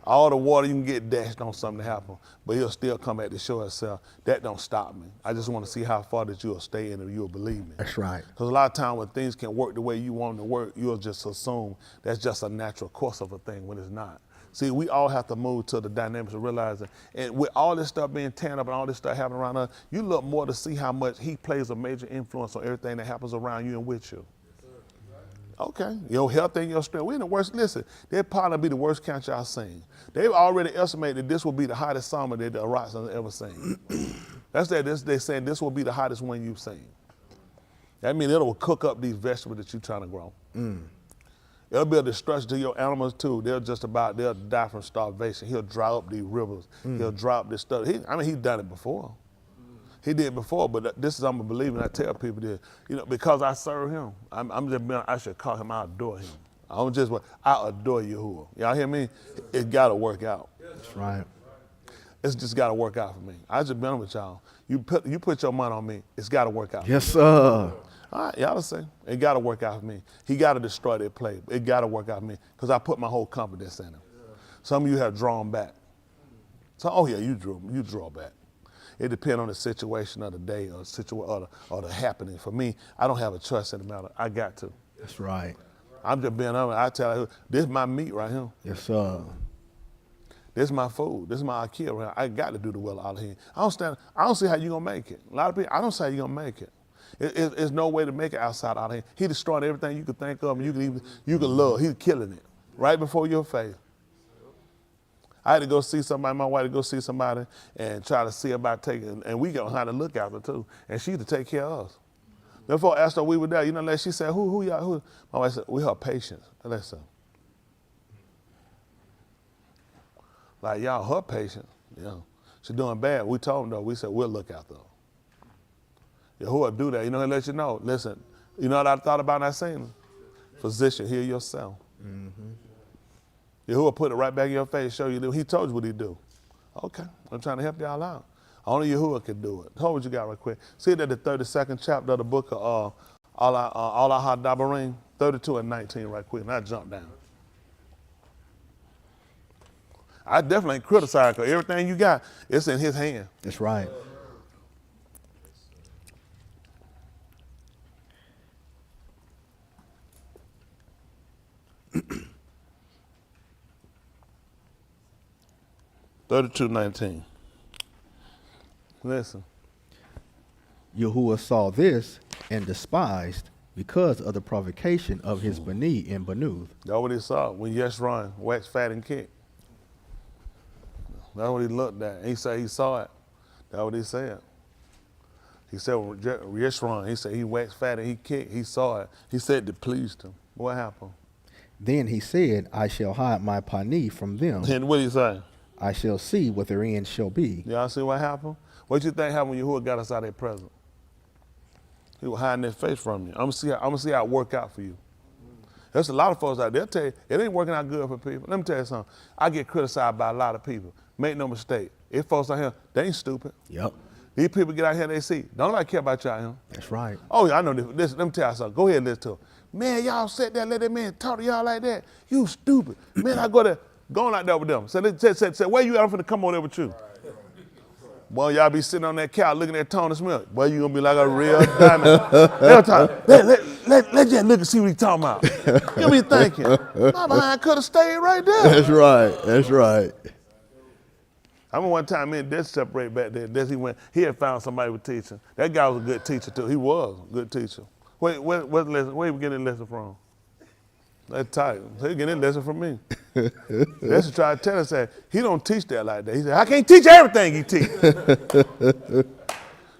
All the water you can get dashed on something to happen, but he'll still come back to show himself. That don't stop me. I just want to see how far that you'll stay in and you'll believe me. That's right. Because a lot of times when things can work the way you want them to work, you'll just assume that's just a natural course of a thing when it's not. See, we all have to move to the dynamics of realizing, and with all this stuff being tan up and all this stuff happening around us, you look more to see how much he plays a major influence on everything that happens around you and with you. Okay, your health and your strength. We're in the worst, listen, they'd probably be the worst country I've seen. They've already estimated this will be the hottest summer that the Iraqs have ever seen. They're saying this will be the hottest one you've seen. That means it'll cook up these vegetables that you're trying to grow. It'll be a destruction to your animals too. They'll die from starvation. He'll dry up these rivers. He'll dry up this stuff. He's done it before. He did before, but this is I'm a believer, and I tell people this, because I serve him, I should call him, I adore him. I adore Yahuwah. Y'all hear me? It gotta work out. That's right. It's just gotta work out for me. I just been with y'all. You put your money on me, it's gotta work out. Yes, sir. All right, y'all say, it gotta work out for me. He gotta destroy that play. It gotta work out for me, because I put my whole confidence in him. Some of you have drawn back. So, oh yeah, you draw back. It depends on the situation of the day or the happening. For me, I don't have a choice in the matter. I got to. That's right. I'm just being honest. I tell you, this is my meat right here. Yes, sir. This is my food. This is my Ikea right here. I got to do the will of Elohim. I don't see how you're going to make it. A lot of people, I don't see how you're going to make it. There's no way to make it outside Elohim. He destroyed everything you could think of and you could love. He's killing it right before your face. I had to go see somebody, my wife to go see somebody and try to see about taking, and we got how to look after too. And she to take care of us. Before I asked her we were there, like she said, who y'all, who? My wife said, we her patients. Listen. Like y'all her patients, She's doing bad. We told them though, we said, we'll look after her. Yahuwah do that, he let you know. Listen, you know what I thought about that scene? Physician, heal yourself. Mm-hmm. Yahuwah put it right back in your face, show you, he told you what he do. Okay, I'm trying to help y'all out. Only Yahuwah can do it. Hold what you got right quick. See that the 32nd chapter of the book of Allah Hadabarim, 32 and 19 right quick, and I jump down. I definitely ain't criticizing because everything you got, it's in his hand. That's right. $32:19. Listen. Yahuwah saw this and despised because of the provocation of his Bani in Banuth. That's what he saw when Yeshurun waxed fat and kicked. That's what he looked at. He said he saw it. That's what he said. He said Yeshurun, he said he waxed fat and he kicked. He saw it. He said it pleased him. What happened? Then he said, I shall hide my Pani from them. And what did he say? I shall see what their end shall be. Y'all see what happened? What you think happened when Yahuwah got us out of their presence? He was hiding his face from you. I'm gonna see how it work out for you. There's a lot of folks out there, they'll tell you, it ain't working out good for people. Let me tell you something. I get criticized by a lot of people. Make no mistake. If folks out here, they ain't stupid. Yep. These people get out here, they see. Don't nobody care about y'all here. That's right. Oh, yeah, I know this. Listen, let me tell you something. Go ahead and listen to him. Man, y'all sit there, let that man talk to y'all like that. You stupid. Man, I go there, going like that with them. Say, where you at? I'm finna come on there with you. Boy, y'all be sitting on that couch looking at Tony Smith. Boy, you gonna be like a real diamond. Let just look and see what he talking about. You be thinking, my behind could have stayed right there. That's right. That's right. I remember one time me and Des separated back there. He had found somebody with teaching. That guy was a good teacher too. He was a good teacher. Where you getting that lesson from? That's tight. So he getting that lesson from me. That's what try to tell us that he don't teach that like that. He said, I can't teach everything he teach. That's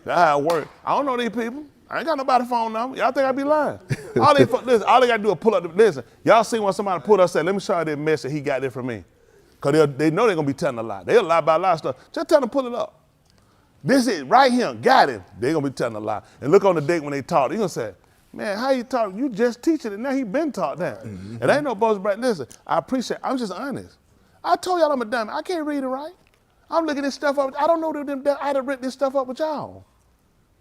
how it works. I don't know these people. I ain't got nobody's phone number. Y'all think I be lying? All they got to do is pull up the, listen, y'all see when somebody pull up, say, let me show you this message he got it from me. Because they know they're going to be telling a lie. They'll lie about a lot of stuff. Just tell them pull it up. This is right here, got him. They're going to be telling a lie. And look on the date when they talk. They're going to say, man, how you talk? You just teaching it. Now he been taught that. Mm-hmm. It ain't no boast, but listen, I appreciate I'm just honest. I told y'all I'm a dummy. I can't read it right. I'm looking this stuff up. I don't know that I'd have written this stuff up with y'all.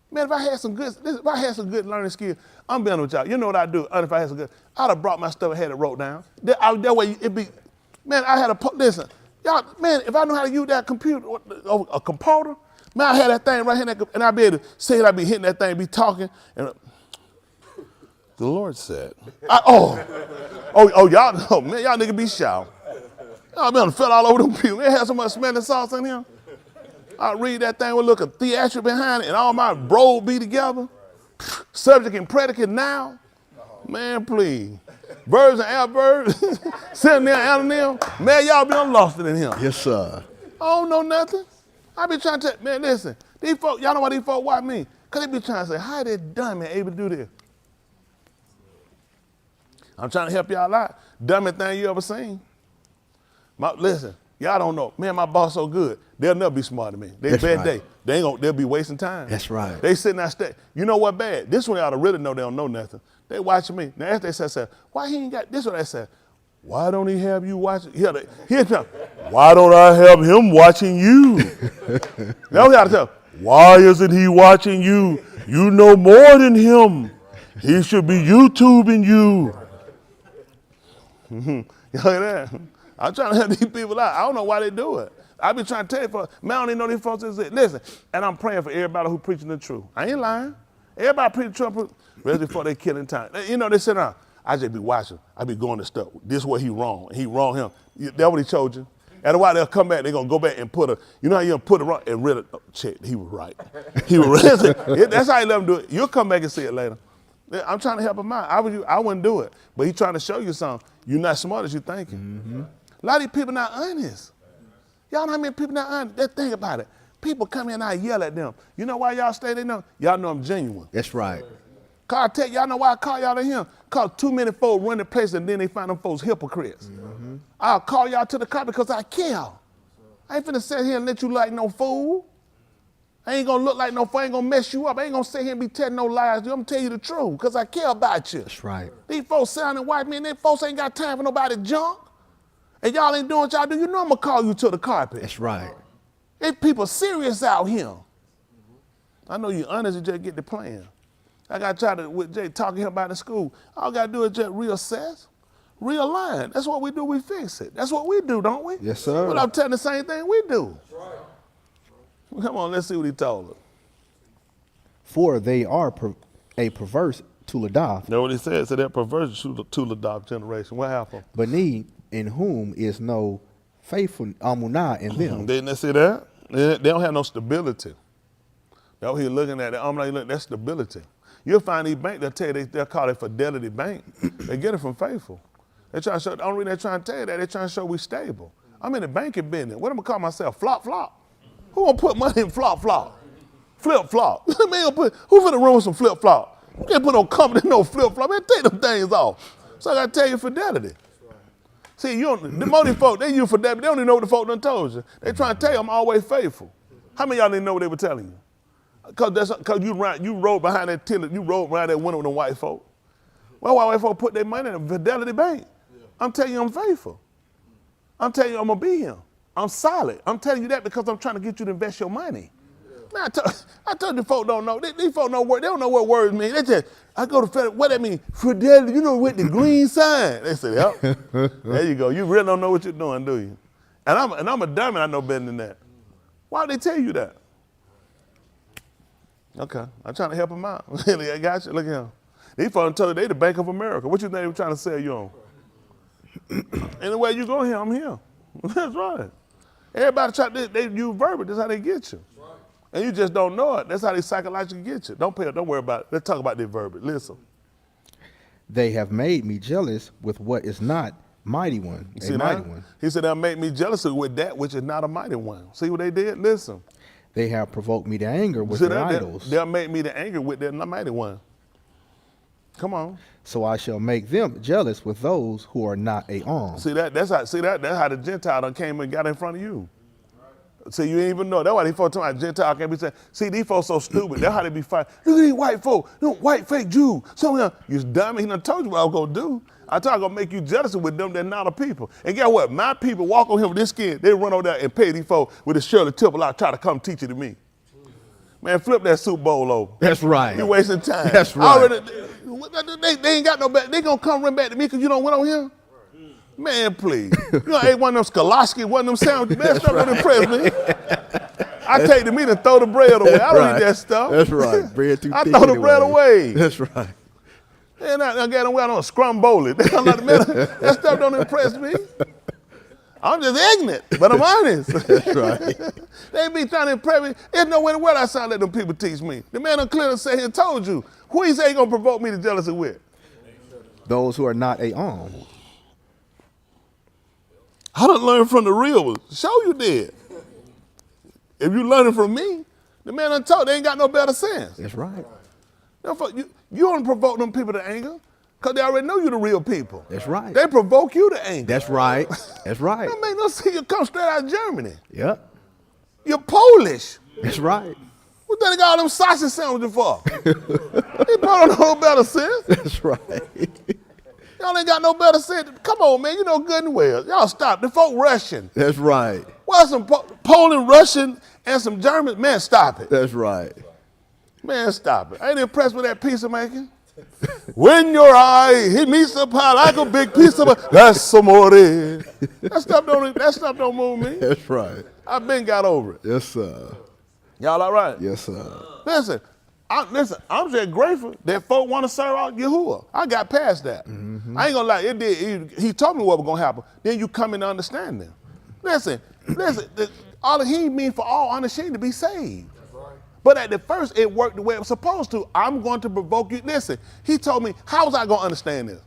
Man, if I had some good learning skills, I'm being with y'all. You know what I'd do? If I had some good, I'd have brought my stuff and had it wrote down. That way it'd be, man, I had listen, y'all, man, if I know how to use that computer, a computer, man, I had that thing right here, and I'd be able to say it, I'd be hitting that thing, be talking, and the Lord said, y'all, man, y'all niggas be shout. Y'all been fell all over them people. They had so much smelling sauce in here. I read that thing with a look of theatrical behind it, and all my bros be together. Subject and predicate now. Man, please. Verbs and adverbs, synonym, anonym. Man, y'all be lost in him. Yes, sir. I don't know nothing. I be trying to, man, listen. These folks, y'all know why these folks watch me? Because they be trying to say, how they done, man, able to do this? I'm trying to help y'all out. Dumbest thing you ever seen. Listen, y'all don't know. Man, my boss so good. They'll never be smarter than me. They bad day. They'll be wasting time. That's right. They sitting there, you know what bad? This one y'all to really know they don't know nothing. They watching me. Now after they said, why he ain't got this? What they said? Why don't he have you watching? Why don't I have him watching you? Now we gotta tell. Why isn't he watching you? You know more than him. He should be YouTubing you. You hear that? I'm trying to help these people out. I don't know why they do it. I be trying to tell you, folks, man, I don't even know these folks exist. Listen, and I'm praying for everybody who preaching the truth. I ain't lying. Everybody preaching the truth, ready before they killing time. You know, they sit down. I just be watching. I be going to stuff. This is where he wrong. He wrong him. That's what he told you. And while they'll come back, they're going to go back and put you know how you put it wrong and really, check, he was right. He was right. That's how you let him do it. You'll come back and see it later. I'm trying to help him out. I wouldn't do it. But he's trying to show you something. You're not smart as you're thinking. Mm-hmm. A lot of these people not honest. Y'all know how many people not honest? They think about it. People come in and I yell at them. You know why y'all stay there? Y'all know I'm genuine. That's right. I tell y'all know why I call y'all to him? Because too many folks run the place and then they find them folks hypocrites. Mm-hmm. I'll call y'all to the car because I care. I ain't finna sit here and let you like no fool. I ain't gonna look like no fool. I ain't gonna mess you up. I ain't gonna sit here and be telling no lies. I'm gonna tell you the truth because I care about you. That's right. These folks sounding white men, them folks ain't got time for nobody junk. And y'all ain't doing what y'all do. You know I'm gonna call you to the carpet. That's right. There's people serious out here. I know you honest, you just get the plan. I got to try to, with Jay, talking to him about the school. All I got to do is just reassess, realign. That's what we do, we fix it. That's what we do, don't we? Yes, sir. But I'm telling the same thing we do. That's right. Come on, let's see what he told us. For they are a perverse Tuledah. You know what he said? So they're perverse Tuledah generation. What happened? Beneath in whom is no faithful amunah in them. Didn't they see that? They don't have no stability. That's what he's looking at. I'm like, look, that's stability. You'll find these banks, they'll tell you, they'll call it Fidelity Bank. They get it from Faithful. They try to show, the only reason they're trying to tell you that, they're trying to show we stable. I'm in the banking business. What am I call myself? Flop, flop. Who gonna put money in flop, flop? Flip, flop. Who finna run with some flip, flop? You can't put no company, no flip, flop. Man, take them things off. So I gotta tell you Fidelity. See, the more these folks, they use Fidelity, they don't even know what the folks done told you. They trying to tell you I'm always faithful. How many of y'all didn't know what they were telling you? Because you rode behind that tiller, you rode around that window with them white folk. Well, why white folk put their money in a Fidelity Bank? I'm telling you I'm faithful. I'm telling you I'm going to be here. I'm solid. I'm telling you that because I'm trying to get you to invest your money. Man, I told you folks don't know. These folks know they don't know what words mean. They just, I go to Fidelity, what that mean? Fidelity, you know, with the green sign. They say, yep. There you go. You really don't know what you're doing, do you? And I'm a dummy, I know better than that. Why would they tell you that? Okay, I'm trying to help them out. Really, I got you. Look at him. These folks told you they the Bank of America. What you think they were trying to sell you on? Anywhere you go here, I'm here. That's right. Everybody they use verbiage. That's how they get you. Right. And you just don't know it. That's how they psychologically get you. Don't worry about it. Let's talk about this verbiage. Listen. They have made me jealous with what is not mighty one. A mighty one. He said they'll make me jealous with that which is not a mighty one. See what they did? Listen. They have provoked me to anger with their idols. They'll make me to anger with their mighty one. Come on. So I shall make them jealous with those who are not a arm. That's how the Gentile done came and got in front of you. See, you ain't even know. That's why these folks talking about Gentile can't be saying, see, these folks so stupid. That's how they be fighting. Look at these white folks, white fake Jews. Some of them, you dummy, he done told you what I was gonna do. I told you I'm gonna make you jealous with them, they're not a people. And guess what? My people walk on him with this skin, they run over there and pay these folks with a Shirley Temple out, try to come teach it to me. Man, flip that Super Bowl over. That's right. You're wasting time. That's right. They ain't got no back. They gonna come run back to me because you don't went on here? Man, please. You know, I ate one of them Skoloski, one of them sandwiches. Man, stuff don't impress me. I take the meat and throw the bread away. I don't eat that stuff. That's right. Bread too thick. I throw the bread away. That's right. And I got them well on scrumboli. That stuff don't impress me. I'm just ignorant, but I'm honest. That's right. They be trying to impress me. There's no way in the world I sound let them people teach me. The man on clearly say he told you. Who he say he gonna provoke me to jealousy with? Those who are not a arm. I done learned from the real ones. Show you did. If you learning from me, the man done told they ain't got no better sense. That's right. You don't provoke them people to anger because they already know you the real people. That's right. They provoke you to anger. That's right. That's right. That make no sense. You come straight out of Germany. Yep. You're Polish. That's right. What they got all them sausage sandwiches for? They probably don't know no better sense. That's right. Y'all ain't got no better sense. Come on, man. You know good and well. Y'all stop. The folk Russian. That's right. Well, some Polish, Russian, and some German. Man, stop it. That's right. Man, stop it. I ain't impressed with that pizza making. When your eye hit me so high like a big piece of that's amore. That stuff don't move me. That's right. I've been got over it. Yes, sir. Y'all all right? Yes, sir. Listen, I'm just grateful that folk want to serve out Yahuwah. I got past that. I ain't gonna lie, it did. He told me what was gonna happen. Then you come into understanding. Listen. All he mean for all unashamed to be saved. But at the first, it worked the way it was supposed to. I'm going to provoke you. Listen, he told me, how was I going to understand this?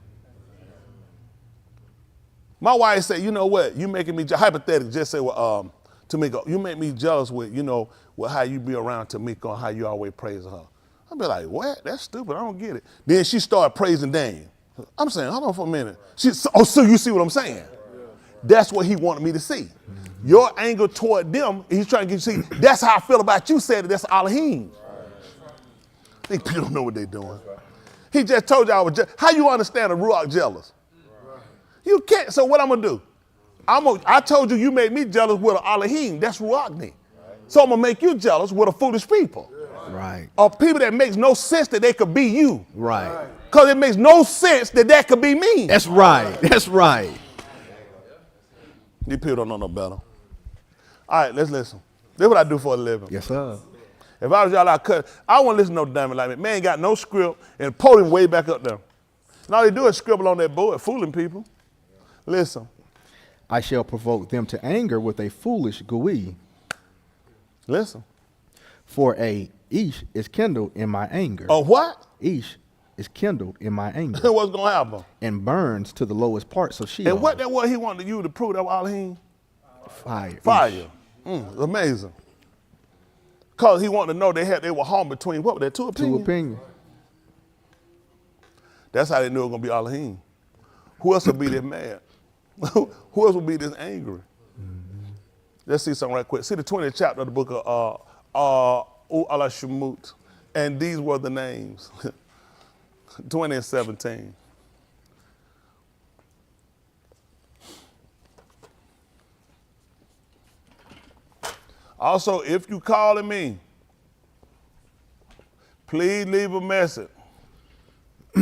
My wife said, you know what? You making me, hypothetically, just say, well, Tamika, you make me jealous with, with how you be around Tamika and how you always praise her. I'll be like, what? That's stupid. I don't get it. Then she started praising Daniel. I'm saying, hold on for a minute. So you see what I'm saying? That's what he wanted me to see. Your anger toward them, he's trying to get you to see, that's how I feel about you, said it, that's Elohim. I think people don't know what they're doing. He just told you I was jealous. How you understand a Ruach jealous? You can't. So what I'm going to do? I told you made me jealous with an Elohim. That's Ruach. So I'm going to make you jealous with a foolish people. Right. Or people that makes no sense that they could be you. Right. Because it makes no sense that could be me. That's right. That's right. These people don't know no better. All right, let's listen. This is what I do for a living. Yes, sir. If I was y'all, I wouldn't listen to no dummy like me. Man ain't got no script and the podium way back up there. And all they do is scribble on that board, fooling people. Listen. I shall provoke them to anger with a foolish gui. Listen. For a ish is kindled in my anger. Oh, what? Ish is kindled in my anger. What's going to happen? And burns to the lowest parts of Sheol. And what he wanted you to prove that was Elohim? Fire. Fire. Amazing. Because he wanted to know they were home between, what were they, two opinions? Two opinions. That's how they knew it was going to be Elohim. Who else would be this mad? Who else would be this angry? Let's see something right quick. See the 20th chapter of the book of Ala Shemut. And these were the names. 20 and 17. Also, if you calling me, please leave a message. I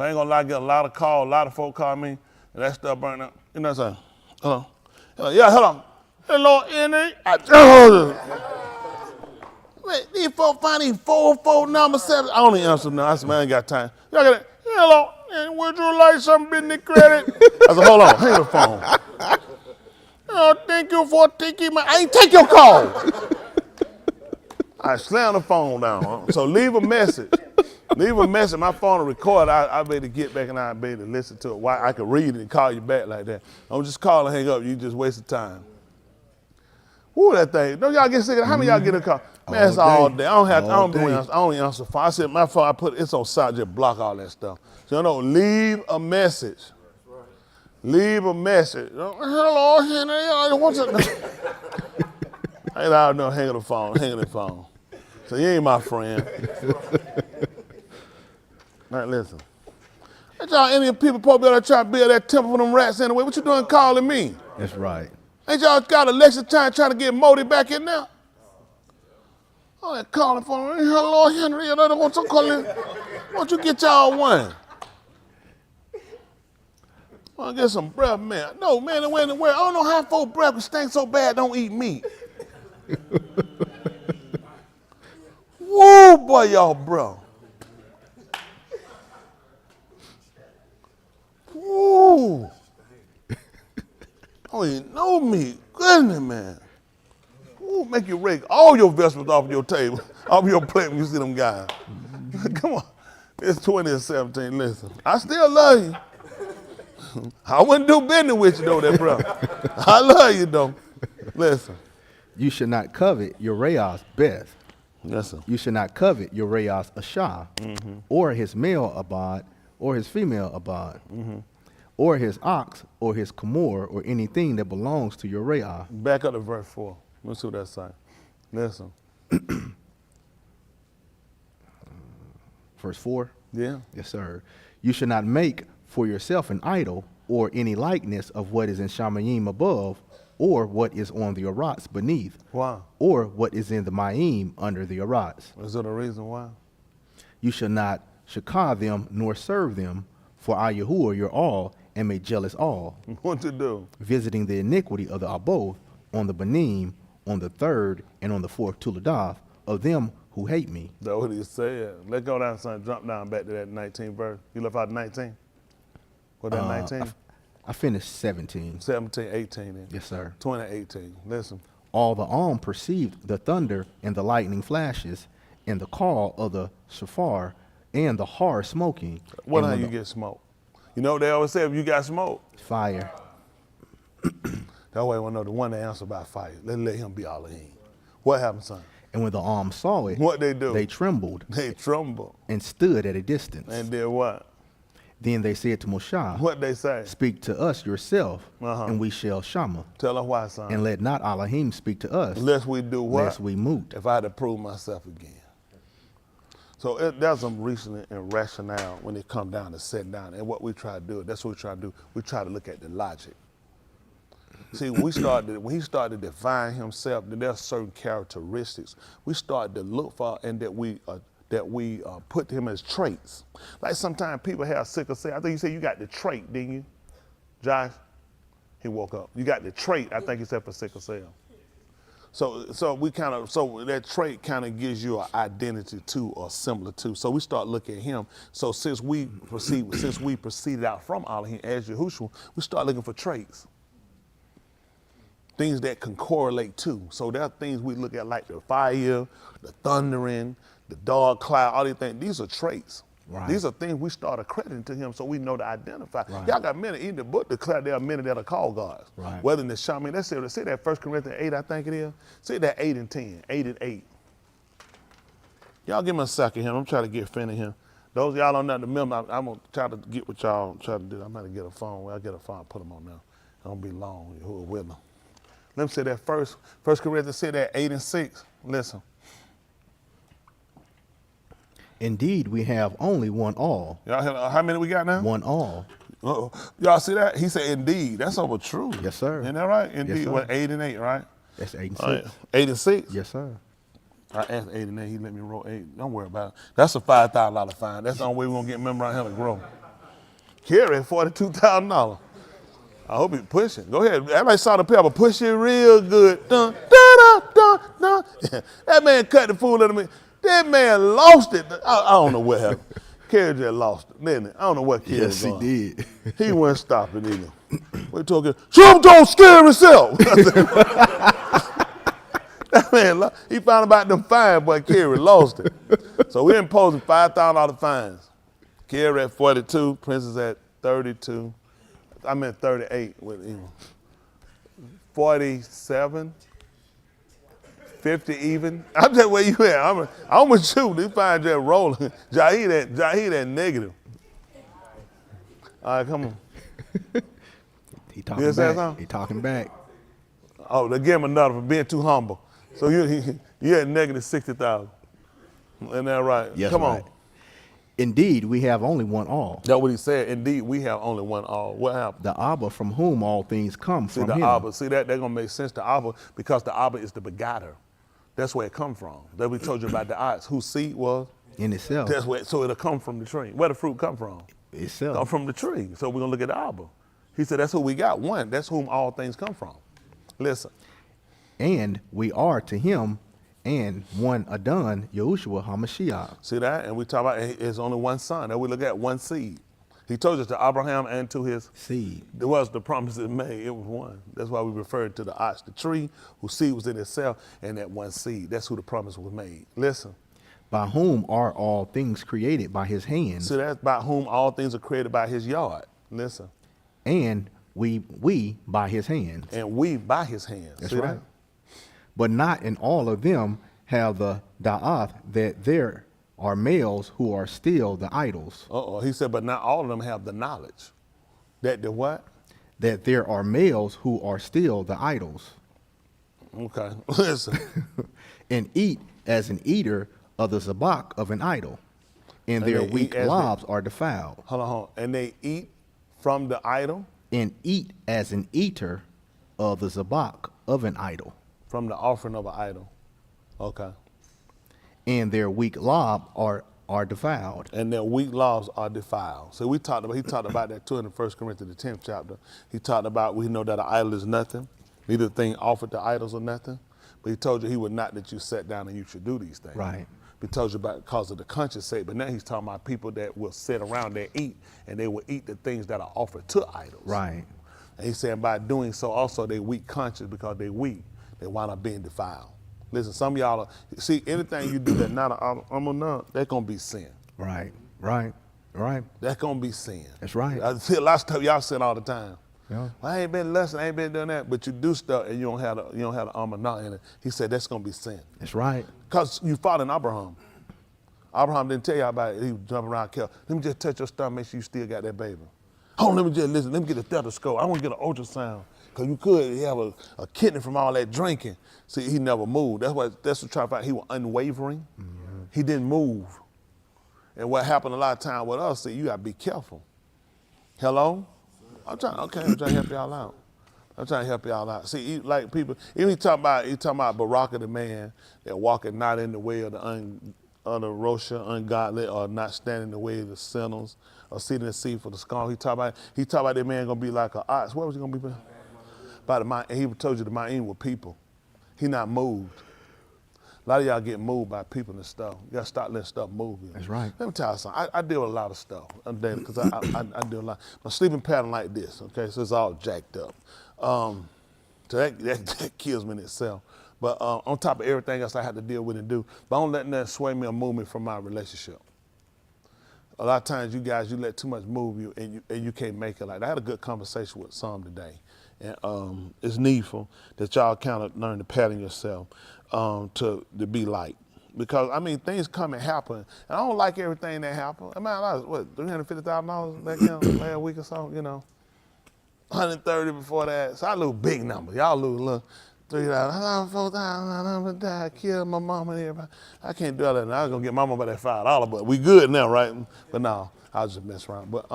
ain't gonna lie, I get a lot of calls, a lot of folk call me, and that stuff burn up. You know what I'm saying? Hello. Yeah, hold on. Hello, Henry. Wait, these folk find these 44 number 7. I only answer now. I said, man, I ain't got time. Y'all got it. Hello, and would you like some business credit? I said, hold on, hang the phone. Oh, thank you for taking I ain't take your call. I slammed the phone down. So leave a message. Leave a message. My phone will record. I better get back and I better listen to it. Why I could read it and call you back like that. Don't just call and hang up. You just wasted time. Woo, that thing. Don't y'all get sick of it? How many of y'all get a call? Man, that's all day. I only answer the phone. I said my phone, it's on silent, just block all that stuff. So leave a message. Leave a message. Hello, Henry. What's it? I don't know. Hang on the phone. So you ain't my friend. All right, listen. Ain't y'all any people probably out there trying to build that temple for them rats anyway? What you doing calling me? That's right. Ain't y'all got election time trying to get Modi back in there? Oh, they're calling for me. Hello, Henry. I don't want to call in. Why don't you get y'all one? I'll get some breath, man. No, man, I don't know how folk breath can stink so bad don't eat meat. Woo, boy, y'all, bro. Woo. Oh, you know me. Goodness, man. Woo, make you rake all your vegetables off your table, off your plate when you see them guys. Come on. It's 2017. Listen, I still love you. I wouldn't do business with you, though, that brother. I love you, though. Listen. You should not covet Uriah's best. Yes, sir. You should not covet Uriah's Ashah, or his male abad, or his female abad, or his ox, or his chamor, or anything that belongs to Uriah. Back up to verse 4. Let's see what that's saying. Listen. Verse 4? Yeah. Yes, sir. You should not make for yourself an idol, or any likeness of what is in Shamayim above, or what is on the Arats beneath. Why? Or what is in the Ma'im under the Arats. Is there a reason why? You shall not shakah them nor serve them, for I Yahuwah your all and made jealous all, What to do? visiting the iniquity of the Aboth on the Banim, on the third and on the fourth Tuladath, of them who hate me. That's what he said. Let's go down, son. Jump down back to that 19th verse. You left out 19? What that 19? I finished 17. 17, 18 then. Yes, sir. 20, 18. Listen. All the arm perceived the thunder and the lightning flashes, and the call of the shofar, and the hard smoking. What and how when you get smoke? You know what they always say, if you got smoke? fire. That way I want to know the one that answer by fire. Let's let him be Elohim. What happened, son? And when the arm saw it, What they do? they trembled They tremble. and stood at a distance. And did what? Then they said to Moshe, What they say? speak to us yourself, Uh-huh. and we shall shama. Tell us why, son. And let not Elohim speak to us, Lest we do what? lest we moot. If I had to prove myself again. So there's some reasoning and rationale when it comes down to sitting down. And what we try to do, that's what we try to do. We try to look at the logic. See, when he started to define himself, then there's certain characteristics we started to look for, and that we put him as traits. Like sometimes people have sickle cell. I think you said you got the trait, didn't you, Josh? He woke up. You got the trait. I think you said for sickle cell. So that trait kind of gives you an identity to or similar to. So we start looking at him. So since we proceeded out from Elohim as Yahushua, we start looking for traits. Things that can correlate to. So there are things we look at like the fire, the thundering, the dark cloud, all these things. These are traits. Right. These are things we start accrediting to him so we know to identify. Right. Y'all got many in the book declare there are many that are called gods. Right. Whether in the shaman, let's say that 1 Corinthians 8, I think it is. Say that 8 and 10, 8 and 8. Y'all give me a second here. I'm trying to get finished here. Those of y'all don't know the remember, I'm going to try to get what y'all try to do. I'm going to get a phone. Well, I'll get a phone, put them on now. It don't be long. Who are with them? Let me say that first Corinthians say that 8 and 6. Listen. Indeed, we have only one all. Y'all, how many we got now? One all. Uh-oh. Y'all see that? He said indeed. That's over true. Yes, sir. Isn't that right? Indeed. sir. What, 8 and 8, right? That's 8 and 6. All right. 8 and 6? Yes, sir. I asked 8 and 8. He let me roll 8. Don't worry about it. That's a $5,000 fine. That's the only way we're going to get men around here to grow. Carry $42,000. I hope he's pushing. Go ahead. Everybody saw the pepper. Push it real good. Dun, dun, dun, dun, dun. That man cut the fool out of me. That man lost it. I don't know what happened. Kerry just lost it, didn't he? I don't know what Kerry was Yes, he did. He wasn't stopping either. We talking, some don't scare himself. That man, he found about them fines, but Kerry lost it. So we're imposing $5,000 fines. Kerry at 42, Princess at 32. I'm at 38 with him. 47, 50 even. I'm just where you at. I'm with you. These fines just rolling. Jahid at negative. All right, come on. He talking back. He talking back. Oh, they give him another for being too humble. So you at negative 60,000. Isn't that right? Yes, come right. on. Indeed, we have only one all. That's what he said. Indeed, we have only one all. What happened? The Abba from whom all things come See, from the him. Abba. See, they're going to make sense to Abba because the Abba is the begotter. That's where it come from. That we told you about the ox, whose seed was? In itself. That's where, so it'll come from the tree. Where the fruit come from? Itself. Come from the tree. So we're going to look at the Abba. He said that's who we got. One, that's whom all things come from. Listen. And we are to him and one Adon, Yahushua HaMashiach. See that? And we talk about it's only one son. And we look at one seed. He told us to Abraham and to his seed. There was the promises made. It was one. That's why we referred to the ox, the tree, whose seed was in itself, and that one seed. That's who the promise was made. Listen. By whom are all things created by his hands. So that's by whom all things are created by his yard. Listen. And we by his hands. And we by his hands. That's See right. that? But not in all of them have the da'ath that there are males who are still the idols. Uh-oh. He said, but not all of them have the knowledge. That the what? That there are males who are still the idols. Okay. Listen. And eat as an eater of the zabak of an idol. And their weak lobs are defiled. Hold on. And they eat from the idol? And eat as an eater of the zabak of an idol. From the offering of an idol. Okay. And their weak lob are are defiled. And their weak laws are defiled. So he talked about that too in the 1 Corinthians, the 10th chapter. He talked about, we know that an idol is nothing, neither thing offered to idols or nothing. But he told you he would not that you sat down and you should do these things. Right. He told you about because of the conscience sake, but now he's talking about people that will sit around and eat, and they will eat the things that are offered to idols. Right. And he's saying by doing so also they weak conscience because they weak, they wind up being defiled. Listen, some of y'all, see, anything you do that's not an none, that's going to be sin. Right. Right. Right. That's going to be sin. That's right. I see a lot of stuff y'all sin all the time. Yeah. Well, I ain't been lusting, I ain't been doing that, but you do stuff and you don't have the armor not in it. He said that's going to be sin. That's right. Because you following Abraham. Abraham didn't tell you about it. He was jumping around, let me just touch your stomach, make sure you still got that baby. Hold on, let me just listen, let me get a stethoscope. I want to get an ultrasound. Because you could have a kidney from all that drinking. See, he never moved. That's what trying to find. He was unwavering. Mm-hmm. He didn't move. And what happened a lot of time with us, see, you got to be careful. Hello? I'm trying to help y'all out. See, like people, even he talking about Baraka the man that walketh not in the way of the Rosha, ungodly, or not standing in the way of the sinners, or sitting in the seat for the scorn. He talk about that man gonna be like an ox. What was he gonna be? He told you the Ma'in were people. He not moved. A lot of y'all get moved by people and stuff. You gotta start letting stuff move you. That's right. Let me tell you something. I deal with a lot of stuff because I do a lot. My sleeping pattern like this, okay? So it's all jacked up. So that kills me in itself. But on top of everything else I have to deal with and do, but I don't let that sway me or move me from my relationship. A lot of times you guys, you let too much move you and you can't make it. Like I had a good conversation with some today. And it's needful that y'all kind of learn to pattern yourself to be like. Because, I mean, things come and happen. And I don't like everything that happened. I mean, I lost, $350,000 back last week or so, 130 before that. So I lose big numbers. Y'all lose a little. $3,000, $4,000, died, killed my mama and everybody. I can't do all that. I was going to get my mama that $5, but we good now, right? But no, I was just messing around. But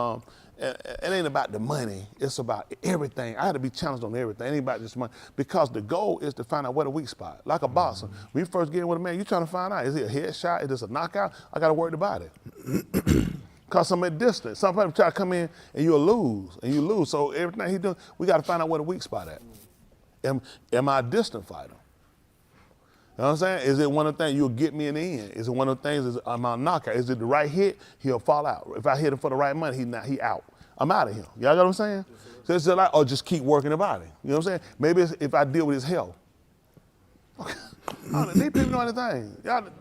it ain't about the money. It's about everything. I had to be challenged on everything. It ain't about just money. Because the goal is to find out what a weak spot. Like a boxer. When you first get in with a man, you trying to find out, is it a headshot? Is this a knockout? I got to worry about it. Because I'm at distance. Some people try to come in and you'll lose. And you lose. So everything he doing, we got to find out what a weak spot at. Am I a distant fighter? You know what I'm saying? Is it one of the things you'll get me in the end? Is it one of the things, am I a knockout? Is it the right hit? He'll fall out. If I hit him for the right money, he out. I'm out of him. Y'all know what I'm saying? So it's like, or just keep working the body. You know what I'm saying? Maybe it's if I deal with his health. These people know anything.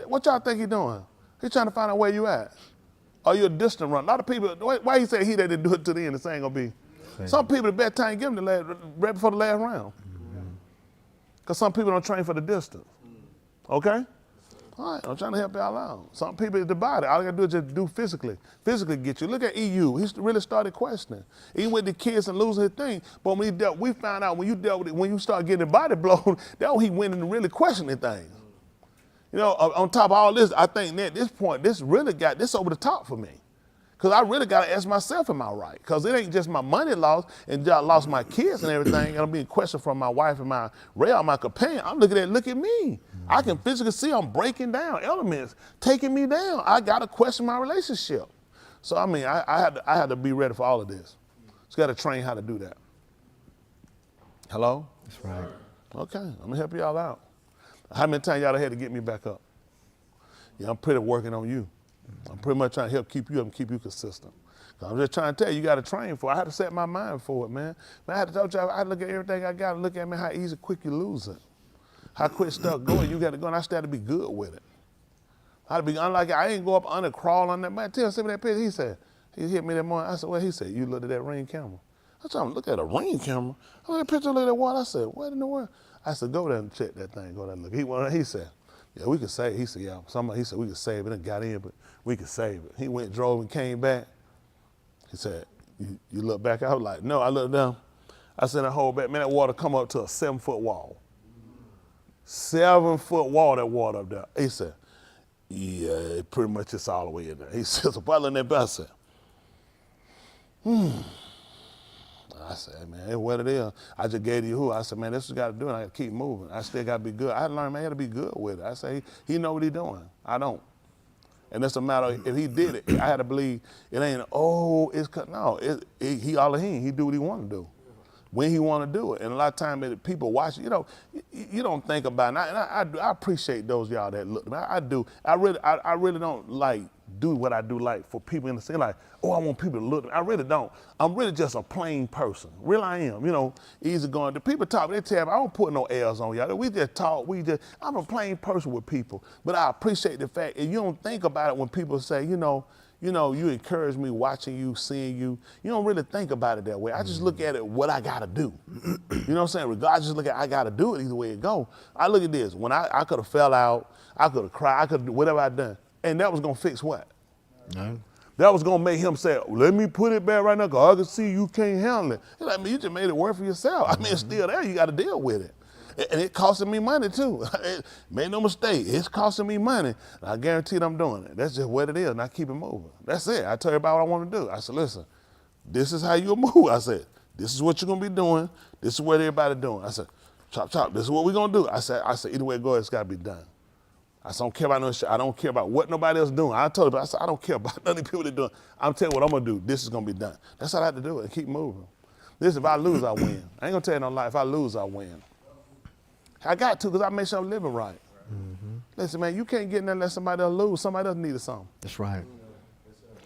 What y'all think he doing? He's trying to find out where you at. Are you a distant run? A lot of people, why he say he that didn't do it to the end, the same gonna be? Some people, the best time give them right before the last round. Because some people don't train for the distance. Okay? All right, I'm trying to help y'all out. Some people, it's the body. All I gotta do is just do physically. Physically get you. Look at EU. He really started questioning. Even with the kids and losing his thing. But when we found out when you dealt with it, when you start getting the body blown, that's when he went into really questioning things. On top of all this, I think at this point, this really got this over the top for me. Because I really got to ask myself, am I right? Because it ain't just my money lost and I lost my kids and everything, and I'm being questioned from my wife and my companion. I'm looking at, look at me. I can physically see I'm breaking down, elements taking me down. I got to question my relationship. So, I mean, I had to be ready for all of this. Just got to train how to do that. Hello? That's right. Okay, I'm going to help y'all out. How many times y'all had to get me back up? Yeah, I'm pretty working on you. I'm pretty much trying to help keep you up and keep you consistent. I'm just trying to tell you, you got to train for it. I had to set my mind for it, man. I had to tell you, I look at everything I got and look at, man, how easy, quick you lose it. How quick stuff going, you got to go, and I still had to be good with it. I had to be, unlike, I ain't go up under, crawl on that, man. Send me that picture. He said, he hit me that morning. I said, what he said? You looked at that ring camera. I said, I'm looking at a ring camera. I looked at a picture, look at that water. I said, what in the world? I said, go there and check that thing, go there and look. He said, yeah, we could save it. He said, yeah, he said, we could save it. And got in, but we could save it. He went, drove, and came back. He said, you look back? I was like, no, I looked down. I said, I hold back. Man, that water come up to a 7-foot wall. 7-foot wall, that water up there. He said, yeah, pretty much it's all the way in there. He said, so probably in that back, I said, I said, man, it's what it is. I just gave you who. I said, man, this is what I got to do, and I got to keep moving. I still got to be good. I learned, man, I got to be good with it. I say, he know what he doing. I don't. And it's a matter of, if he did it, I had to believe it ain't, it's cut. No, he Elohim, he do what he want to do. When he want to do it. And a lot of times people watch, you don't think about it. And I appreciate those y'all that look. I do. I really don't like do what I do like for people in the scene, like, I want people to look. I really don't. I'm really just a plain person. Real I am, easy going. The people talk, they tell me, I don't put no L's on y'all. We just talk, I'm a plain person with people. But I appreciate the fact, and you don't think about it when people say, you encourage me watching you, seeing you. You don't really think about it that way. I just look at it, what I gotta do. You know what I'm saying? Regardless, just look at, I gotta do it either way it go. I look at this, when I could have fell out, I could have cried, I could have do whatever I done. And that was gonna fix what? No. That was gonna make him say, let me put it back right now, cause I can see you can't handle it. He's like, you just made it work for yourself. I mean, it's still there, you gotta deal with it. And it costing me money too. Make no mistake, it's costing me money. I guarantee I'm doing it. That's just what it is, and I keep it moving. That's it. I tell everybody what I want to do. I said, listen, this is how you'll move. I said, this is what you're gonna be doing. This is what everybody doing. I said, chop, chop, this is what we're gonna do. I said, either way it goes, it's gotta be done. I said, I don't care about no shit. I don't care about what nobody else doing. I told you, I said, I don't care about none of the people that doing. I'm telling you what I'm gonna do. This is gonna be done. That's how I have to do it and keep moving. Listen, if I lose, I win. I ain't gonna tell you no lie. If I lose, I win. I got to, because I make sure I'm living right. Mm-hmm. Listen, man, you can't get nothing unless somebody else lose. Somebody else needed something. That's right.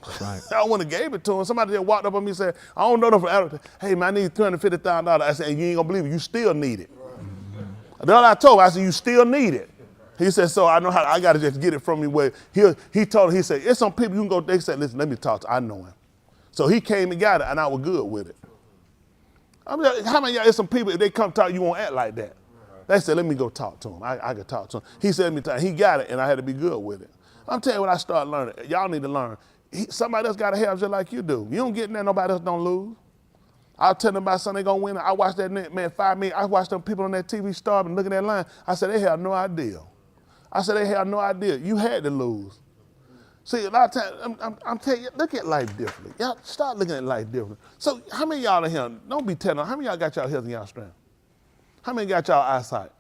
That's right. I wouldn't have gave it to him. Somebody just walked up on me and said, I don't know them for advertising. Hey, man, I need $350,000. I said, you ain't gonna believe it. You still need it. Mm-hmm. That's all I told him. I said, you still need it. He said, so I know how, I gotta just get it from you where he told him, he said, it's some people you can go, they said, listen, let me talk to, I know him. So he came and got it, and I was good with it. I mean, how many of y'all, there's some people, if they come talk, you won't act like that. They said, let me go talk to him. I could talk to him. He said, let me talk. He got it, and I had to be good with it. I'm telling you what I started learning. Y'all need to learn. Somebody else got to have just like you do. You don't get in there, nobody else don't lose. I'll tell them about something they gonna win. I watched that man 5 minutes. I watched them people on that TV starving, looking at that line. I said, they have no idea. I said, they have no idea. You had to lose. See, a lot of times, I'm telling you, look at life differently. Y'all start looking at life differently. So how many of y'all in here, don't be telling them, how many of y'all got y'all health and y'all strength? How many got y'all eyesight?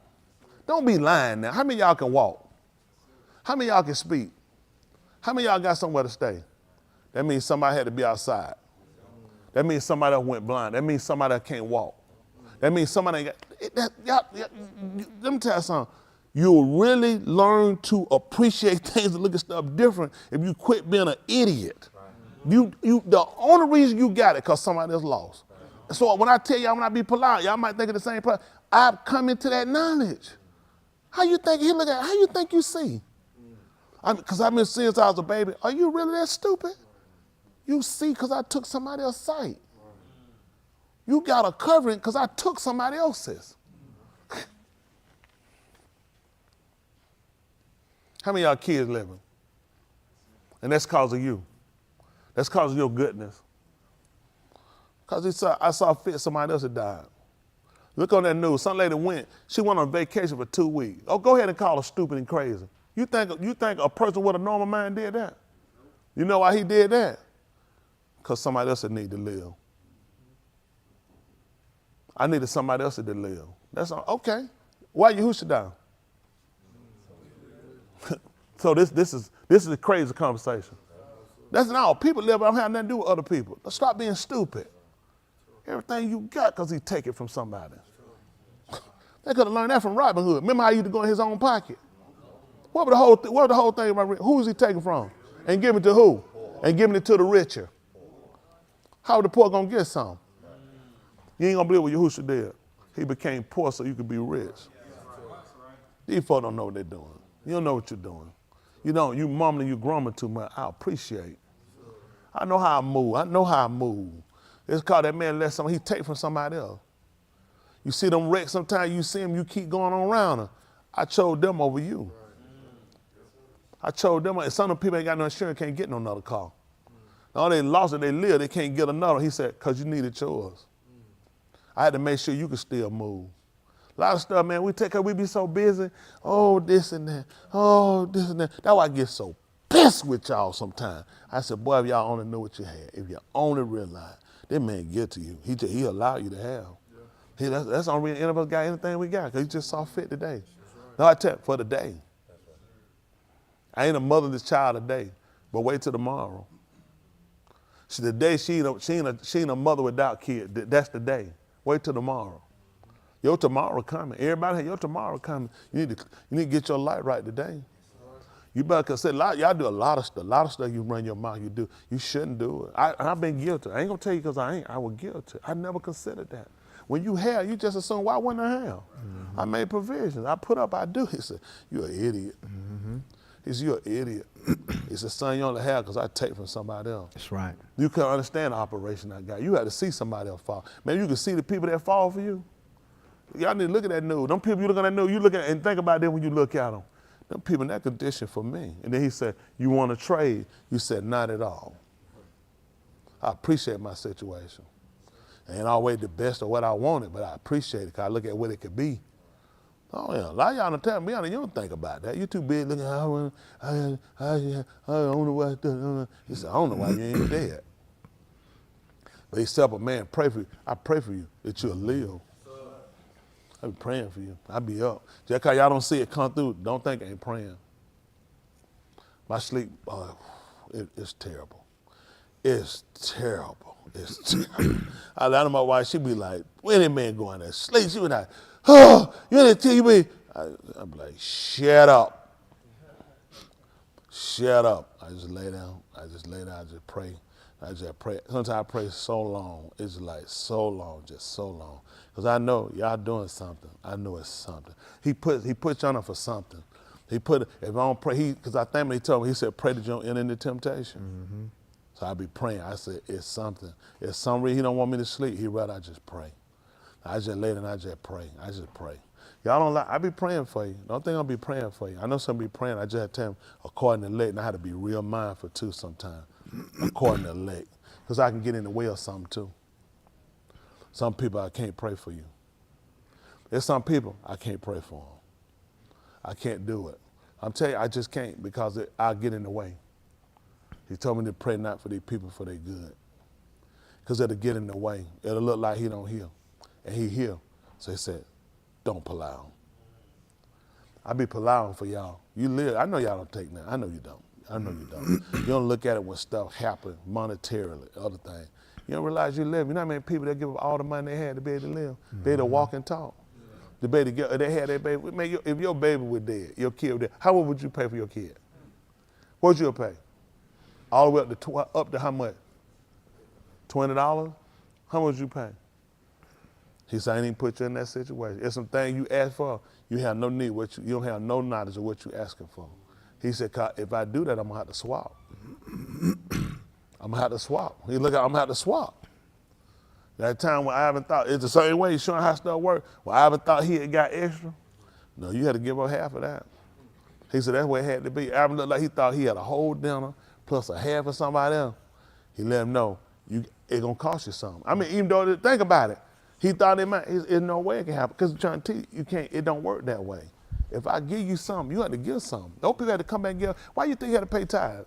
Don't be lying now. How many of y'all can walk? How many of y'all can speak? How many of y'all got somewhere to stay? That means somebody had to be outside. That means somebody else went blind. That means somebody else can't walk. That means somebody ain't got, let me tell you something. You'll really learn to appreciate things and look at stuff different if you quit being an idiot. The only reason you got it because somebody else lost. So when I tell y'all, when I be polite, y'all might think of the same person. I've come into that knowledge. How you think you see? Because I've been seeing since I was a baby. Are you really that stupid? You see because I took somebody else's sight. You got a covering because I took somebody else's. How many of y'all kids living? And that's because of you. That's because of your goodness. Because I saw fit somebody else had died. Look on that news. Some lady she went on vacation for 2 weeks. Oh, go ahead and call her stupid and crazy. You think a person with a normal mind did that? You know why he did that? Because somebody else would need to live. I needed somebody else to live. That's all. Okay. Why you who should die? So this is a crazy conversation. That's not all. People live, I don't have nothing to do with other people. Let's stop being stupid. Everything you got because he take it from somebody. They could have learned that from Robin Hood. Remember how he used to go in his own pocket? What was the whole thing about who was he taking from? And giving it to who? And giving it to the richer. How the poor gonna get some? You ain't gonna believe what Yahushua did. He became poor so you could be rich. These folks don't know what they're doing. You don't know what you're doing. You mumbling, you grumbling too much. I appreciate. I know how I move. It's called that man let somebody, he take from somebody else. You see them wrecks, sometimes you see them, you keep going on around them. I chose them over you. I chose them. Some of the people ain't got no insurance, can't get no another car. No, they lost it, they live, they can't get another. He said, because you needed yours. I had to make sure you could still move. A lot of stuff, man, we be so busy. Oh, this and that. Oh, this and that. That's why I get so pissed with y'all sometimes. I said, boy, if y'all only knew what you had, if you only realized, that man get to you. He allowed you to have. Yeah. That's the only reason any of us got anything we got, because he just saw fit today. No, I tell you, for the day. I ain't a motherless child today, but wait till tomorrow. See, the day she ain't a mother without kid. That's the day. Wait till tomorrow. Your tomorrow coming. Everybody have your tomorrow coming. You need to get your life right today. You better consider, y'all do a lot of stuff you run your mouth, you do. You shouldn't do it. I've been guilty. I ain't gonna tell you because I was guilty. I never considered that. When you have, you just assume, why wouldn't I have? Mm-hmm. I made provisions. I put up, I do. He said, you're an idiot. Mm-hmm. He said, you're an idiot. He said, son, you only have because I take from somebody else. That's right. You couldn't understand the operation I got. You had to see somebody else fall. Man, you can see the people that fall for you. Y'all need to look at that news. Them people you look at that news, you look at it and think about them when you look at them. Them people in that condition for me. And then he said, you want to trade? You said, not at all. I appreciate my situation. Ain't always the best of what I wanted, but I appreciate it because I look at what it could be. Oh yeah, a lot of y'all don't tell me, you don't think about that. You too big looking, I don't know what to do. He said, I don't know why you ain't dead. But he said, man, pray for you. I pray for you that you'll live. I be praying for you. I be up. Just because y'all don't see it come through, don't think I ain't praying. My sleep, it's terrible. It's terrible. It's terrible. I know my wife, she be like, where that man going to sleep? She be like, oh, you on the TV? I'm like, shut up. Shut up. I just lay down. I just pray. I just pray. Sometimes I pray so long. It's like so long, just so long. Because I know y'all doing something. I know it's something. He put you on it for something. He put, if I don't pray, because I think when he told me, he said, pray that you don't enter into temptation. Mm-hmm. So I be praying. I said, it's something. It's some reason he don't want me to sleep. He'd rather I just pray. I just lay there and I just pray. I just pray. Y'all don't like, I be praying for you. Don't think I'll be praying for you. I know some be praying. I just have to tell them according to elect, and I have to be real mindful too sometimes, according to elect. Because I can get in the way of something too. Some people I can't pray for you. There's some people I can't pray for them. I can't do it. I'm telling you, I just can't because I'll get in the way. He told me to pray not for these people for their good. Because it'll get in the way. It'll look like he don't hear. And he hear. So he said, don't plow. I be plowing for y'all. You live, I know y'all don't take that. I know you don't. I know you don't. You don't look at it when stuff happen monetarily, other things. You don't realize you live. You know how many people that give up all the money they had to be able to live? Be able to walk and talk. The baby, they had their baby. Man, if your baby was dead, your kid was dead, how much would you pay for your kid? What would you pay? All the way up to how much? $20? How much would you pay? He said, I ain't even put you in that situation. It's some things you ask for, you have no need, you don't have no knowledge of what you're asking for. He said, if I do that, I'm gonna have to swap. I'm gonna have to swap. He look at, I'm gonna have to swap. That time when I haven't thought, it's the same way he's showing how stuff works. Well, I haven't thought he had got extra. No, you had to give up half of that. He said that's where it had to be. Adam looked like he thought he had a whole dinner plus a half of somebody else. He let him know, it's gonna cost you something. I mean, even though, think about it. He thought it might, there's no way it can happen. Because I'm trying to teach you, it don't work that way. If I give you something, you have to give something. Those people had to come back and give. Why you think you had to pay tithes?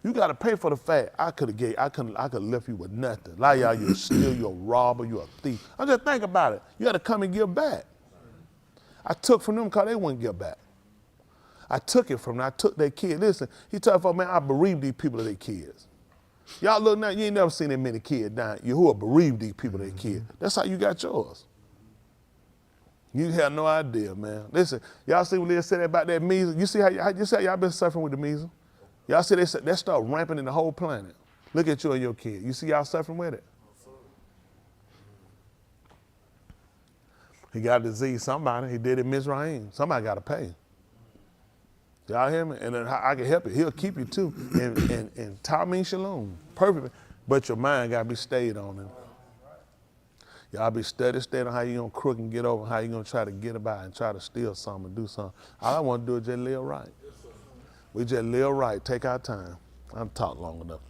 You got to pay for the fact I could have left you with nothing. A lot of y'all, you're a steal, you're a robber, you're a thief. I'm just thinking about it. You had to come and give back. I took from them because they wouldn't give back. I took it from them. I took their kids. Listen, he told me, man, I bereaved these people of their kids. Y'all look now, you ain't never seen that many kids dying. You who are bereaved these people of their kids. That's how you got yours. You have no idea, man. Listen, y'all see when they said about that measles? You see how y'all been suffering with the measles? Y'all see that stuff rampant in the whole planet. Look at you and your kid. You see y'all suffering with it? He got a disease, somebody. He did it in Mizraim. Somebody got to pay. Y'all hear me? And then I can help you. He'll keep you too. And Tamim Shalom. Perfect. But your mind got to be stayed on him. Y'all be studying on how you going to crook and get over, how you going to try to get about and try to steal something and do something. All I want to do is just live right. We just live right, take our time. I've talked long enough,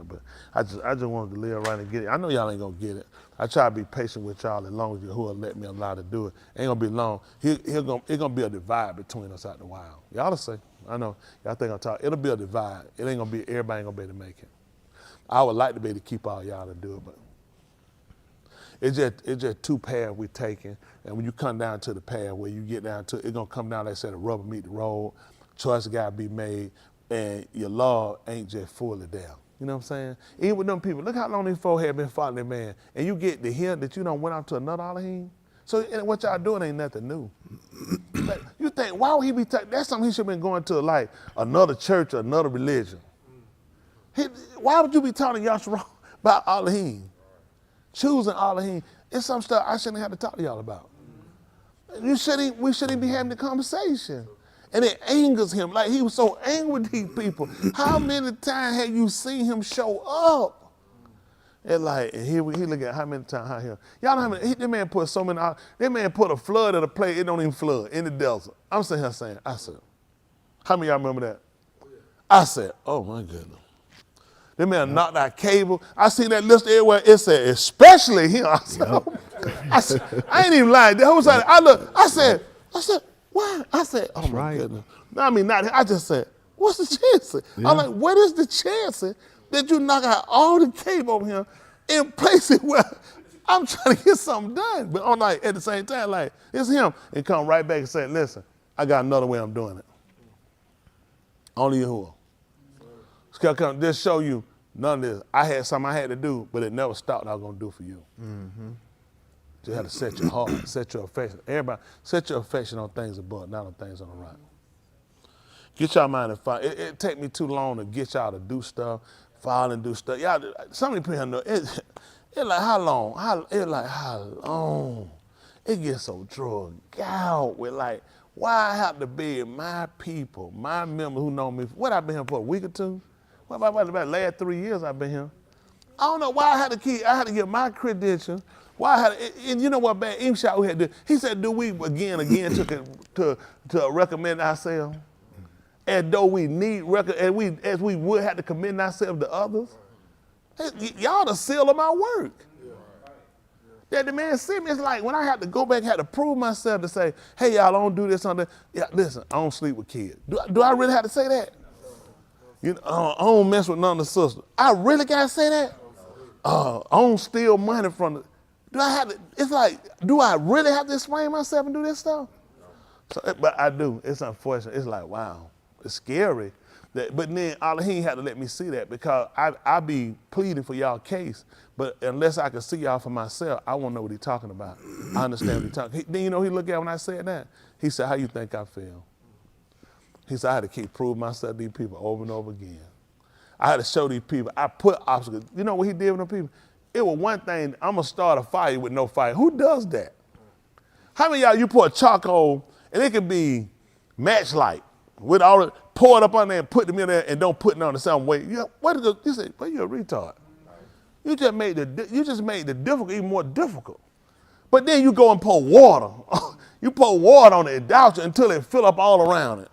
but I just wanted to live right and get it. I know y'all ain't gonna get it. I try to be patient with y'all as long as you who will let me allow to do it. Ain't gonna be long. It's gonna be a divide between us out the wild. Y'all to say, I know, y'all think I'm talking. It'll be a divide. It ain't gonna be, everybody ain't gonna be able to make it. I would like to be able to keep all y'all to do it, but it's just two paths we're taking. And when you come down to the path where you get down to, it's gonna come down, like I said, the rubber meet the road. choice got to be made, and your law ain't just fully there. You know what I'm saying? Even with them people, look how long these folks have been following that man, and you get to hear that you done went out to another Elohim. So what y'all doing ain't nothing new. Like, you think, why would he be, that's something he should have been going to like another church or another religion. Why would you be talking to Yahshua about Elohim? Choosing Elohim. It's some stuff I shouldn't have to talk to y'all about. We shouldn't be having the conversation. And it angers him. Like he was so angry with these people. How many times have you seen him show up? And like, and he look at how many times how him. Y'all know how many, that man put so many, that man put a flood at a place, it don't even flood, in the desert. I'm sitting here saying, I said, how many of y'all remember that? I said, oh my goodness. That man knocked out cable. I seen that list everywhere. It said, especially him. I said, I ain't even lying. The whole time I said, why? I said, oh my goodness. No, I mean, not. I just said, what's the chances? Yeah. I'm like, what is the chances that you knock out all the cable over here in places where I'm trying to get something done? But I'm like, at the same time, like, it's him. And come right back and say, listen, I got another way I'm doing it. Only Yahuwah. Come, just show you none of this. I had something I had to do, but it never stopped what I was going to do for you. Mm-hmm. You have to set your heart, set your affection. Everybody, set your affection on things above, not on things on the right. Get y'all mind and find. It take me too long to get y'all to do stuff, file and do stuff. Y'all, some of you people know, it's like how long? It's like how long? It gets so drugged out with like, why I have to be my people, my members who know me. What I've been here for, a week or two? What about the last 3 years I've been here? I don't know why I had to get my credentials. Why I had to, and you know what bad Imshah we had to do? He said, do we again to recommend ourselves? As though we need as we would have to commend ourselves to others? Y'all the seal of my work. That the man sent me, it's like when I had to go back, had to prove myself to say, hey, y'all, I don't do this on that. Yeah, listen, I don't sleep with kids. Do I really have to say that? You know, I don't mess with none of the sisters. I really got to say that? I don't steal money from the, do I have to, it's like, do I really have to explain myself and do this stuff? So, but I do. It's unfortunate. It's like, wow, it's scary. But then Elohim had to let me see that because I be pleading for y'all case, but unless I can see y'all for myself, I won't know what he's talking about. I understand what he's talking. Then you know he looked at when I said that. He said, how you think I feel? He said, I had to keep proving myself to these people over and over again. I had to show these people. I put obstacles. You know what he did with them people? It was one thing, I'm going to start a fire with no fire. Who does that? How many of y'all, you pour charcoal, and it could be matchlight, with all the, pour it up on there and put them in there and don't put it on the same way. You say, well, you're a retard. You just made the difficult even more difficult. But then you go and pour water. You pour water on it and douse it until it fill up all around it.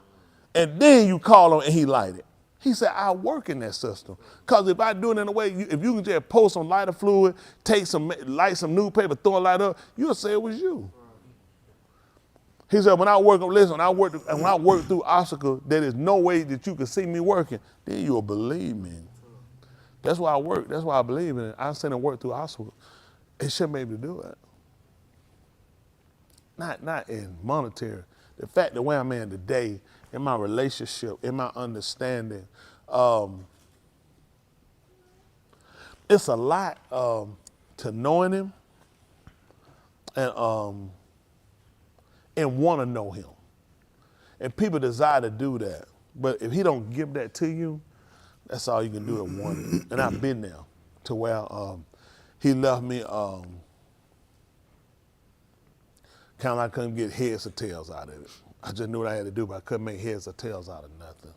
And then you call him and he light it. He said, I work in that system. Because if I do it in a way, if you can just pour some lighter fluid, light some newspaper, throw a light up, you'll say it was you. He said, when I work through obstacles, there is no way that you can see me working, then you'll believe me. That's why I work. That's why I believe in it. I send and work through obstacles. It should be able to do it. Not in monetary. The fact that where I'm in today, in my relationship, in my understanding, it's a lot to knowing him and want to know him. And people desire to do that. But if he don't give that to you, that's all you can do at one. And I've been there to where he left me kind of like I couldn't get heads or tails out of it. I just knew what I had to do, but I couldn't make heads or tails out of nothing.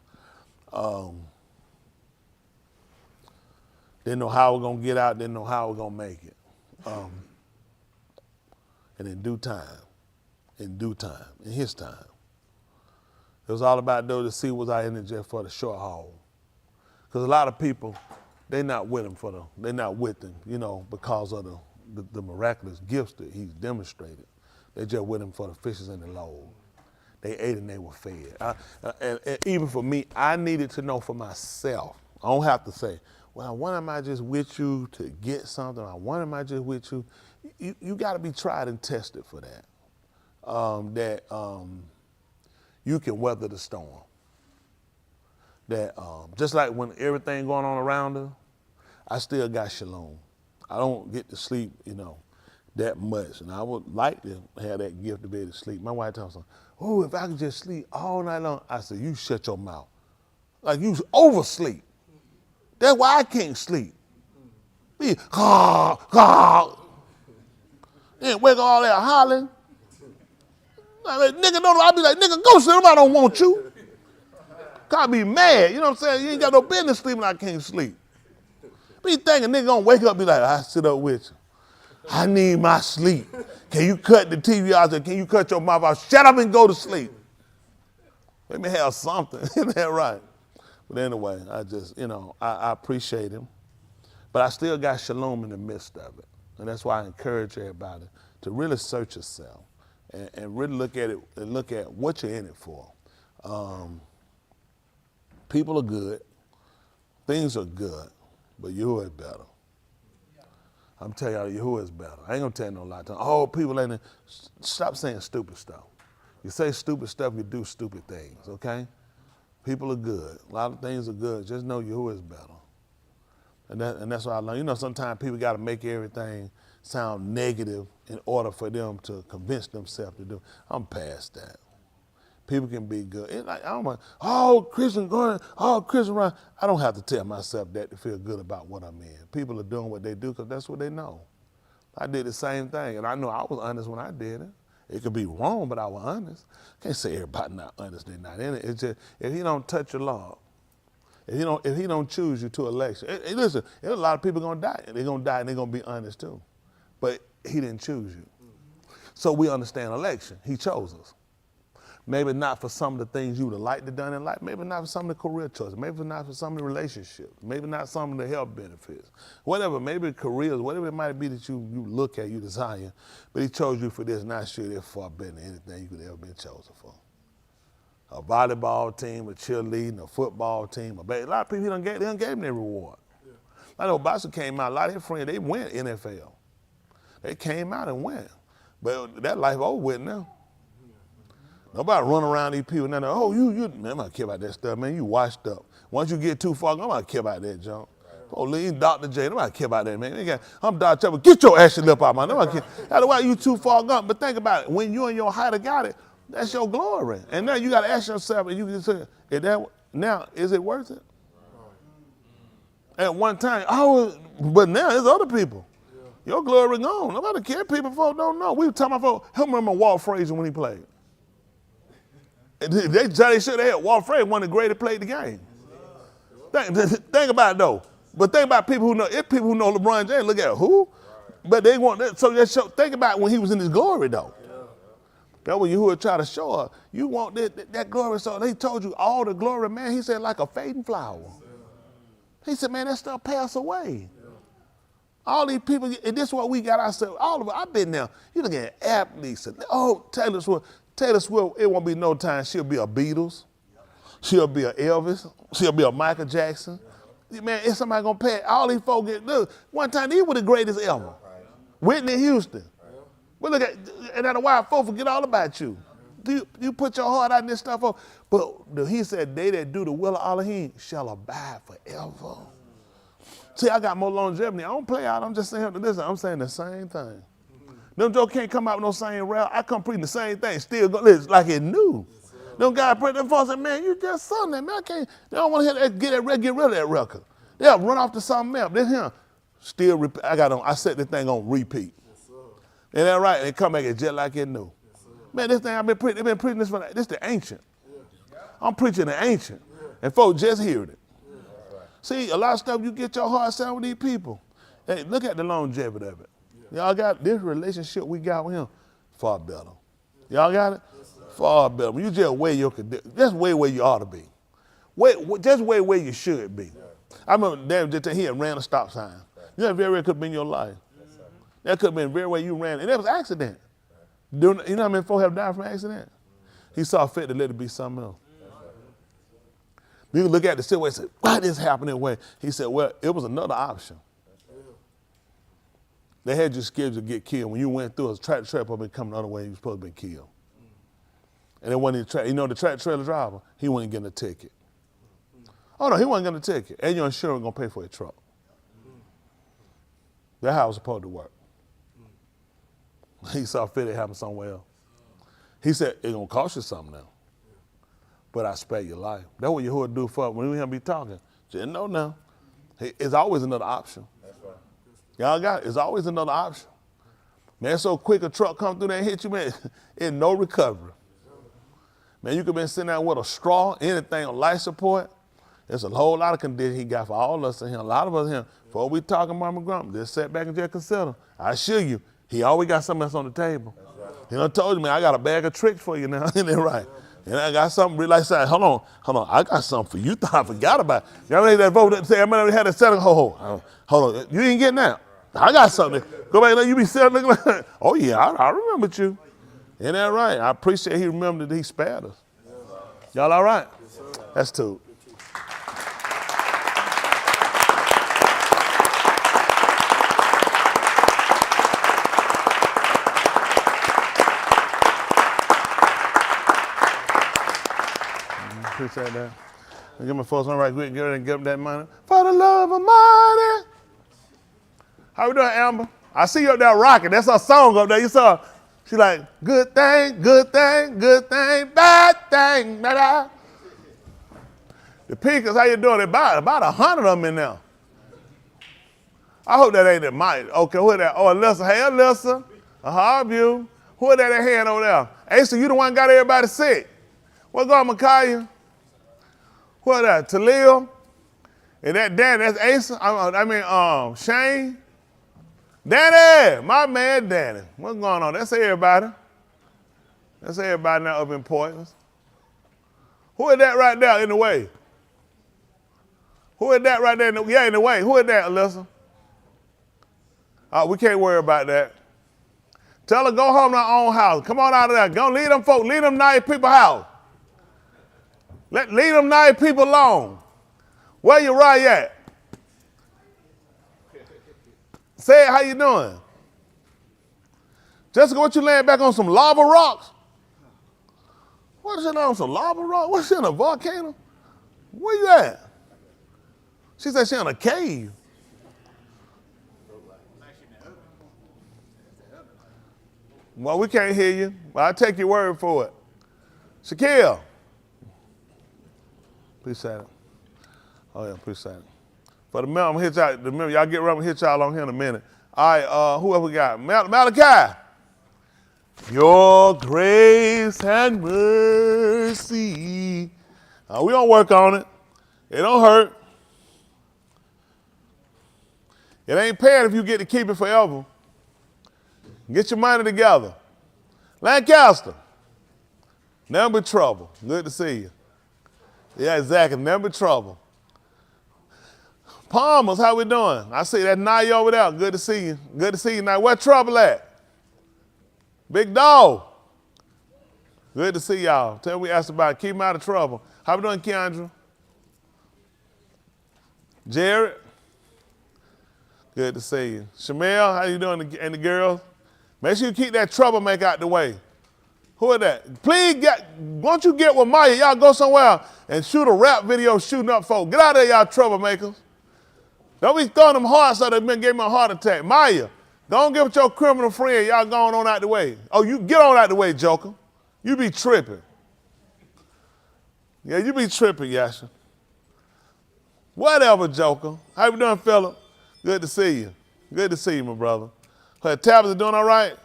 Didn't know how we're going to get out, didn't know how we're going to make it. And in due time, in his time, it was all about those to see was I in it just for the short haul. Because a lot of people, they're not with him they're not with him, you know, because of the miraculous gifts that he's demonstrated. They're just with him for the fishes and the loaves. They ate and they were fed. And even for me, I needed to know for myself. I don't have to say, well, when am I just with you to get something? Or when am I just with you? You got to be tried and tested for that. You can weather the storm. that just like when everything going on around her, I still got shalom. I don't get to sleep, that much. And I would like to have that gift to be able to sleep. My wife tells me, oh, if I could just sleep all night long. I said, you shut your mouth. Like you oversleep. That's why I can't sleep. Be Then wake all that hollering. Like, nigga, no, I be like, nigga, go sleep. I don't want you. I be mad. You know what I'm saying? You ain't got no business sleeping. I can't sleep. Be thinking nigga gonna wake up and be like, I sit up with you. I need my sleep. Can you cut the TV out? Can you cut your mouth out? Shut up and go to sleep. Let me have something. Isn't that right? But anyway, I just, I appreciate him. But I still got shalom in the midst of it. And that's why I encourage everybody to really search yourself and really look at it and look at what you're in it for. People are good. Things are good. But Yahuwah is better. I'm telling y'all, Yahuwah is better. I ain't gonna tell you no lie. Oh, people ain't. Stop saying stupid stuff. You say stupid stuff, you do stupid things, okay? People are good. A lot of things are good. Just know Yahuwah is better. And that's what I learned. Sometimes people got to make everything sound negative in order for them to convince themselves to do. I'm past that. People can be good. It's like, I don't want, Christian going, Christian run. I don't have to tell myself that to feel good about what I'm in. People are doing what they do because that's what they know. I did the same thing, and I know I was honest when I did it. It could be wrong, but I was honest. Can't say everybody not honest, they're not in it. It's just, if he don't touch your law, if he don't choose you to election, listen, there's a lot of people gonna die. They're gonna die and they're gonna be honest too. But he didn't choose you. So we understand election. He chose us. Maybe not for some of the things you would have liked to done in life. Maybe not for some of the career choices. Maybe not for some of the relationships. Maybe not some of the health benefits. Whatever, maybe careers, whatever it might be that you look at, you desire. But he chose you for this, not sure they're far better than anything you could ever been chosen for. A volleyball team, a cheerleading, a football team, a lot of people, he done gave them their reward. Yeah. I know Boston came out, a lot of his friends, they went NFL. They came out and went. But that life over with now. Nobody run around these people now. Oh, man, I'm not care about that stuff, man. You washed up. Once you get too far, I'm not care about that junk. Police, Dr. J, nobody care about that, man. I'm Dr. Chubb. Get your ashy lip out, man. Nobody care. That's why you too far gone. But think about it. When you and your height got it, that's your glory. And now you got to ask yourself, and you can say, is it worth it? At one time, but now there's other people. Your glory gone. Nobody care. People folk don't know. We were talking about help remember Walt Frazier when he played. They should have had Walt Frazier, one of the greatest played the game. Think about it though. But think about people who know. If people who know LeBron James, look at who. But they want that. So that show, think about when he was in his glory though. That's when Yahuwah try to show her. You want that glory. So they told you all the glory, man. He said like a fading flower. He said, man, that stuff pass away. All these people, and this is what we got ourselves. All of us, I've been there. You look at athletes. Taylor Swift. Taylor Swift, it won't be no time. She'll be a Beatles. She'll be a Elvis. She'll be a Michael Jackson. Man, is somebody going to pay? All these folks look, one time they were the greatest ever. Whitney Houston. But look at, and then a while folks forget all about you. You put your heart out in this stuff. But he said, they that do the will of Elohim shall abide forever. See, I got more longevity. I don't play out. I'm just saying, listen, I'm saying the same thing. Them jokes can't come out with no same rap. I come preaching the same thing, still go, listen, like it new. Them guys pray, them folks say, man, you just sung that, man. They don't want to hear that, get rid of that record. They'll run off to something else. This here, still, I set this thing on repeat. Ain't that right? And they come back and just like it new. Man, this thing I've been preaching, they've been preaching this the ancient. I'm preaching the ancient. And folks just heard it. See, a lot of stuff you get your heart set with these people. Hey, look at the longevity of it. Y'all got this relationship we got with him, far better. Y'all got it? Far better. When you just weigh your condition, just weigh where you ought to be. Just weigh where you should be. I remember David he had ran a stop sign. You know, very well could have been your life. That could have been very well you ran, and that was an accident. You know how many folks have died from an accident? He saw fit to let it be something else. You can look at the situation and say, why this happened that way? He said, well, it was another option. They had you scheduled to get killed. When you went through, a tractor trailer probably coming the other way, you were supposed to be killed. And then when the tractor trailer driver, he wasn't getting a ticket. Oh no, he wasn't gonna take it. And your insurance gonna pay for your truck. That's how it was supposed to work. He saw fit it happen somewhere else. He said, it's gonna cost you something now. But I spare your life. That's what Yahuwah do for when we be talking. Just know now. It's always another option. That's right. Y'all got it. It's always another option. Man, so quick a truck come through there and hit you, man, it's no recovery. Man, you could been sitting there with a straw, anything on life support. There's a whole lot of conditions he got for all of us in here. A lot of us here. Before we talking Mama Grump, just sit back and just consider. I assure you, he always got something else on the table. Right. He done told you, man, I got a bag of tricks for you now. Isn't that right? And I got something really like saying, hold on, I got something for you. I forgot about it. Y'all ready that vote that say, I might have had a setting. Hold on, you ain't getting out. I got something. Go back there, you be sitting looking like, oh yeah, I remember you. Ain't that right? I appreciate he remembered that he spared us. Y'all all right? That's two. Appreciate that. Give my folks one right quick, get ready and give them that money. For the love of money. How we doing, Amber? I see you up there rocking. That's her song up there. You saw her. She like, good thing, good thing, good thing, bad thing, da-da. The Pinkers, how you doing? About 100 of them in there. I hope that ain't the mic. Okay, who is that? Oh, Alyssa. Hey, Alyssa. How are you? Who is that hand over there? Asa, you the one got everybody sick. What's going on, Micaiah? Who is that? Talil? And that Danny, that's Asa. Shane. Danny, my man Danny. What's going on? That's everybody. That's everybody now of importance. Who is that right there in the way? Who is that right there? In the way. Who is that, Alyssa? We can't worry about that. Tell her go home to our own house. Come on out of there. Go leave them folk. Leave them nice people house. Leave them nice people alone. Where you right at? Say it, how you doing? Jessica, what you laying back on some lava rocks? What is it on some lava rocks? What's in a volcano? Where you at? She said she in a cave. Well, we can't hear you. Well, I'll take your word for it. Shaquille. Appreciate it. Oh, yeah, appreciate it. For the mail, I'm going to hit y'all. Y'all get ready, I'm going to hit y'all on here in a minute. All right, who else we got? Malachi. Your grace and mercy. We don't work on it. It don't hurt. It ain't paying if you get to keep it forever. Get your money together. Lancaster. Never be trouble. Good to see you. Yeah, exactly. Never be trouble. Palmers, how we doing? I see that Naya over there. Good to see you. Good to see you. Now, where trouble at? Big dog. Good to see y'all. Tell me we asked about it. Keep him out of trouble. How we doing, Keandra? Jared? Good to see you. Shamel, how you doing, and the girls? Make sure you keep that troublemaker out the way. Who is that? Please, won't you get with Maya? Y'all go somewhere and shoot a rap video shooting up folks. Get out of there, y'all troublemakers. Don't be throwing them hearts so they gave me a heart attack. Maya, don't get with your criminal friend. Y'all going on out the way. Oh, you get on out the way, Joker. You be tripping. Yeah, you be tripping, Yasha. Whatever, Joker. How you doing, Philip? Good to see you. Good to see you, my brother. Her Tabitha doing all right?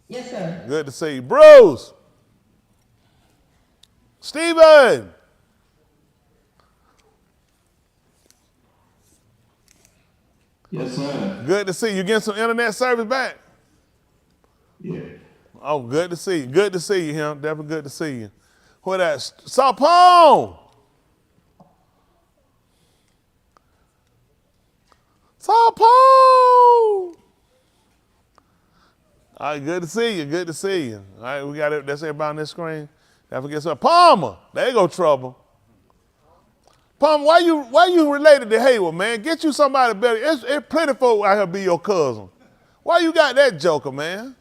Yes, sir. Good to see you. Bruce. Steven. Yes, sir. Good to see you. You getting some internet service back? Yeah. Oh, good to see you. Good to see you, him. Definitely good to see you. Who that? Sapone. Sapone. All right, good to see you. Good to see you. All right, we got it. That's everybody on this screen. Don't forget something. Palmer. There you go, trouble. Palmer, why you related to Hayward, man? Get you somebody better. It's plenty of folk out here be your cousin. Why you got that joker, man?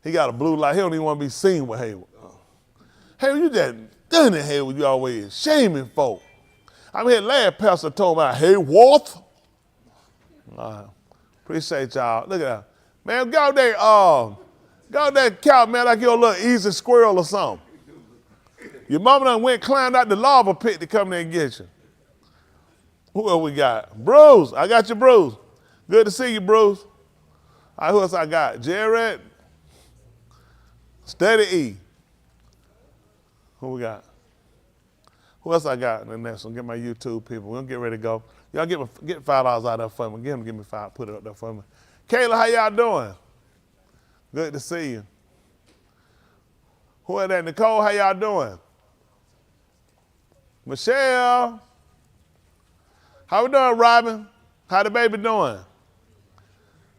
He got a blue light. He don't even want to be seen with Hayward. Hey, you just done it here with you always shaming folk. I'm here last pastor told me, hey, Wolf. Appreciate y'all. Look at that. Man, go there cow, man, like you're a little easy squirrel or something. Your mama done went climbed out the lava pit to come there and get you. Who else we got? Bruce. I got you, Bruce. Good to see you, Bruce. All right, who else I got? Jared. Steady E. Who we got? Who else I got in the next one? Get my YouTube people. We're going to get ready to go. Y'all get $5 out there for me. Give me 5. Put it up there for me. Kayla, how y'all doing? Good to see you. Who is that? Nicole, how y'all doing? Michelle. How we doing, Robin? How the baby doing?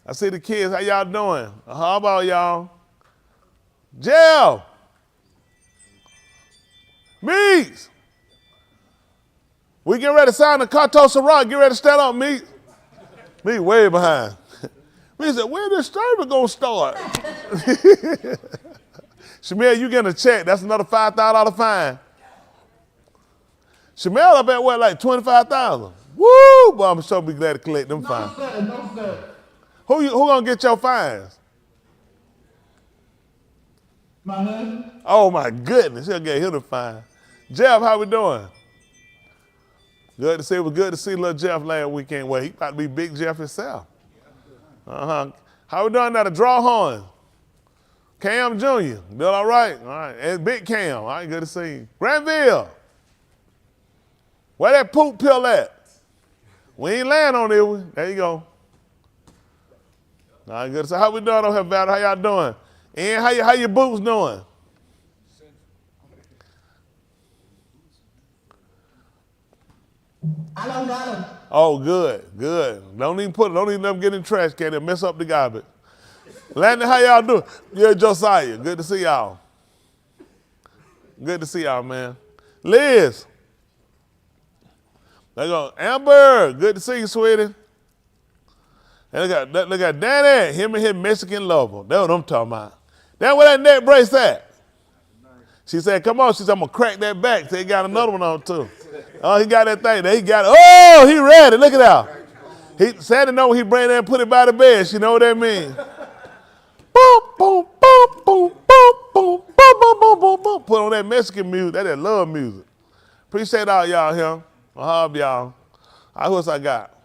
I see the kids. How y'all doing? How about y'all? Jill. Meeks. We get ready to sign the Cartosa Rock. Get ready to stand up, Meeks. Meeks way behind. Meeks said, when this service gonna start? Shamil, you getting a check. That's another $5,000 fine. Shamil up at what, like 25,000? Woo! Boy, I'm sure be glad to collect them fines. No, sir. Who gonna get your fines? My husband? Oh my goodness, he'll get him the fine. Jeff, how we doing? Good to see. It was good to see little Jeff last weekend. Well, he about to be Big Jeff himself. How we doing now? The draw horn. Cam Jr. Doing all right? All right. And Big Cam. All right, good to see you. Granville. Where that poop pill at? We ain't laying on it. There you go. All right, good to see. How we doing over here, Val? How y'all doing? And how your boots doing? I don't got him. Oh, good. Don't even let them get in the trash can and mess up the garbage. Landon, how y'all doing? Yeah, Josiah. Good to see y'all. Good to see y'all, man. Liz. There you go. Amber, good to see you, sweetie. And look at Danny, him and his Mexican lover. That's what I'm talking about. That's where that neck brace at. She said, come on. She said, I'm going to crack that back. So he got another one on, too. Oh, he got that thing. He got it. Oh, he ready. Look at that. He said to know when he bring that and put it by the bed. She know what that means. Boom, boom, boom, boom, boom, boom, boom, boom, boom, boom, boom. Put on that Mexican music. That love music. Appreciate all y'all here. I love y'all. Who else I got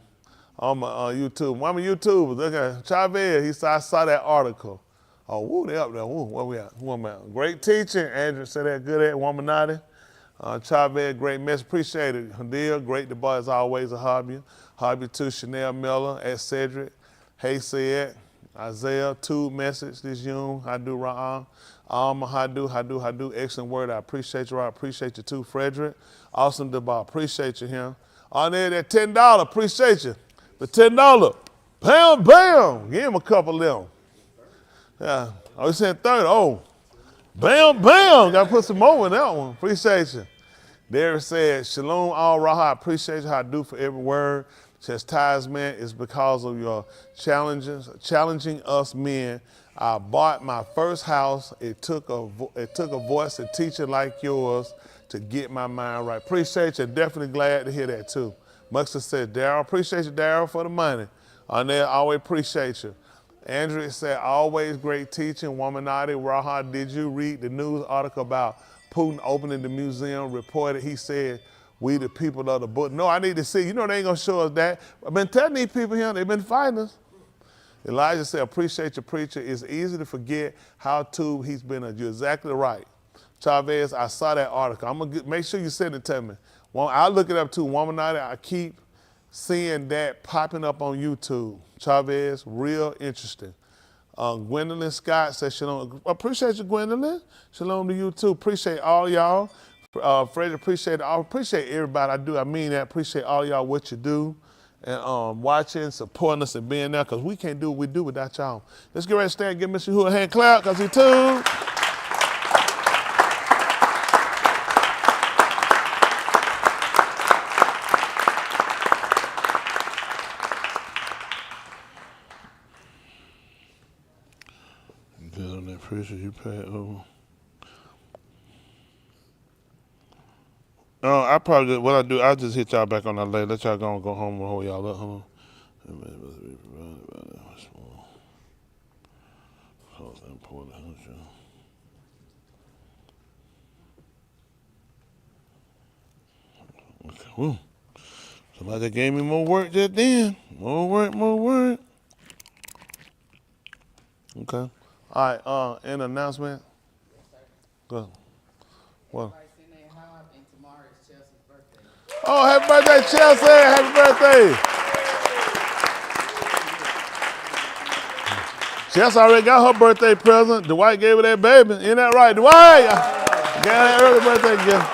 on my YouTube? One of my YouTubers. Look at Chavez. I saw that article. Oh, woo, they up there. Woo, where we at? Who am I? Great teaching. Andrew said that good at Womanati. Chavez, great message. Appreciate it. Hadil, great the boy as always, a hobby. Hobby to Chanel Miller, at Cedric. Hey said, Isaiah, two message, this Yoon, Hadu Ra'am. Hadu, excellent word. I appreciate you. I appreciate you too, Frederick. Awesome debate. Appreciate you, him. On there, that $10, appreciate you. The $10, bam. Give him a couple of them. Yeah. Oh, he said 30. Oh, bam. Got to put some more in that one. Appreciate you. Derek said, Shalom al Raha. Appreciate you. How I do for every word. Chastisement is because of your challenging us men. I bought my first house. It took a voice and teaching like yours to get my mind right. Appreciate you. Definitely glad to hear that too. Muxter said, Daryl, appreciate you, Daryl, for the money. On there, always appreciate you. Andrew said, always great teaching. Womanati, Raha, did you read the news article about Putin opening the museum? Reported, he said, we the people of the book. No, I need to see. You know they ain't going to show us that. I've been telling these people here, they've been fighting us. Elijah said, appreciate your preacher. It's easy to forget how to he's been. You're exactly right. Chavez, I saw that article. I'm going to make sure you send it to me. Well, I'll look it up too. Womanati, I keep seeing that popping up on YouTube. Chavez, real interesting. Gwendolyn Scott says, shalom. Appreciate you, Gwendolyn. Shalom to you too. Appreciate all y'all. Fred, appreciate everybody. I mean that. Appreciate all y'all what you do and watching, supporting us and being there because we can't do what we do without y'all. Let's get ready to stand and give Mr. Who a hand clap because he too. Good on that pressure you paid over. I probably what I do. I just hit y'all back on that later. Let y'all go home and hold y'all up. Hold on. Okay. Woo. Somebody gave me more work just then. More work. Okay. All right. An announcement. Go. What? Oh, happy birthday, Chelsea! Happy birthday! Chelsea already got her birthday present. Dwight gave her that baby. Ain't that right, Dwight? Got that early birthday gift.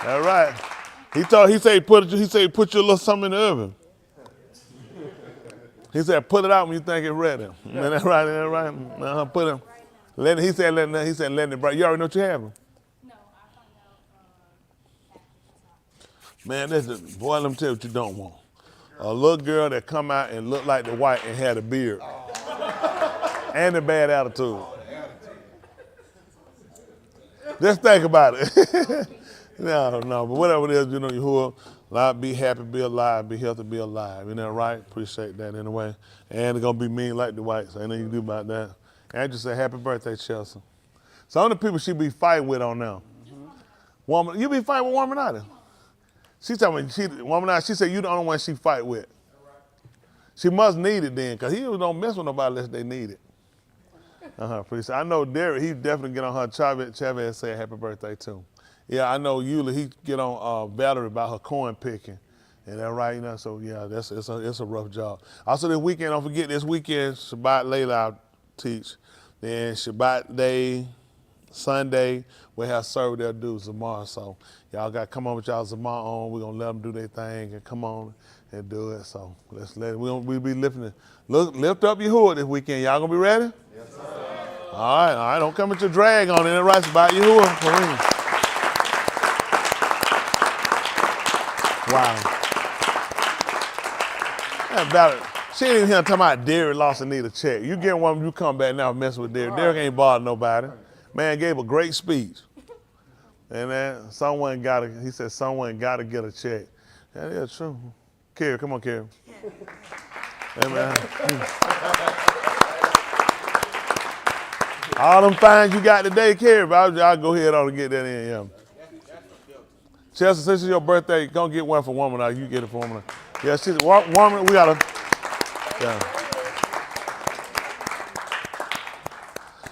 All right. He said put your little something in the oven. He said put it out when you think it's ready. Ain't that right? Ain't that right? Put it. He said let it bright. You already know what you have. Man, boy, let me tell you what you don't want. A little girl that come out and look like the white and had a beard. And a bad attitude. Just think about it. No, but whatever it is, you know, Yahuwah, be happy, be alive, be healthy, be alive. Isn't that right? Appreciate that anyway. And it's going to be mean like the whites. Ain't nothing you can do about that. And just say happy birthday, Chelsea. Some of the people she be fighting with on now. Woman, you be fighting with woman out there. She told me, she said you the only one she fight with. She must need it then, because he don't mess with nobody unless they need it. Appreciate. I know Derek, he definitely get on her. Chavez say happy birthday too. Yeah, I know Eula, he get on Valerie about her corn picking. And that right, you know, so yeah, it's a rough job. Also this weekend, don't forget this weekend, Shabbat Layla I'll teach. Then Shabbat day, Sunday, we have served their dues tomorrow. So y'all got to come on with y'all Zamar on. We're going to let them do their thing and come on and do it. So we'll be lifting it. Lift up your hood this weekend. Y'all going to be ready? Yes, sir. All right. Don't come with your drag on it. Right about your hood. For real. Wow. That about it. She ain't even here talking about Derek lost and need a check. You get one, you come back now messing with Derek. Derek ain't bothered nobody. Man gave a great speech. And then he said someone got to get a check. That is true. Carrie, come on, Carrie. Amen. All them fines you got today, Carrie, but I'll go ahead on and get that in, yeah. Chelsea, since it's your birthday, go get one for woman. You get it for woman. Yeah, she's woman, we got to. Yeah.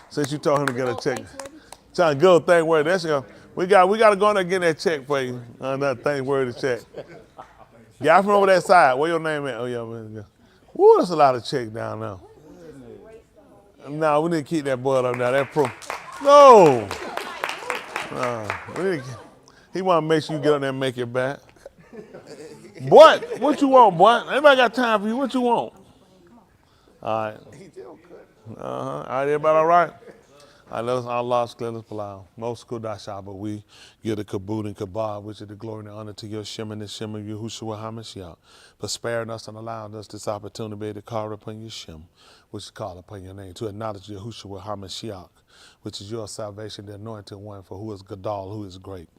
Since you told him to get a check. Trying to go thing word. That's we got to go in there and get that check for you. That thing word to check. Yeah, I'm from over that side. Where your name at? Oh yeah, man. Woo, that's a lot of checks down there. No, we need to keep that boy up now. That pro. No. He want to make sure you get up there and make it back. Boy, what you want, boy? Anybody got time for you? What you want? All right. All right, everybody all right? I know Allah's clearest palau. Most kudashaba, we give the kabud and kabah, which is the glory and honor to your Shem and the Shem of Yahushua HaMashiach, for sparing us and allowing us this opportunity to call upon your Shem, which is called upon your name, to acknowledge Yahushua HaMashiach, which is your salvation, the anointed one, for who is Gadal, who is great.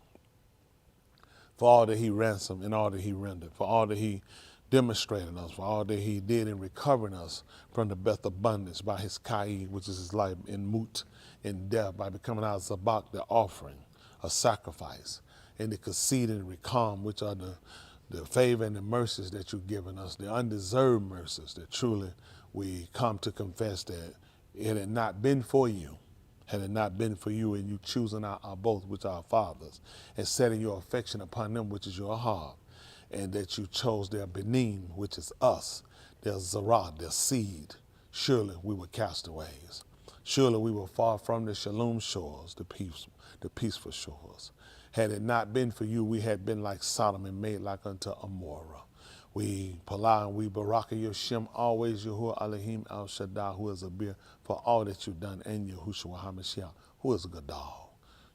For all that he ransomed and all that he rendered, for all that he demonstrated us, for all that he did in recovering us from the Beth abundance by his Kai, which is his life in Mut, in death, by becoming our Zabak, the offering, a sacrifice, and the Kasid and Rekam, which are the favor and the mercies that you've given us, the undeserved mercies that truly we come to confess that it had not been for you, had it not been for you and you choosing our both, which are our fathers, and setting your affection upon them, which is your heart, and that you chose their benin, which is us, their zarah, their seed, surely we were castaways. Surely we were far from the shalom shores, the peaceful shores. Had it not been for you, we had been like Sodom and made like unto Amorah. We Palah and we Baraka Yoshem, always Yahuwah Elohim Al Shaddai, who is a beer for all that you've done, and Yahushua HaMashiach, who is a Gadal.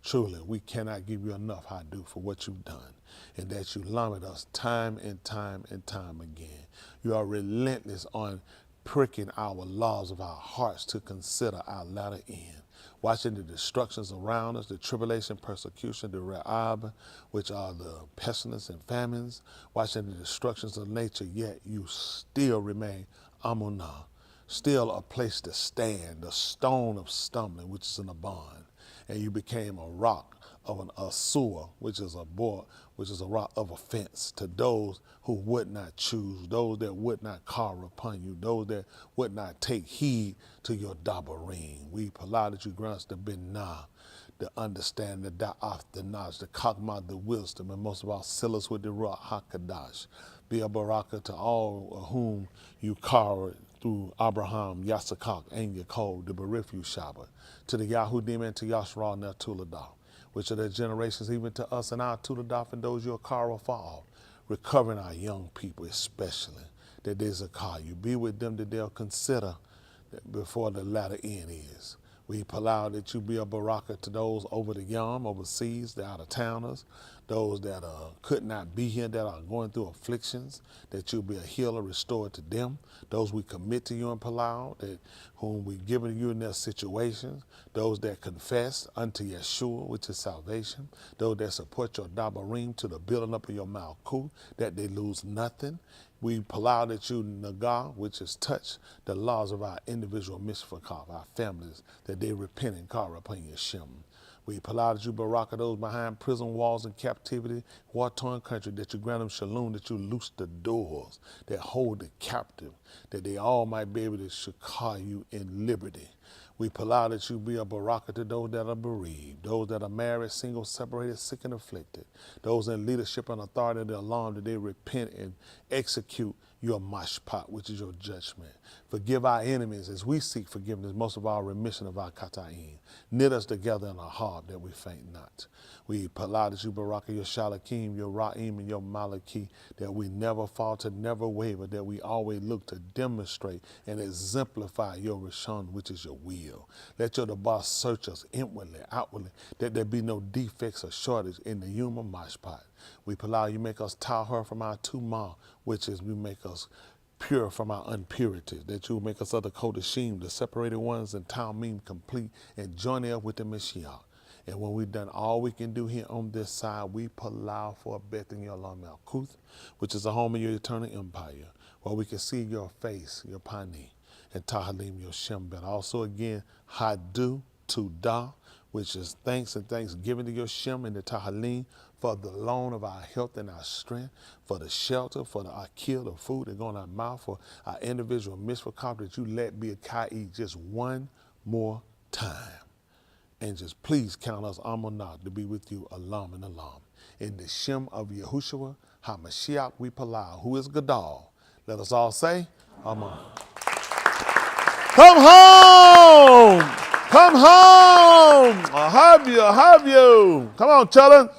Truly, we cannot give you enough Hadu for what you've done, and that you lumbered us time and time and time again. You are relentless on pricking our laws of our hearts to consider our latter end. Watching the destructions around us, the tribulation, persecution, the re'ab, which are the pestilence and famines. Watching the destructions of nature, yet you still remain Amunah, still a place to stand, the stone of stumbling, which is in a bond. And you became a rock of an asur, which is a board, which is a rock of offense to those who would not choose, those that would not call upon you, those that would not take heed to your dabarim. We allow that you grant us the binah, the understanding, the da'af, the knowledge, the kakma, the wisdom, and most of all, seal us with the ruach hakadash. Be a baraka to all of whom you call through Abraham, Yasakak, and Yaakov, the Berifu Shabbat, to the Yahudim and to Yashra Netuladah, which are their generations, even to us and our Tuladah and those you're called for all, recovering our young people especially, that there's a call. You be with them that they'll consider that before the latter end is. We allow that you be a baraka to those over the yam, overseas, the out-of-towners, those that could not be here, that are going through afflictions, that you'll be a healer restored to them. Those we commit to you in Palau, that whom we given you in their situations. Those that confess unto Yeshua, which is salvation. Those that support your dabarim to the building up of your malkut, that they lose nothing. We allow that you nagar, which is touch the laws of our individual mishpachah, our families, that they repent and call upon Yeshua. We allow that you baraka those behind prison walls in captivity, war-torn country, that you grant them shalom, that you loose the doors that hold the captive, that they all might be able to shakar you in liberty. We allow that you be a baraka to those that are bereaved, those that are married, single, separated, sick, and afflicted, those in leadership and authority, the alarm, that they repent and execute your mashpat, which is your judgment. Forgive our enemies as we seek forgiveness, most of all remission of our kata'in. Knit us together in our heart that we faint not. We allow that you baraka your shalakim, your ra'im, and your malaki, that we never falter, never waver, that we always look to demonstrate and exemplify your rishon, which is your will. Let your debar search us inwardly, outwardly, that there be no defects or shortage in the human mashpat. We allow you make us tahar from our tumah, which is we make us pure from our impurities, that you will make us other kodashim, the separated ones, and talmim complete, and join it up with the Mashiach. And when we've done all we can do here on this side, we allow for a Beth in your Lam Malkuth, which is a home of your eternal empire, where we can see your face, your pani, and Tahalim, your Shem. But also again, Hadu, Tudah, which is thanks and thanksgiving to your Shem and the Tahalim for the loan of our health and our strength, for the shelter, for our kill, the food that go in our mouth, for our individual mitzvah that you let be a kai just one more time. And just please count us Amunah to be with you, Alam and Alam. In the Shem of Yahushua, HaMashiach we palau, who is Gadal. Let us all say, Amen. Come home! Come home! I have you, I have you. Come on, children.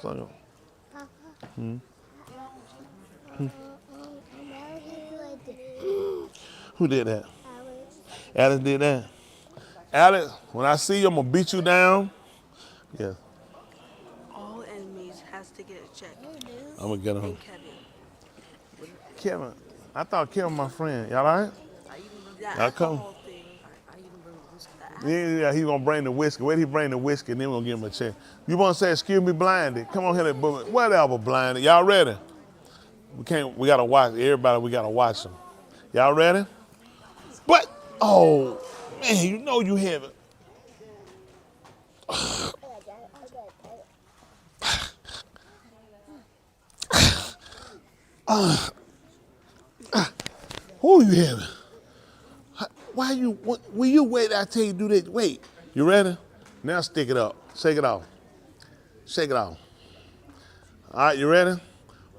Who did that? Alice did that. Alex, when I see you, I'm going to beat you down. Yeah. All enemies has to get a check. I'm going to get him. And Kevin, I thought Kevin my friend. Y'all all right? Y'all come. Yeah, he's going to bring the whiskey. Wait till he bring the whiskey, and then we're going to give him a check. You want to say, excuse me, blinded? Come on here, whatever, blinded. Y'all ready? We got to watch. Everybody, we got to watch them. Y'all ready? But, oh, man, you know you haven't. Who you having? Why will you wait? I tell you do that. Wait. You ready? Now stick it up. Shake it off. Shake it off. All right, you ready?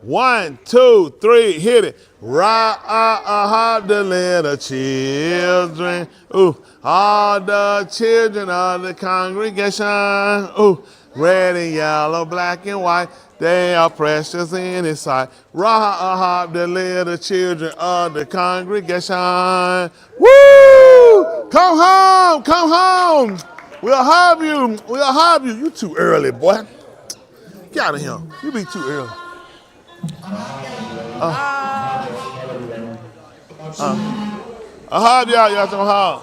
1, 2, 3, hit it. Ra the little children. Ooh, all the children of the congregation. Ooh, red and yellow, black and white. They are precious in His sight. Ra the little children of the congregation. Woo! Come home, come home. We'll have you. We'll have you. You too early, boy. Get out of here. You be too early. Ahab y'all, y'all some hard.